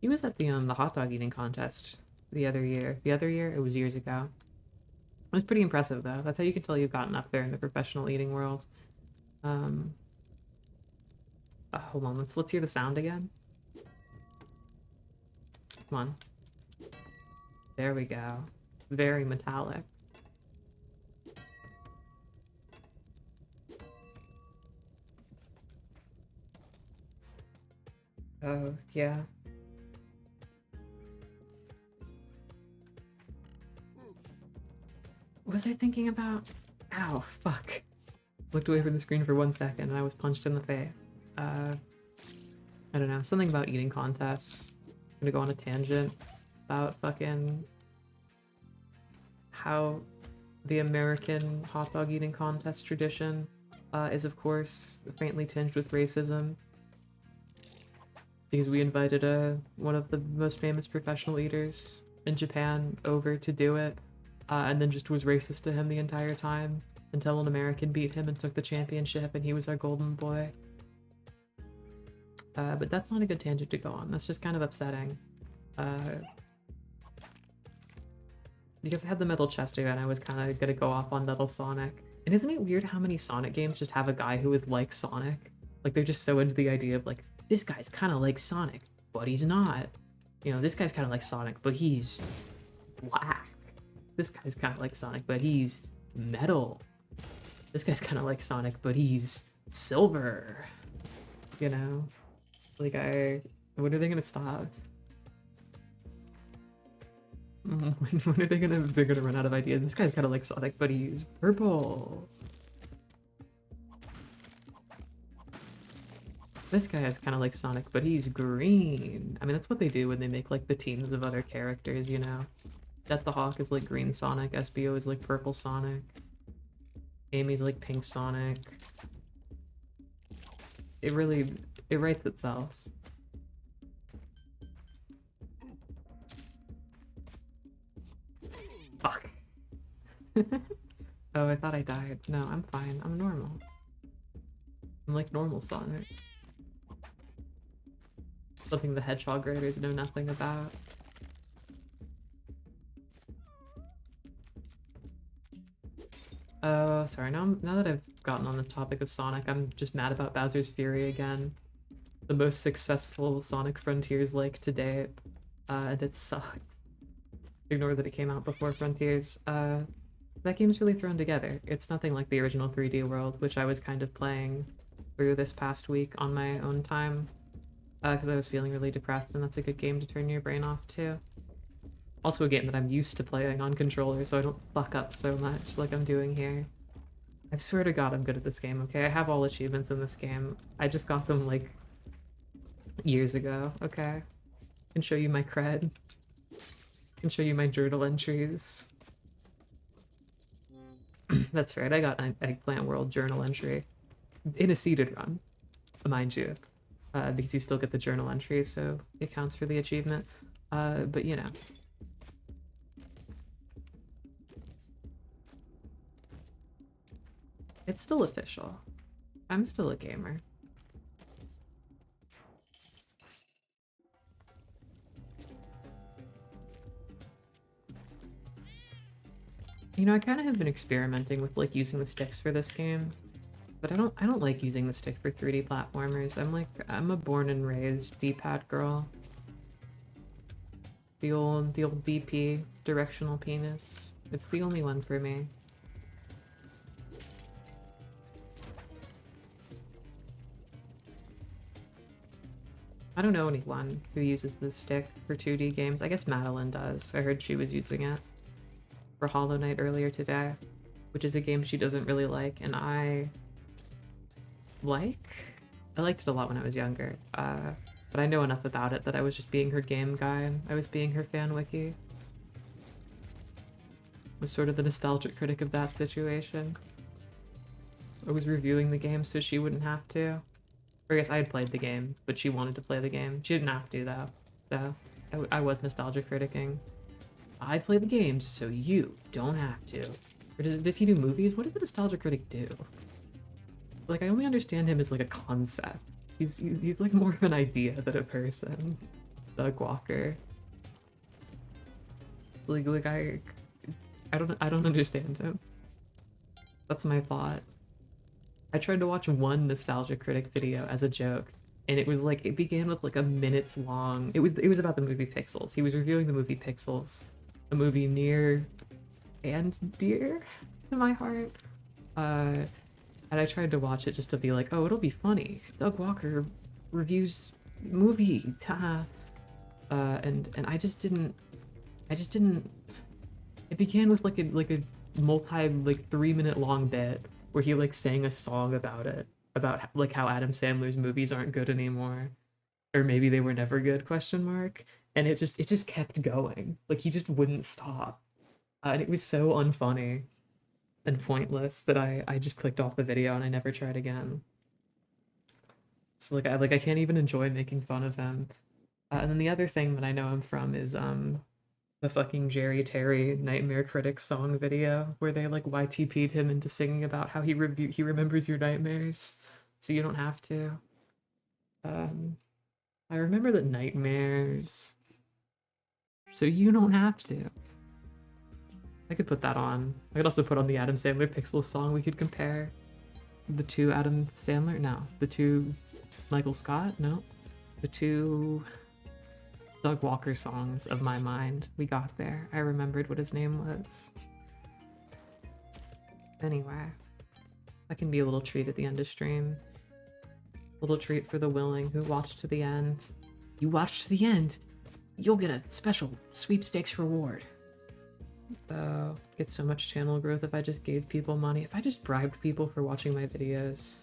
He was at the hot dog eating contest the other year. It was years ago. It was pretty impressive though. That's how you can tell you've gotten up there in the professional eating world. Hold on, let's hear the sound again. Come on. There we go. Very metallic. Oh, yeah. What was I thinking about? Ow, fuck. Looked away from the screen for 1 second and I was punched in the face. I don't know, something about eating contests. I'm gonna go on a tangent about fucking how the American hot dog eating contest tradition is of course faintly tinged with racism. Because we invited one of the most famous professional eaters in Japan over to do it, and then just was racist to him the entire time until an American beat him and took the championship and he was our golden boy. But that's not a good tangent to go on. That's just kind of upsetting. Because I had the Metal Chester and I was kind of gonna go off on Metal Sonic. And isn't it weird how many Sonic games just have a guy who is like Sonic? Like, they're just so into the idea of like, this guy's kind of like Sonic, but he's not. You know, this guy's kind of like Sonic, but he's black. This guy's kind of like Sonic, but he's metal. This guy's kind of like Sonic, but he's silver. You know? Like, when are they gonna stop? When are they're gonna run out of ideas? This guy's kind of like Sonic, but he's purple. This guy is kind of like Sonic, but he's green. I mean, that's what they do when they make like the teams of other characters, you know? Jet the Hawk is like green Sonic, SBO is like purple Sonic. Amy's like pink Sonic. It writes itself. Fuck. Oh, I thought I died. No, I'm fine. I'm normal. I'm like normal Sonic. Something the Hedgehog writers know nothing about. Oh, sorry. Now that I've gotten on the topic of Sonic, I'm just mad about Bowser's Fury again. The most successful Sonic Frontiers like to date. And it sucks. Ignore that it came out before Frontiers. That game's really thrown together. It's nothing like the original 3D World, which I was kind of playing through this past week on my own time. because I was feeling really depressed, and that's a good game to turn your brain off too. Also a game that I'm used to playing on controller, so I don't fuck up so much like I'm doing here. I swear to God I'm good at this game, okay? I have all achievements in this game. I just got them, like, years ago, okay? I can show you my cred. I can show you my journal entries. That's right, I got an Eggplant World journal entry. In a seeded run, mind you. Because you still get the journal entry, so it counts for the achievement. But you know. It's still official. I'm still a gamer. You know, I kind of have been experimenting with like using the sticks for this game, but I don't like using the stick for 3D platformers. I'm a born and raised D-pad girl. The old DP, directional penis. It's the only one for me. I don't know anyone who uses the stick for 2D games. I guess Madeline does. I heard she was using it for Hollow Knight earlier today, which is a game she doesn't really like, and I liked it a lot when I was younger, but I know enough about it that I was just being her game guy. I was being her fan wiki. I was sort of the nostalgic critic of that situation. I was reviewing the game so she wouldn't have to. Or I guess I had played the game, but she wanted to play the game. She didn't have to, though. So, I was nostalgia criticking. I play the games, so you don't have to. Or does he do movies? What did the nostalgia critic do? Like, I only understand him as, like, a concept. He's like, more of an idea than a person. Doug Walker. Like, I don't understand him. That's my thought. I tried to watch one nostalgia critic video as a joke, and it was like it began with like a minute's long. It was about the movie Pixels. He was reviewing the movie Pixels, a movie near and dear to my heart. And I tried to watch it just to be like, oh, it'll be funny. Doug Walker reviews movie, haha. And I just didn't. It began with like a multi like 3 minute long bit where he like sang a song about it, about like how Adam Sandler's movies aren't good anymore, or maybe they were never good, question mark. And it just kept going, like he just wouldn't stop, and it was so unfunny and pointless that I just clicked off the video and I never tried again. So like I can't even enjoy making fun of him. And then the other thing that I know him from is the fucking Jerry Terry Nightmare Critics song video where they like YTP'd him into singing about how he remembers your nightmares, so you don't have to. I remember the nightmares, so you don't have to. I could put that on. I could also put on the Adam Sandler Pixels song. We could compare the two Adam Sandler. No, the two Michael Scott. No, the two Doug Walker songs of my mind. We got there. I remembered what his name was. Anyway, that can be a little treat at the end of stream. Little treat for the willing who watched to the end. You watched to the end, you'll get a special sweepstakes reward. So, get so much channel growth if I just gave people money. If I just bribed people for watching my videos.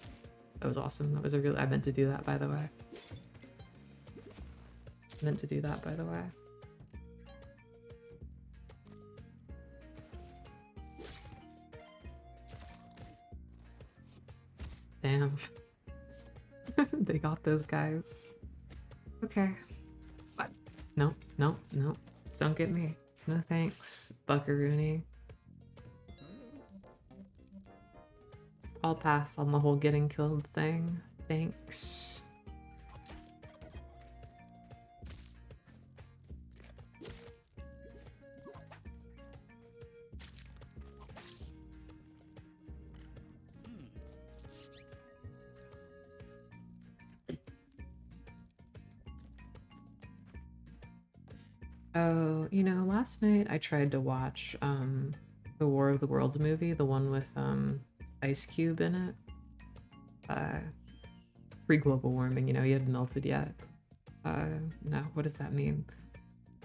That was awesome. That was I meant to do that, by the way. Meant to do that, by the way. Damn. They got those guys. Okay. What? No, no, no. Don't get me. No thanks, Buckaroony. I'll pass on the whole getting killed thing. Thanks. Oh, you know, last night I tried to watch the War of the Worlds movie, the one with Ice Cube in it. Pre-global warming, you know, he hadn't melted yet. No, what does that mean?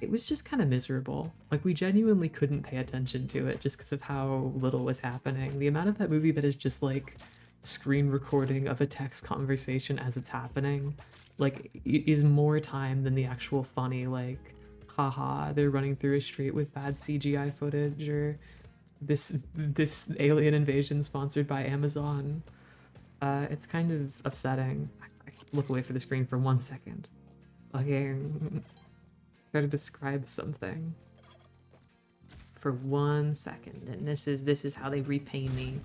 It was just kind of miserable. Like, we genuinely couldn't pay attention to it just because of how little was happening. The amount of that movie that is just like screen recording of a text conversation as it's happening, like, is more time than the actual funny, like, haha, they're running through a street with bad CGI footage, or this alien invasion sponsored by Amazon. It's kind of upsetting. I look away for the screen for 1 second. Fucking try to describe something for 1 second, and this is how they repay me.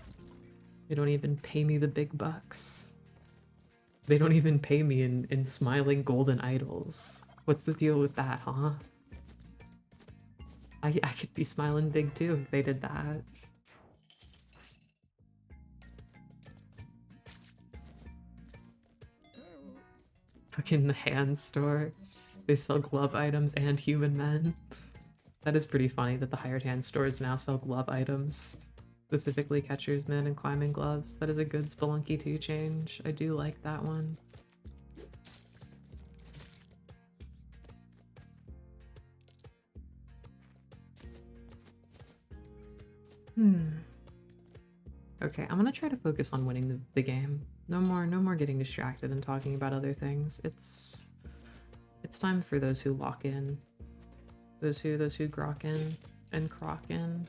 They don't even pay me the big bucks. They don't even pay me in smiling golden idols. What's the deal with that, huh? I could be smiling big too if they did that. Fucking the hand store. They sell glove items and human men. That is pretty funny that the hired hand stores now sell glove items. Specifically catcher's mitt and climbing gloves. That is a good Spelunky 2 change. I do like that one. Okay, I'm gonna try to focus on winning the game. No more getting distracted and talking about other things. It's time for those who lock in. Those who grok in and croc in.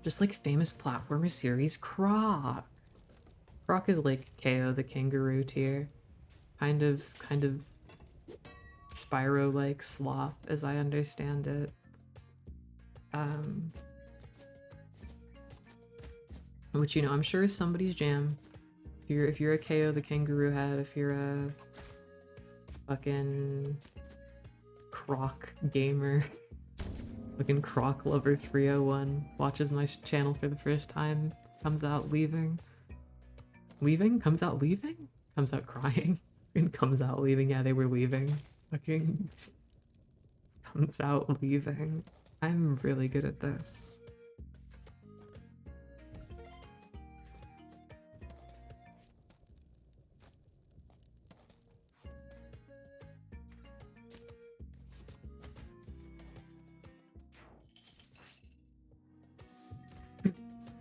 Just like famous platformer series Croc. Croc is like KO the kangaroo tier. Kind of Spyro-like slop as I understand it. Which, you know, I'm sure is somebody's jam. If you're a KO the kangaroo head, if you're a fucking Croc gamer, fucking Croc lover 301, watches my channel for the first time, comes out leaving. Leaving? Comes out leaving? Comes out crying. And comes out leaving. Yeah, they were leaving. Fucking comes out leaving. I'm really good at this.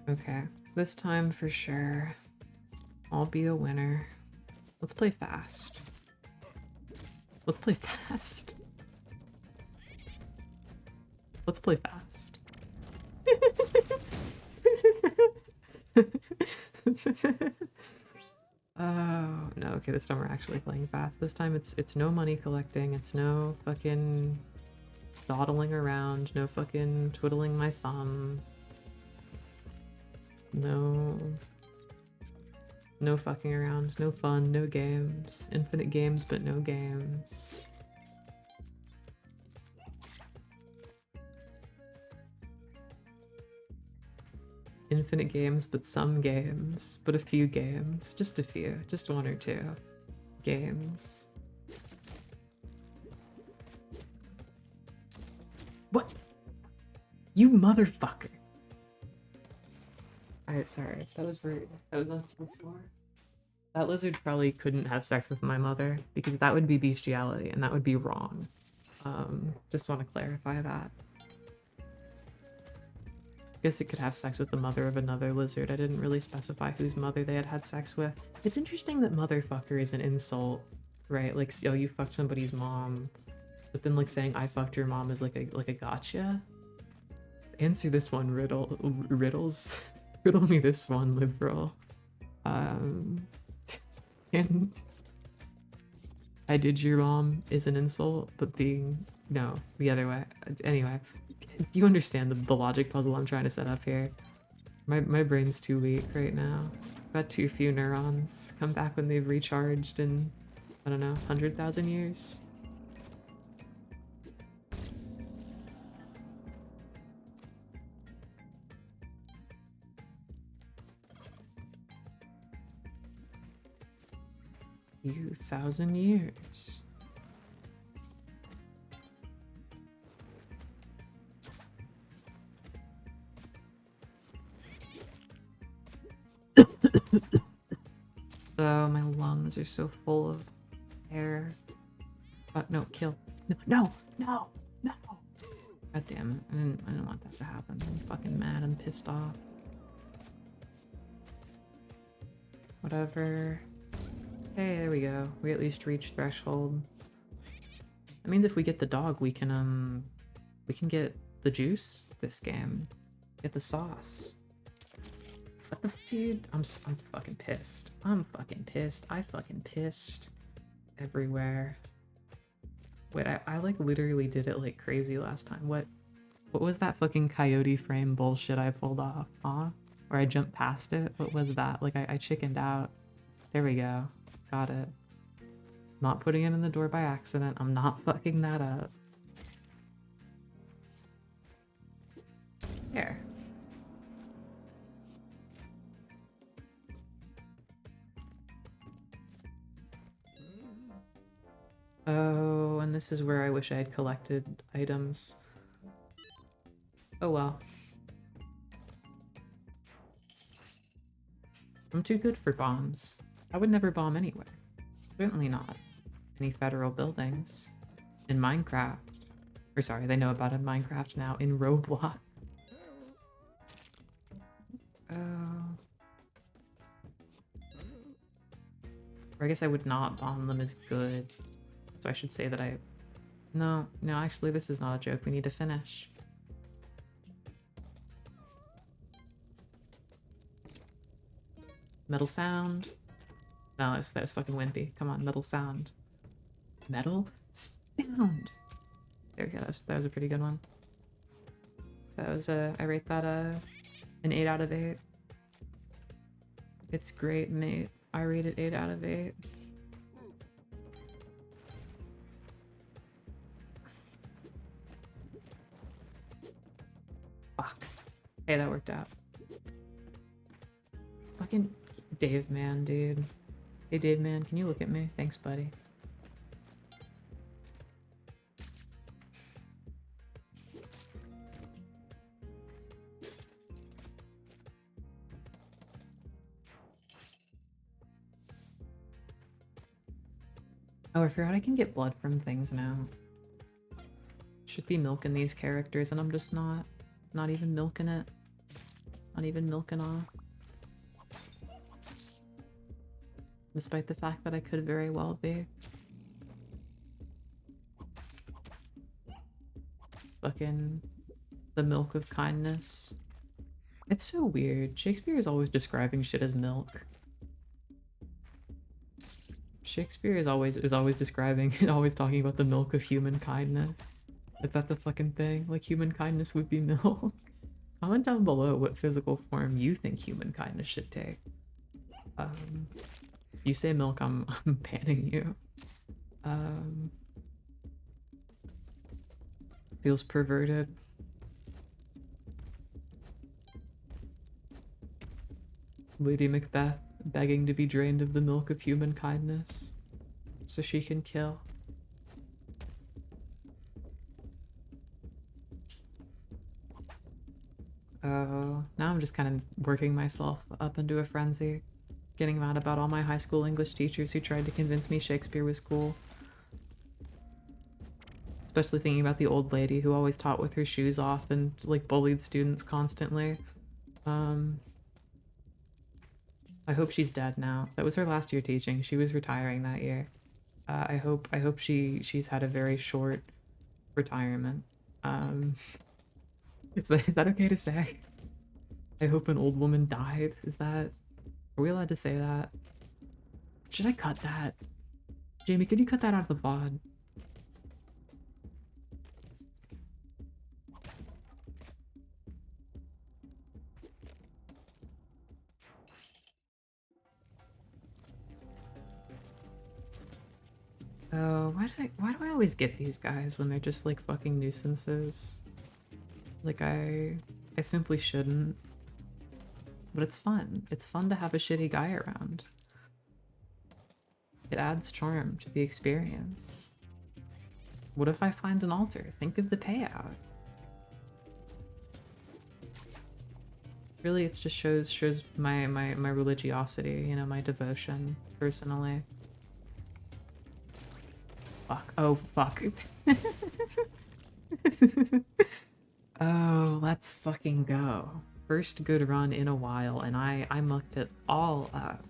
Okay, this time for sure, I'll be a winner. Let's play fast. Let's play fast. Let's play fast. Oh, no, okay, this time we're actually playing fast. This time it's no money collecting, it's no fucking dawdling around, no fucking twiddling my thumb. No fucking around, no fun, no games. Infinite games, but no games. Infinite games, but some games. But a few games. Just a few. Just one or two games. What? You motherfucker. Alright, sorry. That was rude. That was on the floor. That lizard probably couldn't have sex with my mother, because that would be bestiality, and that would be wrong. Just want to clarify that. Guess it could have sex with the mother of another lizard. I didn't really specify whose mother they had sex with. It's interesting that motherfucker is an insult, right? Like, yo, you fucked somebody's mom, but then like saying I fucked your mom is like a gotcha. Answer this one, riddles. Riddle me this one, liberal. And I did your mom is an insult, but being no, the other way. Anyway, do you understand the logic puzzle I'm trying to set up here? My brain's too weak right now. Got too few neurons. Come back when they've recharged in, I don't know, 100,000 years? You 1,000 years. Oh, my lungs are so full of care. No, kill. No, no, no. God damn it. I didn't want that to happen. I'm fucking mad. I'm pissed off. Whatever. Hey, there we go. We at least reached threshold. That means if we get the dog, we can get the juice this game. Get the sauce. What the dude? I'm fucking pissed. I'm fucking pissed. I fucking pissed everywhere. Wait, I like literally did it like crazy last time. What was that fucking coyote frame bullshit I pulled off, huh? Where I jumped past it? What was that? Like I chickened out. There we go. Got it. Not putting it in the door by accident. I'm not fucking that up. There. Oh, and this is where I wish I had collected items. Oh well. I'm too good for bombs. I would never bomb anywhere. Certainly not any federal buildings. In Minecraft. Or sorry, they know about it in Minecraft now. In Roblox. Oh. Or I guess I would not bomb them as good. So I should say that I... No, actually this is not a joke. We need to finish. Metal sound. No, that was fucking wimpy. Come on, metal sound. Metal sound. There we go. That was a pretty good one. That was I rate that an 8 out of 8. It's great, mate. I rate it 8 out of 8. Fuck. Hey, that worked out. Fucking Dave man, dude. Hey Dave man, can you look at me? Thanks, buddy. Oh, I forgot I can get blood from things now. Should be milking these characters, and I'm just not. Not even milking it. Not even milking off. Despite the fact that I could very well be. Fucking the milk of kindness. It's so weird. Shakespeare is always describing shit as milk. Shakespeare is always describing and always talking about the milk of human kindness. If that's a fucking thing, like human kindness would be milk. Comment down below what physical form you think human kindness should take. You say milk, I'm banning you. Feels perverted. Lady Macbeth begging to be drained of the milk of human kindness so she can kill. Oh, now I'm just kind of working myself up into a frenzy. Getting mad about all my high school English teachers who tried to convince me Shakespeare was cool. Especially thinking about the old lady who always taught with her shoes off and like bullied students constantly. I hope she's dead now. That was her last year teaching. She was retiring that year. I hope she's had a very short retirement. Is that okay to say? I hope an old woman died. Are we allowed to say that? Should I cut that? Jamie, could you cut that out of the VOD? Oh, why do I always get these guys when they're just like fucking nuisances? Like I simply shouldn't. But it's fun. It's fun to have a shitty guy around. It adds charm to the experience. What if I find an altar? Think of the payout. Really, it just shows my religiosity, you know, my devotion, personally. Fuck. Oh, fuck. Oh, let's fucking go. First good run in a while, and I mucked it all up.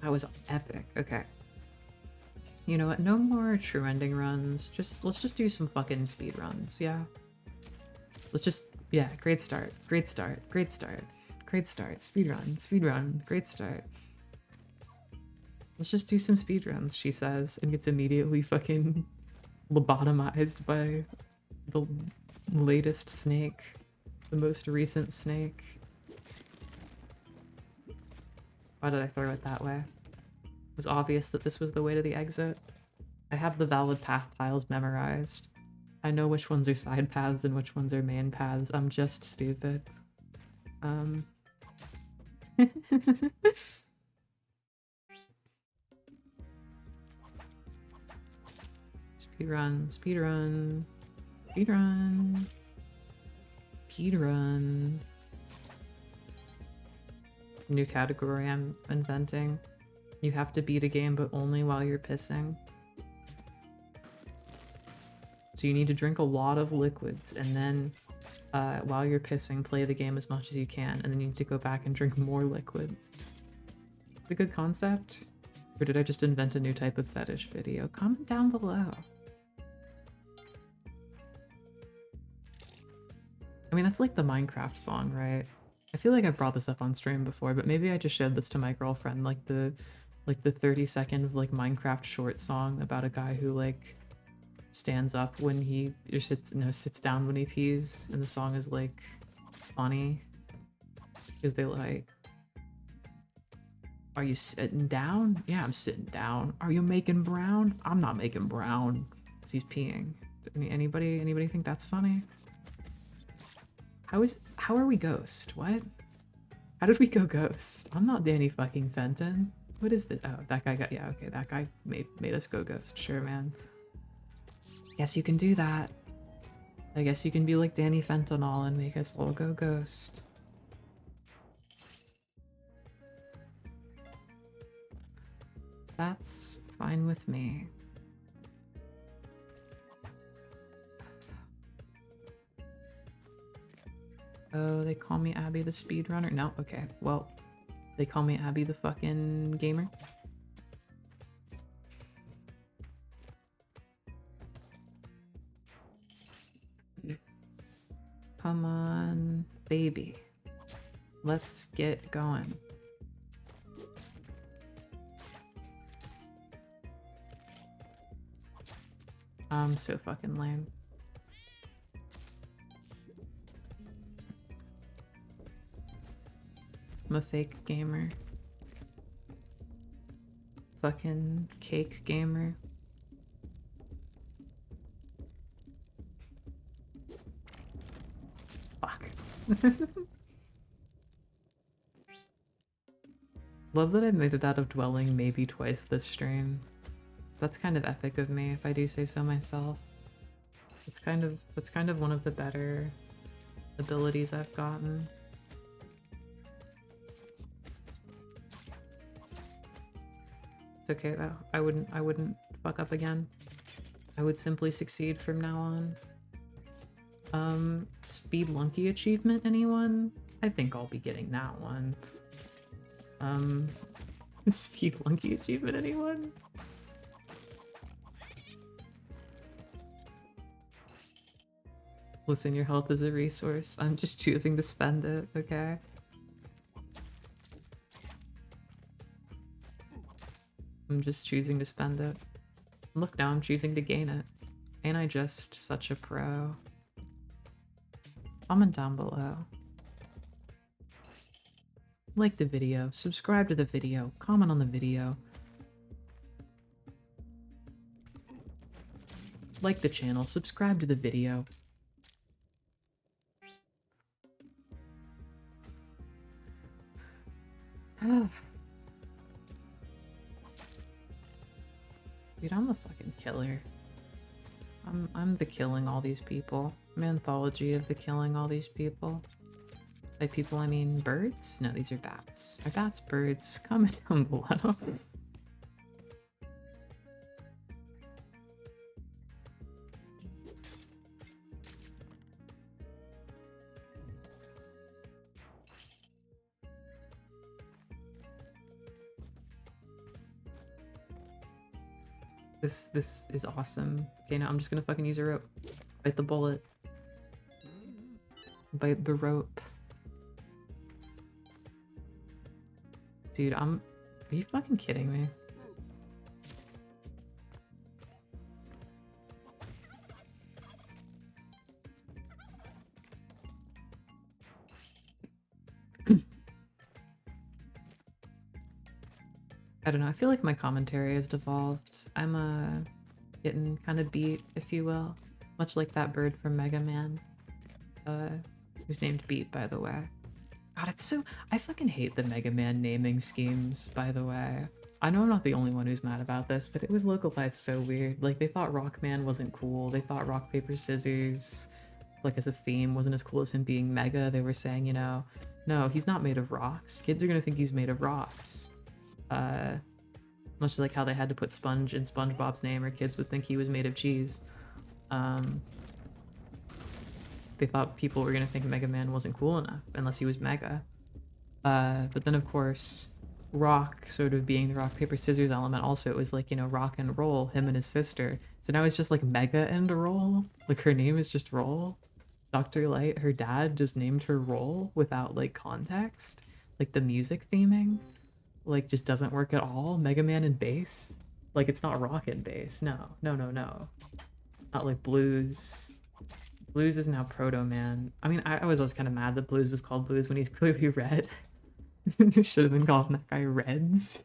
That was epic. Okay. You know what? No more true ending runs. Let's just do some fucking speed runs, yeah? Let's just, yeah, great start. Great start. Great start. Great start. Speed run. Great start. Let's just do some speed runs, she says, and gets immediately fucking lobotomized by the latest snake. The most recent snake. Why did I throw it that way? It was obvious that this was the way to the exit. I have the valid path tiles memorized. I know which ones are side paths and which ones are main paths. I'm just stupid. Speedrun, speedrun, speedrun, speedrun. New category I'm inventing. You have to beat a game, but only while you're pissing. So you need to drink a lot of liquids, and then while you're pissing, play the game as much as you can, and then you need to go back and drink more liquids. It's a good concept? Or did I just invent a new type of fetish video? Comment down below. I mean, that's like the Minecraft song, right? I feel like I've brought this up on stream before, but maybe I just showed this to my girlfriend, like the 30-second like Minecraft short song about a guy who like stands up when he or sits down when he pees, and the song is like, it's funny because they like, are you sitting down? Yeah, I'm sitting down. Are you making brown? I'm not making brown because he's peeing. Anybody think that's funny? How are we ghost? What? How did we go ghost? I'm not Danny fucking Fenton. What is this? Oh, that guy got, yeah, okay, that guy made us go ghost. Sure, man. Guess you can do that. I guess you can be like Danny Fentanyl and make us all go ghost. That's fine with me. Oh, they call me Abby the speedrunner? No? Okay, well, they call me Abby the fucking gamer. Come on, baby. Let's get going. I'm so fucking lame. I'm a fake gamer. Fucking cake gamer. Fuck. Love that I made it out of dwelling maybe twice this stream. That's kind of epic of me, if I do say so myself. That's kind of one of the better abilities I've gotten. It's okay though. I wouldn't fuck up again. I would simply succeed from now on. Spelunky achievement, anyone? I think I'll be getting that one. Spelunky achievement, anyone? Listen, your health is a resource. I'm just choosing to spend it, okay? I'm just choosing to spend it. Look, now I'm choosing to gain it. Ain't I just such a pro? Comment down below. Like the video, subscribe to the video, comment on the video. Like the channel, subscribe to the video. Dude, I'm the fucking killer. I'm the killing all these people. I'm an anthology of the killing all these people. By people, I mean birds? No, these are bats. Are bats birds? Comment down below. This is awesome. Okay, now I'm just gonna fucking use a rope. Bite the bullet. Bite the rope. Dude, are you fucking kidding me? I don't know, I feel like my commentary has devolved. I'm getting kind of beat, if you will. Much like that bird from Mega Man. Who's named Beat, by the way. God, it's so... I fucking hate the Mega Man naming schemes, by the way. I know I'm not the only one who's mad about this, but it was localized so weird. Like, they thought Rockman wasn't cool. They thought Rock, Paper, Scissors, like, as a theme, wasn't as cool as him being Mega. They were saying, you know, no, he's not made of rocks. Kids are gonna think he's made of rocks. Much like how they had to put Sponge in SpongeBob's name, or kids would think he was made of cheese. They thought people were gonna think Mega Man wasn't cool enough unless he was Mega. But then of course, rock sort of being the rock, paper, scissors element, also it was like, you know, rock and roll, him and his sister. So now it's just like Mega and Roll. Like her name is just Roll. Dr. Light, her dad just named her Roll without like context. Like the music theming, like just doesn't work at all. Mega Man and bass. Like it's not rock and bass. No. Not like blues. Blues is now Proto Man. I mean, I was always kind of mad that Blues was called Blues when he's clearly red. It should have been called that guy Reds.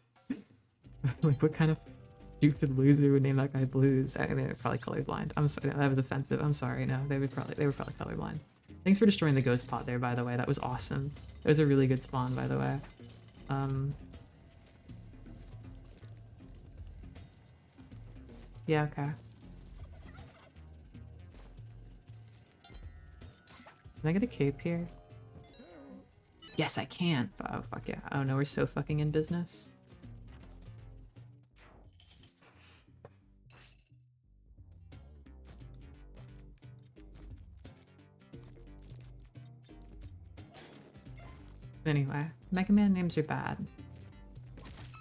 Like, what kind of stupid loser would name that guy Blues? I mean, they're probably colorblind. I'm sorry, that was offensive. I'm sorry. No, they were probably colorblind. Thanks for destroying the ghost pot there, by the way. That was awesome. It was a really good spawn, by the way. Yeah, okay. Can I get a cape here? Yes, I can. Oh, fuck yeah. Oh no, we're so fucking in business. Anyway, Mega Man names are bad.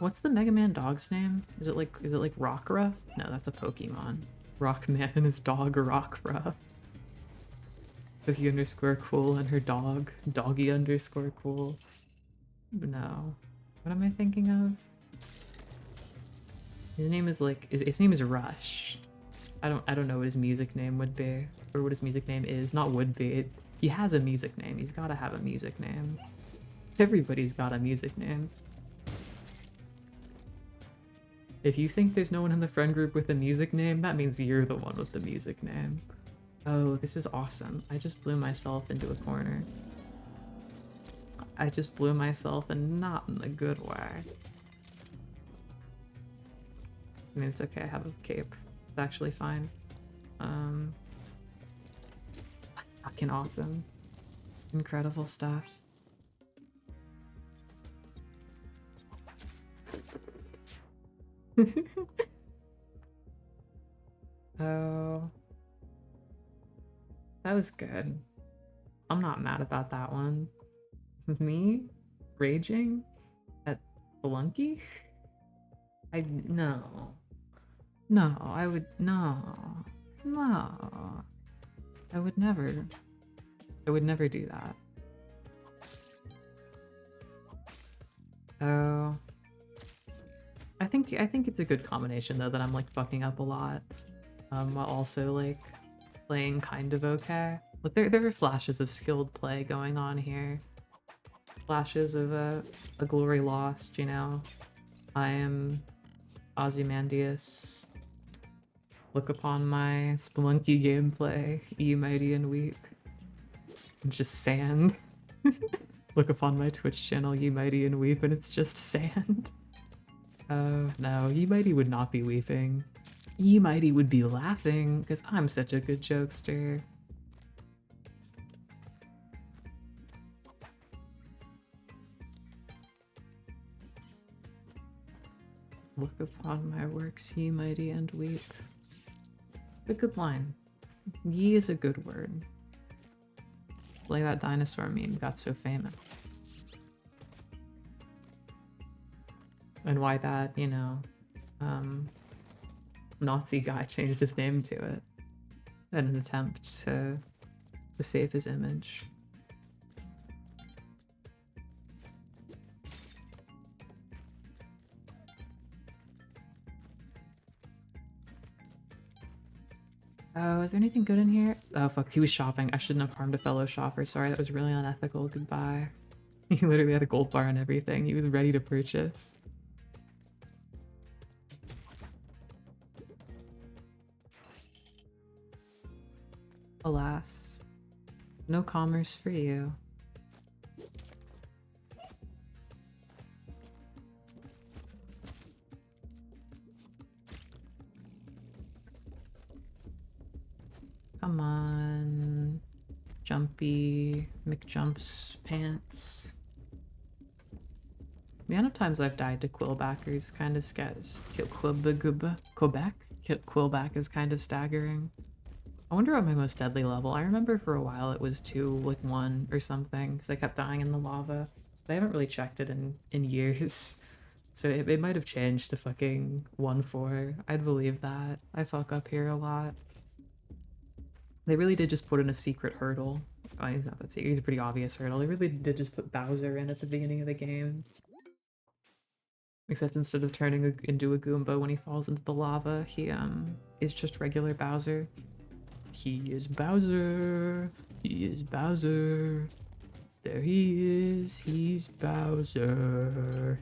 What's the Mega Man dog's name? Is it like Rockruff? No, that's a Pokemon. Rockman and his dog Rockruff. Cookie_cool and her dog, Doggy_cool. No. What am I thinking of? His name is like his name is Rush. I don't know what his music name would be. Or what his music name is. Not would be. He has a music name. He's gotta have a music name. Everybody's got a music name. If you think there's no one in the friend group with a music name, that means you're the one with the music name. Oh, this is awesome. I just blew myself into a corner. I just blew myself, and not in a good way. I mean, it's okay, I have a cape. It's actually fine. Fucking awesome. Incredible stuff. Oh. That was good. I'm not mad about that one. Me? Raging? At Spelunky? No. No, I would... No. No. I would never. I would never do that. Oh. I think it's a good combination though that I'm like fucking up a lot. While also like playing kind of okay. But there are flashes of skilled play going on here. Flashes of a glory lost, you know. I am Ozymandias. Look upon my Spelunky gameplay, ye mighty and weep. And just sand. Look upon my Twitch channel, ye mighty and weep, and it's just sand. Oh no, ye mighty would not be weeping. Ye mighty would be laughing, because I'm such a good jokester. Look upon my works, ye mighty, and weep. A good line. Ye is a good word. Like that dinosaur meme got so famous. And why that, you know, Nazi guy changed his name to it in an attempt to save his image. Oh, is there anything good in here? Oh fuck, he was shopping. I shouldn't have harmed a fellow shopper. Sorry, that was really unethical. Goodbye. He literally had a gold bar and everything. He was ready to purchase. Alas, no commerce for you. Come on. Jumpy McJumps pants. The amount of times I've died to Quillbackers kind of scares. Quillback is kind of staggering. I wonder what my most deadly level. I remember for a while it was 2, like 1 or something, because I kept dying in the lava. But I haven't really checked it in years. So it might have changed to fucking 1-4. I'd believe that. I fuck up here a lot. They really did just put in a secret hurdle. Oh, he's not that secret. He's a pretty obvious hurdle. They really did just put Bowser in at the beginning of the game. Except instead of turning into a Goomba when he falls into the lava, he is just regular Bowser. He is Bowser. He is Bowser. There he is. He's Bowser.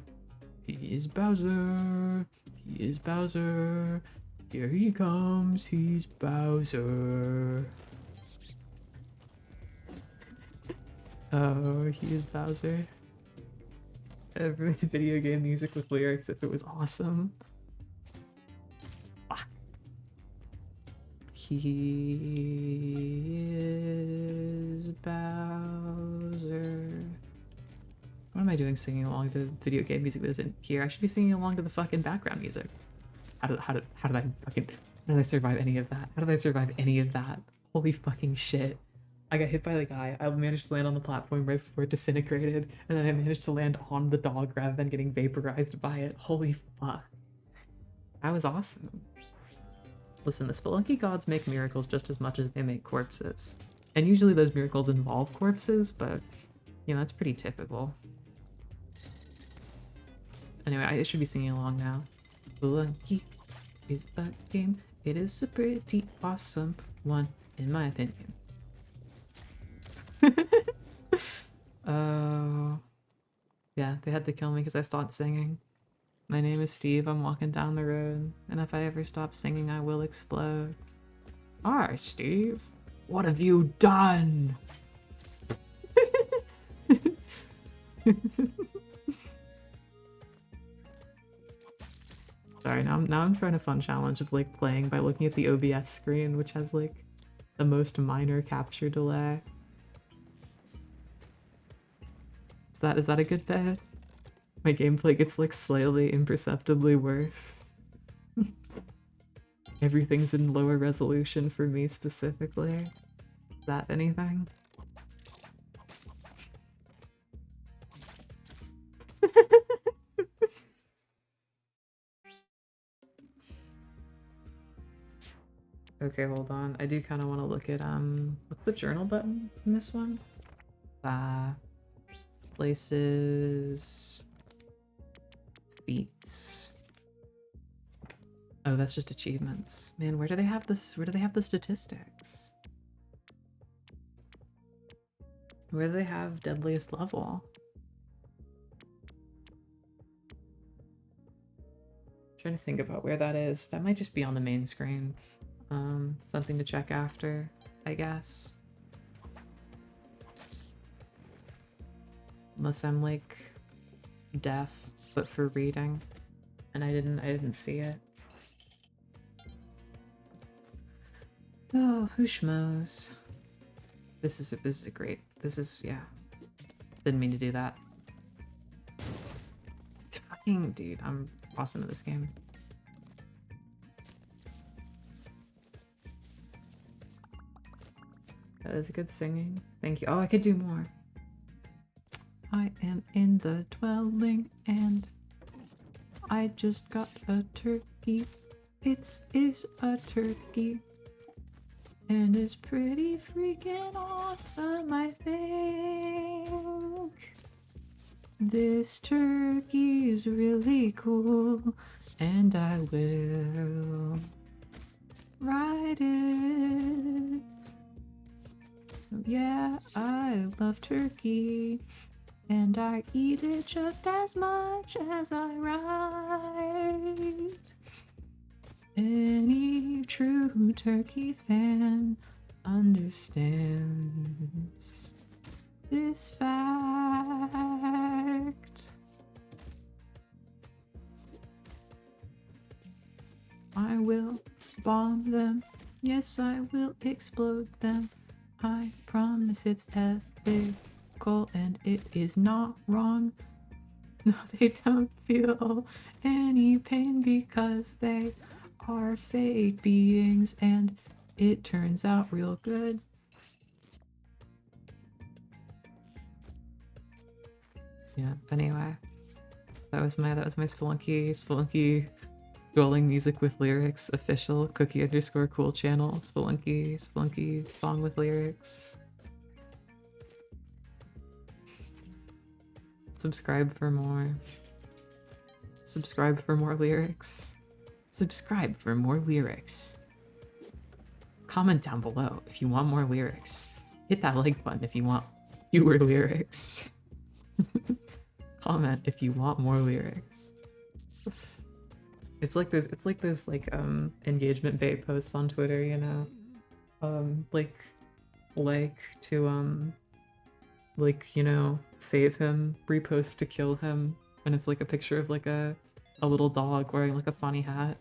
He is Bowser. He is Bowser. Here he comes. He's Bowser. Oh, he is Bowser. Every video game music with lyrics if it was awesome. Fuck. He is Bowser. What am I doing singing along to video game music that isn't here? I should be singing along to the fucking background music. How did I survive any of that? How did I survive any of that? Holy fucking shit. I got hit by the guy. I managed to land on the platform right before it disintegrated, and then I managed to land on the dog rather than getting vaporized by it. Holy fuck. That was awesome. Listen, the Spelunky gods make miracles just as much as they make corpses. And usually those miracles involve corpses, but, you know, that's pretty typical. Anyway, I should be singing along now. Spelunky is a game. It is a pretty awesome one, in my opinion. Oh. Yeah, they had to kill me because I stopped singing. My name is Steve, I'm walking down the road, and if I ever stop singing, I will explode. Hi, Steve. What have you done? Sorry, now I'm trying a fun challenge of like playing by looking at the OBS screen, which has like the most minor capture delay. Is that a good bet? My gameplay gets like slightly imperceptibly worse. Everything's in lower resolution for me specifically. Is that anything? Okay, hold on. I do kind of want to look at what's the journal button in this one? Places, feats. Oh, that's just achievements. Man, where do they have this? Where do they have the statistics? Where do they have deadliest level? I'm trying to think about where that is. That might just be on the main screen. Something to check after, I guess. Unless I'm like deaf, but for reading, and I didn't see it. Oh, who schmoes? This is a great. This is, yeah. Didn't mean to do that. Fucking dude, I'm awesome at this game. That is good singing. Thank you. Oh, I could do more. I am in the dwelling and I just got a turkey is a turkey. And it's pretty freaking awesome, I think. This turkey is really cool, and I will ride it. Yeah, I love turkey, and I eat it just as much as I ride. Any true turkey fan understands this fact. I will bomb them. Yes, I will explode them. I promise it's ethical and it is not wrong. No, they don't feel any pain because they are fake beings and it turns out real good. Yeah, anyway. That was my Spelunky dwelling music with lyrics official cookie_cool channel. Spelunky song with lyrics. Subscribe for more. Subscribe for more lyrics. Subscribe for more lyrics. Comment down below if you want more lyrics. Hit that like button if you want fewer lyrics. Comment if you want more lyrics. It's like those engagement bait posts on Twitter, you know? You know, save him, repost to kill him, and it's like a picture of like a little dog wearing like a funny hat.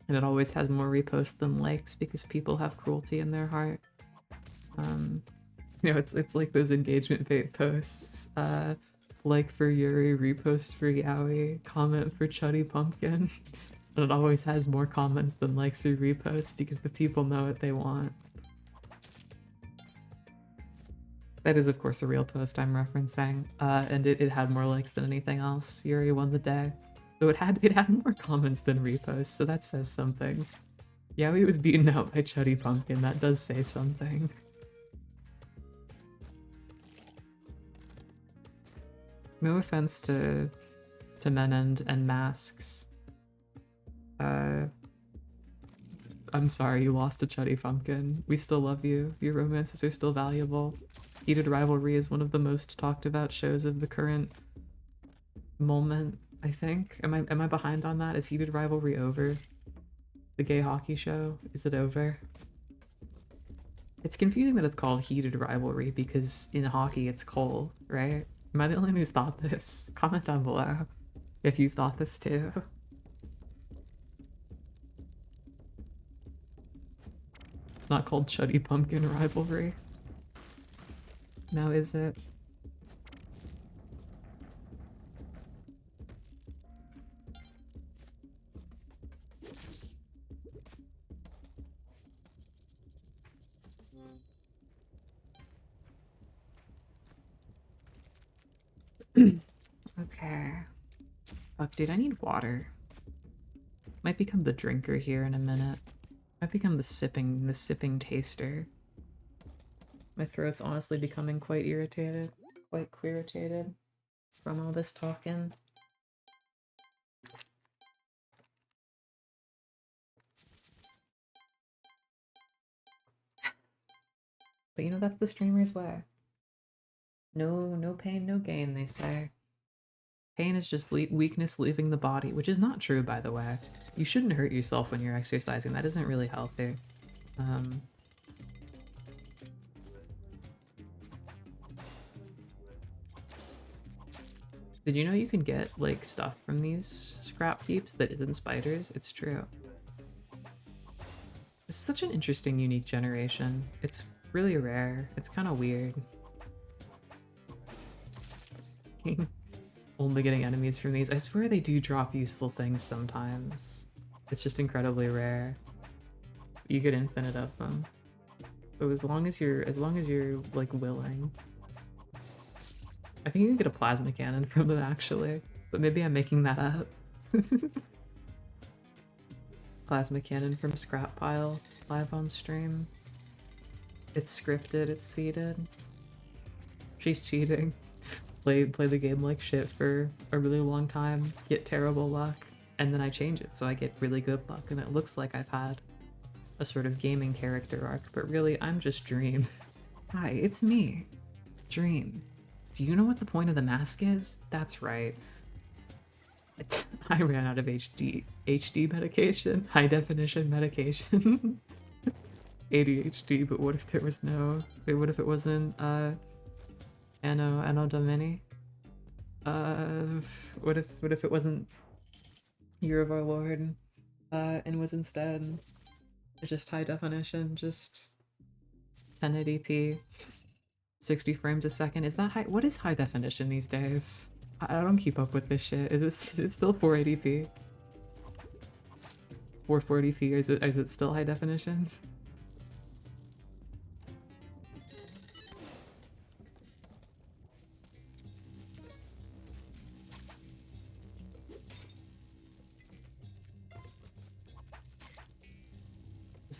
And it always has more reposts than likes because people have cruelty in their heart. You know, it's like those engagement bait posts. Like for Yuri, repost for Yaoi, comment for Chuddy Pumpkin. And it always has more comments than likes or reposts because the people know what they want. That is, of course, a real post I'm referencing, and it had more likes than anything else. Yuri won the day. Though it had more comments than reposts, so that says something. Yaoi was beaten out by Chuddy Pumpkin, that does say something. No offense to men and masks. I'm sorry you lost to Chuddy Pumpkin. We still love you. Your romances are still valuable. Heated Rivalry is one of the most talked about shows of the current moment, I think. Am I behind on that? Is Heated Rivalry over? The gay hockey show? Is it over? It's confusing that it's called Heated Rivalry because in hockey it's cold, right? Am I the only one who's thought this? Comment down below if you've thought this too. It's not called Chuddy Pumpkin Rivalry. Now is it? Okay. Fuck, dude, I need water. Might become the drinker here in a minute. Might become the sipping taster. My throat's honestly becoming quite irritated. Quite queeritated from all this talking. But you know, that's the streamer's way. No pain, no gain, they say. Pain is just weakness leaving the body, which is not true, by the way. You shouldn't hurt yourself when you're exercising. That isn't really healthy. Did you know you can get, like, stuff from these scrap heaps that isn't spiders? It's true. This is such an interesting, unique generation. It's really rare. It's kind of weird. Only getting enemies from these. I swear they do drop useful things sometimes. It's just incredibly rare. You get infinite of them. So as long as you're like willing. I think you can get a plasma cannon from them actually, but maybe I'm making that up. Plasma cannon from scrap pile live on stream. It's scripted, it's seeded. She's cheating. Play the game like shit for a really long time, get terrible luck, and then I change it so I get really good luck, and it looks like I've had a sort of gaming character arc, but really I'm just Dream. Hi, it's me, Dream. Do you know what the point of the mask is? That's right. I ran out of HD medication, high definition medication. ADHD, but what if there was no, wait, what if it wasn't, Anno Domini? What if it wasn't Year of Our Lord, and was instead just high definition, just 1080p, 60 frames a second? Is that high? What is high definition these days? I don't keep up with this shit. Is it still 480p? 440p? Is it still high definition?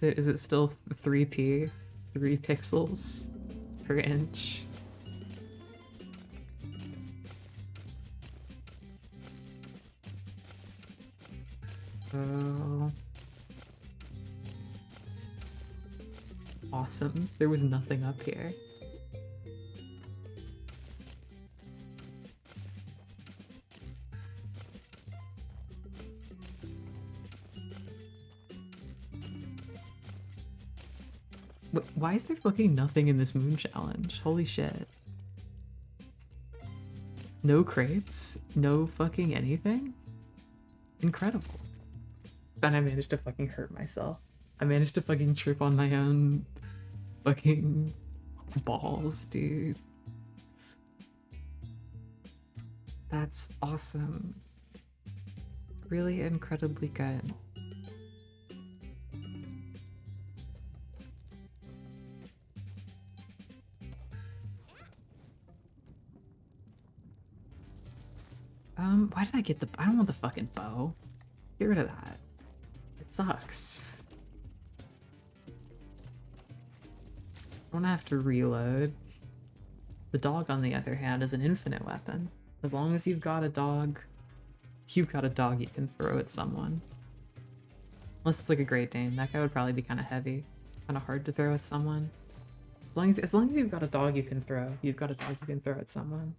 Is it still 3p? 3 pixels per inch? Oh. Awesome. There was nothing up here. Why is there fucking nothing in this moon challenge? Holy shit. No crates? No fucking anything? Incredible. Then I managed to fucking hurt myself. I managed to fucking trip on my own fucking balls, dude. That's awesome. Really incredibly good. Why did I get the— I don't want the fucking bow. Get rid of that. It sucks. I don't have to reload. The dog, on the other hand, is an infinite weapon. As long as you've got a dog you can throw at someone. Unless it's like a Great Dane. That guy would probably be kind of heavy. Kind of hard to throw at someone. As long as you've got a dog you can throw. You've got a dog you can throw at someone.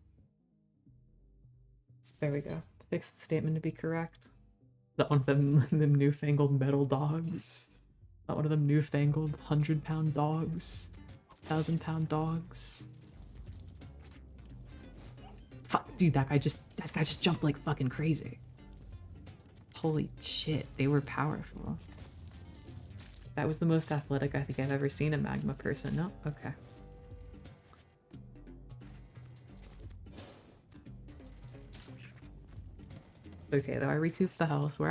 There we go. Fix the statement to be correct. Not one of them newfangled metal dogs. Not one of them newfangled 100-pound dogs. 1,000-pound dogs. Fuck, dude, that guy just jumped like fucking crazy. Holy shit, they were powerful. That was the most athletic I think I've ever seen a magma person. No? Okay. Okay, though I recouped the health. We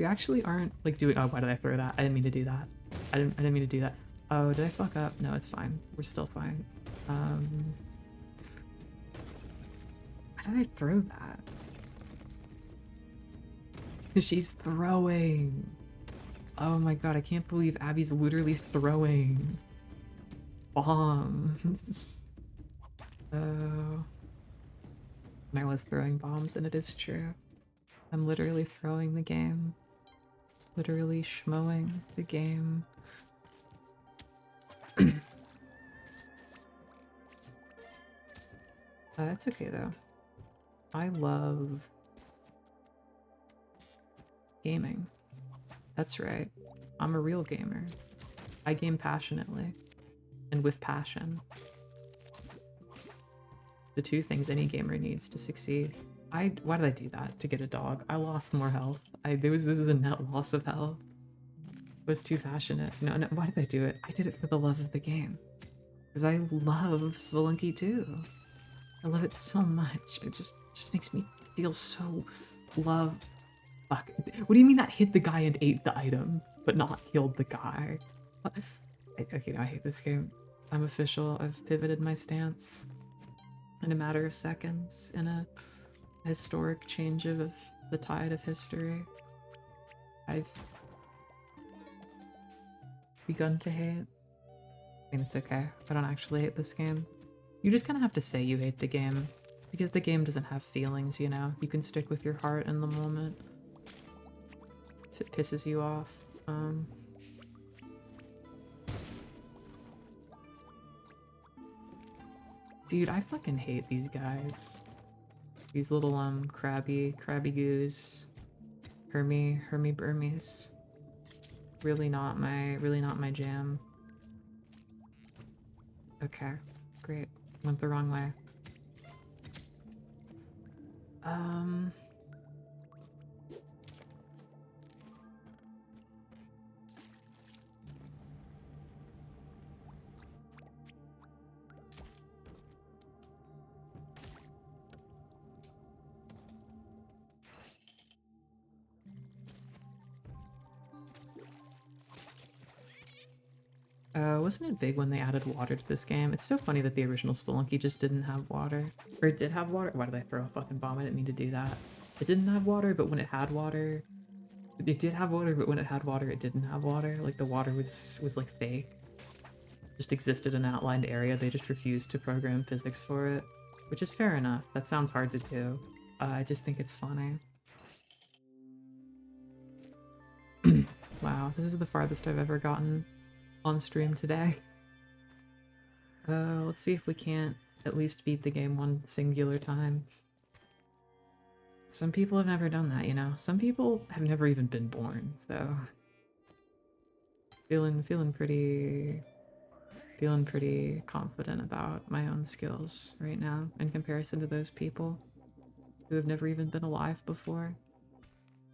actually aren't like doing— oh, why did I throw that? I didn't mean to do that. I didn't mean to do that. Oh, did I fuck up? No, it's fine. We're still fine. Why did I throw that? She's throwing. Oh my god, I can't believe Abby's literally throwing bombs. Oh. And I was throwing bombs, and it is true. I'm literally throwing the game. Literally schmoing the game. It's okay though. I love gaming. That's right. I'm a real gamer. I game passionately and with passion. The two things any gamer needs to succeed. Why did I do that? To get a dog? I lost more health. This was a net loss of health. I was too passionate. No, why did I do it? I did it for the love of the game. Because I love Spelunky too. I love it so much. It just makes me feel so loved. Fuck. What do you mean that hit the guy and ate the item, but not killed the guy? What? Okay, now I hate this game. I'm official. I've pivoted my stance in a matter of seconds in a historic change of the tide of history. begun to hate. I mean, it's okay. I don't actually hate this game. You just kind of have to say you hate the game, because the game doesn't have feelings, you know? You can stick with your heart in the moment. If it pisses you off. Dude, I fucking hate these guys. These little, crabby goos. Hermy Burmies. Really not my jam. Okay, great. Went the wrong way. Wasn't it big when they added water to this game? It's so funny that the original Spelunky just didn't have water. Or it did have water? Why did I throw a fucking bomb? I didn't mean to do that. It didn't have water, but when it had water... It did have water, but when it had water, it didn't have water. Like, the water was like, fake. Just existed in an outlined area, they just refused to program physics for it. Which is fair enough, that sounds hard to do. I just think it's funny. Wow, this is the farthest I've ever gotten on stream today. Let's see if we can't at least beat the game one singular time. Some people have never done that, you know? Some people have never even been born, so... Feeling pretty confident about my own skills right now in comparison to those people who have never even been alive before.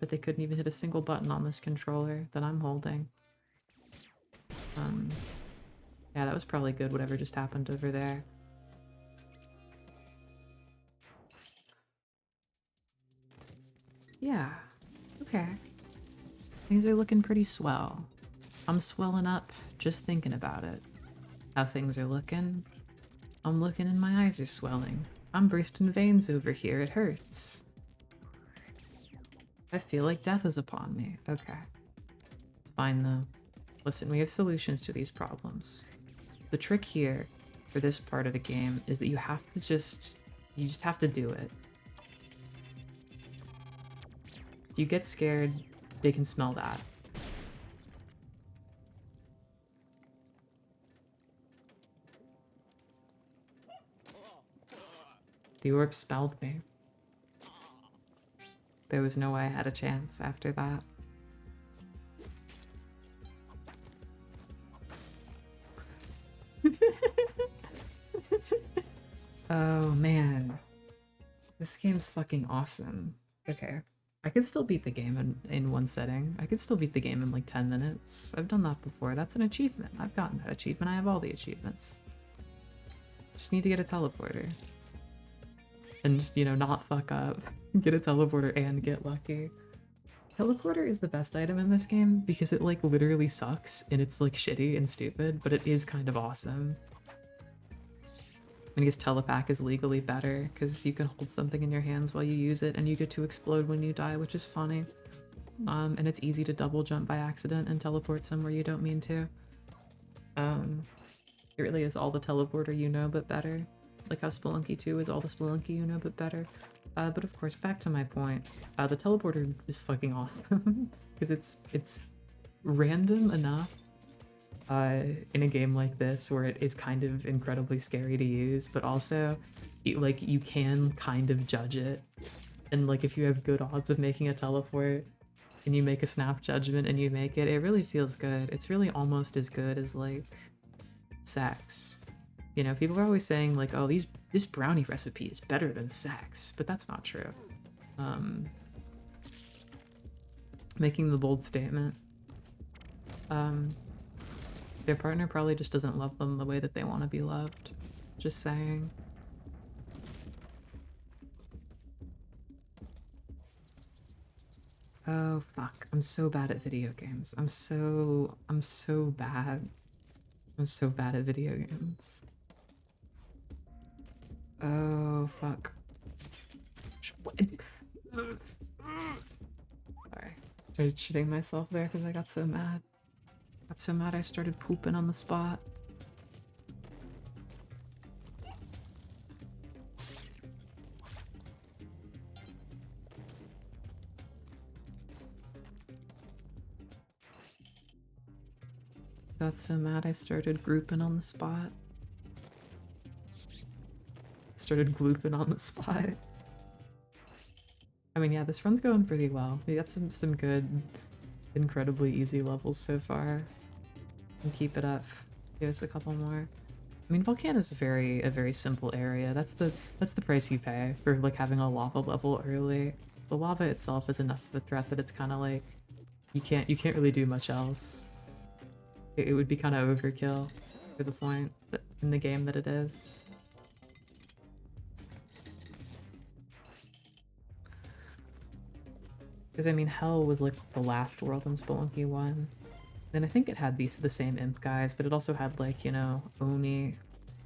But they couldn't even hit a single button on this controller that I'm holding. Yeah, that was probably good, whatever just happened over there. Yeah, okay. Things are looking pretty swell. I'm swelling up just thinking about it. How things are looking. I'm looking and my eyes are swelling. I'm bursting veins over here, it hurts. I feel like death is upon me. Okay. It's fine though. Listen, we have solutions to these problems. The trick here for this part of the game is that you just have to do it. If you get scared, they can smell that. The orb spelled me. There was no way I had a chance after that. Oh man. This game's fucking awesome. Okay. I could still beat the game in one setting. I could still beat the game in like 10 minutes. I've done that before. That's an achievement. I've gotten that achievement. I have all the achievements. Just need to get a teleporter. And just, you know, not fuck up. Get a teleporter and get lucky. Teleporter is the best item in this game because it like literally sucks and it's like shitty and stupid, but it is kind of awesome. I guess telepack is legally better because you can hold something in your hands while you use it and you get to explode when you die, which is funny. And it's easy to double jump by accident and teleport somewhere you don't mean to. It really is all the teleporter you know, but better. Like how Spelunky 2 is all the Spelunky you know, but better. But of course, back to my point, the teleporter is fucking awesome because it's random enough in a game like this where it is kind of incredibly scary to use, but also like you can kind of judge it. And like if you have good odds of making a teleport and you make a snap judgment and you make it, it really feels good. It's really almost as good as like sex. You know, people are always saying like, oh, this brownie recipe is better than sex, but that's not true. Making the bold statement. Their partner probably just doesn't love them the way that they want to be loved. Just saying. Oh fuck, I'm so bad at video games. I'm so bad. I'm so bad at video games. Oh fuck. Sorry. Started shitting myself there because I got so mad. Got so mad I started pooping on the spot. Got so mad I started grouping on the spot. Started glooping on the spot. I mean, yeah, this run's going pretty well. We got some good, incredibly easy levels so far. And keep it up. Give us a couple more. I mean, Volcano is a very simple area. That's the price you pay for like having a lava level early. The lava itself is enough of a threat that it's kind of like you can't really do much else. It would be kind of overkill for the point that, in the game that it is. Because I mean, Hell was like the last world in Spelunky 1. Then I think it had the same imp guys, but it also had like, you know, Oni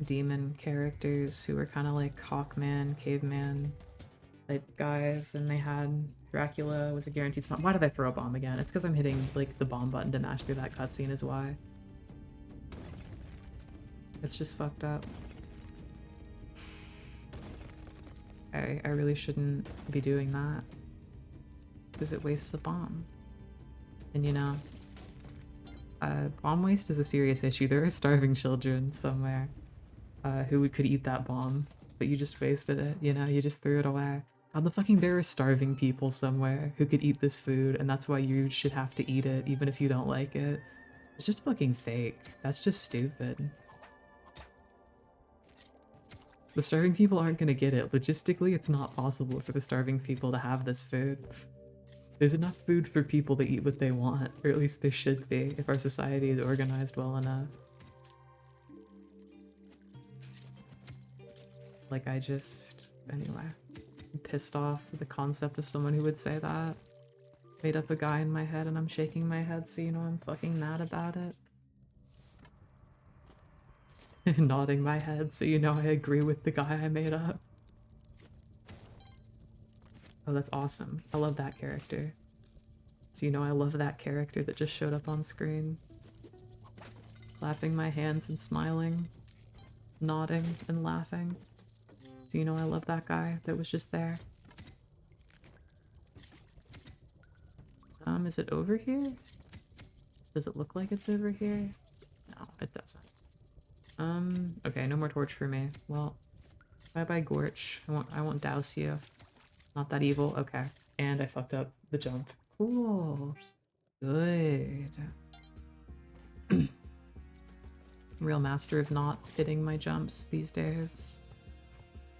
demon characters who were kind of like Hawkman, Caveman type guys, and they had Dracula was a guaranteed spawn. Why did I throw a bomb again? It's because I'm hitting like the bomb button to mash through that cutscene is why. It's just fucked up. I really shouldn't be doing that. Because it wastes a bomb. And you know, bomb waste is a serious issue. There are starving children somewhere who could eat that bomb, but you just wasted it, you know? You just threw it away. God, there are starving people somewhere who could eat this food, and that's why you should have to eat it, even if you don't like it. It's just fucking fake. That's just stupid. The starving people aren't gonna get it. Logistically, it's not possible for the starving people to have this food. There's enough food for people to eat what they want, or at least there should be, if our society is organized well enough. Like, anyway, I'm pissed off with the concept of someone who would say that. Made up a guy in my head and I'm shaking my head so you know I'm fucking mad about it. Nodding my head so you know I agree with the guy I made up. Oh, that's awesome. I love that character. So you know I love that character that just showed up on screen. Clapping my hands and smiling. Nodding and laughing. So you know I love that guy that was just there. Is it over here? Does it look like it's over here? No, it doesn't. Okay, no more torch for me. Well, bye-bye Gorch. I won't douse you. Not that evil. Okay. And I fucked up the jump. Cool. Good. Real master of not hitting my jumps these days.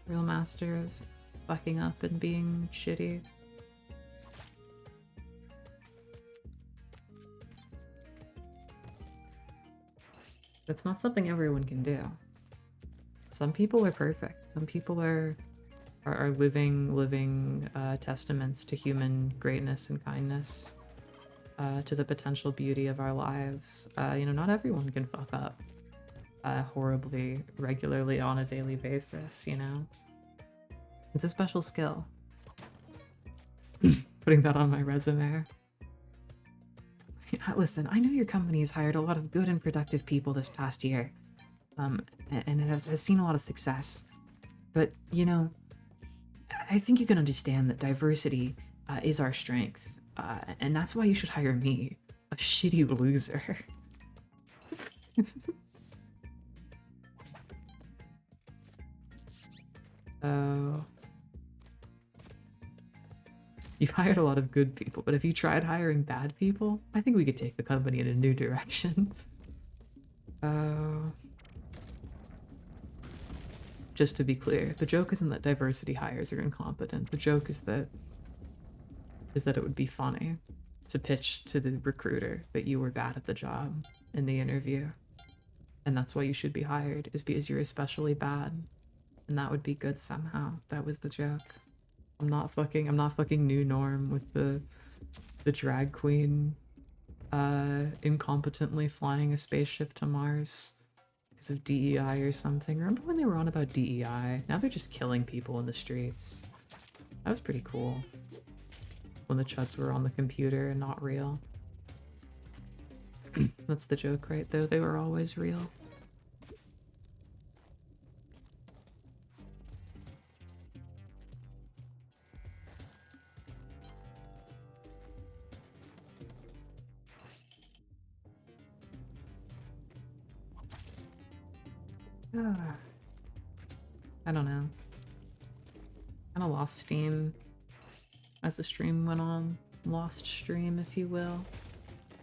Real master of fucking up and being shitty. It's not something everyone can do. Some people are perfect. Some people are living testaments to human greatness and kindness, to the potential beauty of our lives. You know, not everyone can fuck up horribly, regularly on a daily basis, you know? It's a special skill. Putting that on my resume. Listen, I know your company has hired a lot of good and productive people this past year, and it has seen a lot of success. But, you know, I think you can understand that diversity is our strength, and that's why you should hire me, a shitty loser. Oh. You've hired a lot of good people, but if you tried hiring bad people, I think we could take the company in a new direction. Just to be clear, the joke isn't that diversity hires are incompetent. The joke is that it would be funny to pitch to the recruiter that you were bad at the job in the interview. And that's why you should be hired, is because you're especially bad. And that would be good somehow. That was the joke. I'm not fucking new norm with the drag queen incompetently flying a spaceship to Mars because of DEI or something. Remember when they were on about DEI? Now they're just killing people in the streets. That was pretty cool. When the chuds were on the computer and not real. That's the joke, right? Though they were always real. I don't know. Kind of lost steam as the stream went on. Lost stream, if you will.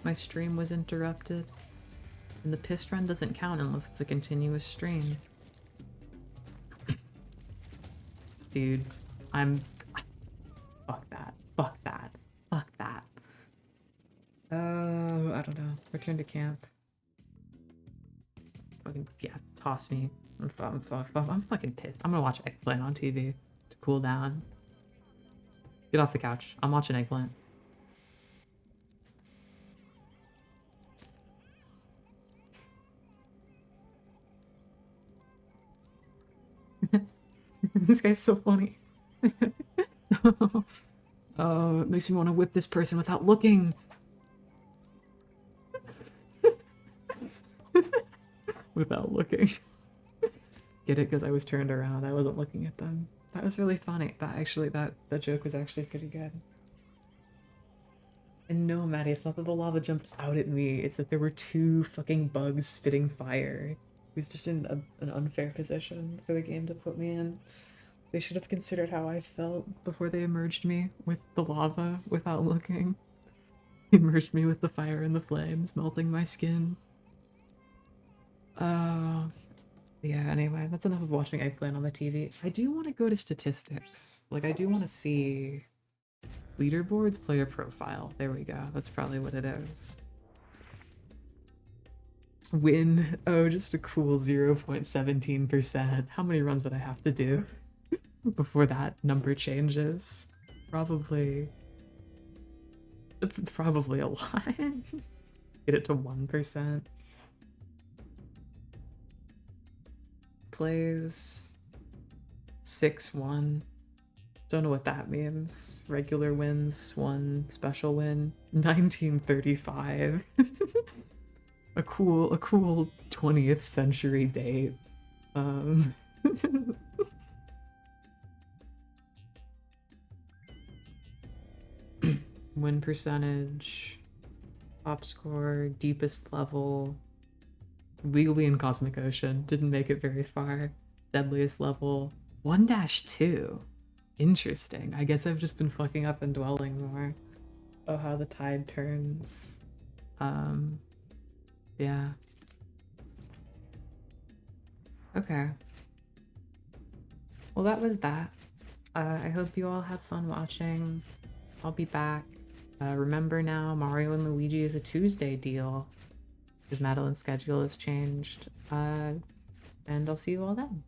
My stream was interrupted. And the piss run doesn't count unless it's a continuous stream. Dude, fuck that. Fuck that. Fuck that. I don't know. Return to camp. Fucking, yeah, toss me. I'm fucking pissed. I'm gonna watch Eggplant on TV to cool down. Get off the couch. I'm watching Eggplant. This guy's so funny. Oh, it makes me want to whip this person without looking. Without looking. Get it? Because I was turned around. I wasn't looking at them. That was really funny. That joke was actually pretty good. And no, Maddie, it's not that the lava jumped out at me. It's that there were two fucking bugs spitting fire. It was just in an unfair position for the game to put me in. They should have considered how I felt before they emerged me with the lava without looking. Immersed me with the fire and the flames, melting my skin. Yeah, anyway, that's enough of watching Eggplant on the TV. I do want to go to statistics. Like, I do want to see leaderboards, player profile. There we go. That's probably what it is. Win. Oh, just a cool 0.17%. How many runs would I have to do before that number changes? Probably... It's probably a lot. Get it to 1%. Plays 6-1. Don't know what that means. Regular wins, 1 special win. 1935. a cool 20th century date. Win percentage, top score, deepest level. Legally in Cosmic Ocean. Didn't make it very far. Deadliest level. 1-2. Interesting. I guess I've just been fucking up and dwelling more. Oh, how the tide turns. Yeah. Okay. Well, that was that. I hope you all had fun watching. I'll be back. Remember now, Mario and Luigi is a Tuesday deal. Because Madeline's schedule has changed. And I'll see you all then.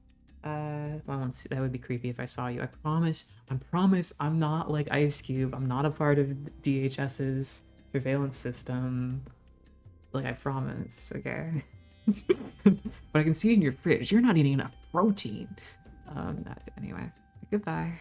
Well, I won't see, that would be creepy if I saw you. I promise I'm not like Ice Cube. I'm not a part of DHS's surveillance system. Like, I promise, okay? But I can see in your fridge, you're not eating enough protein. Anyway, goodbye.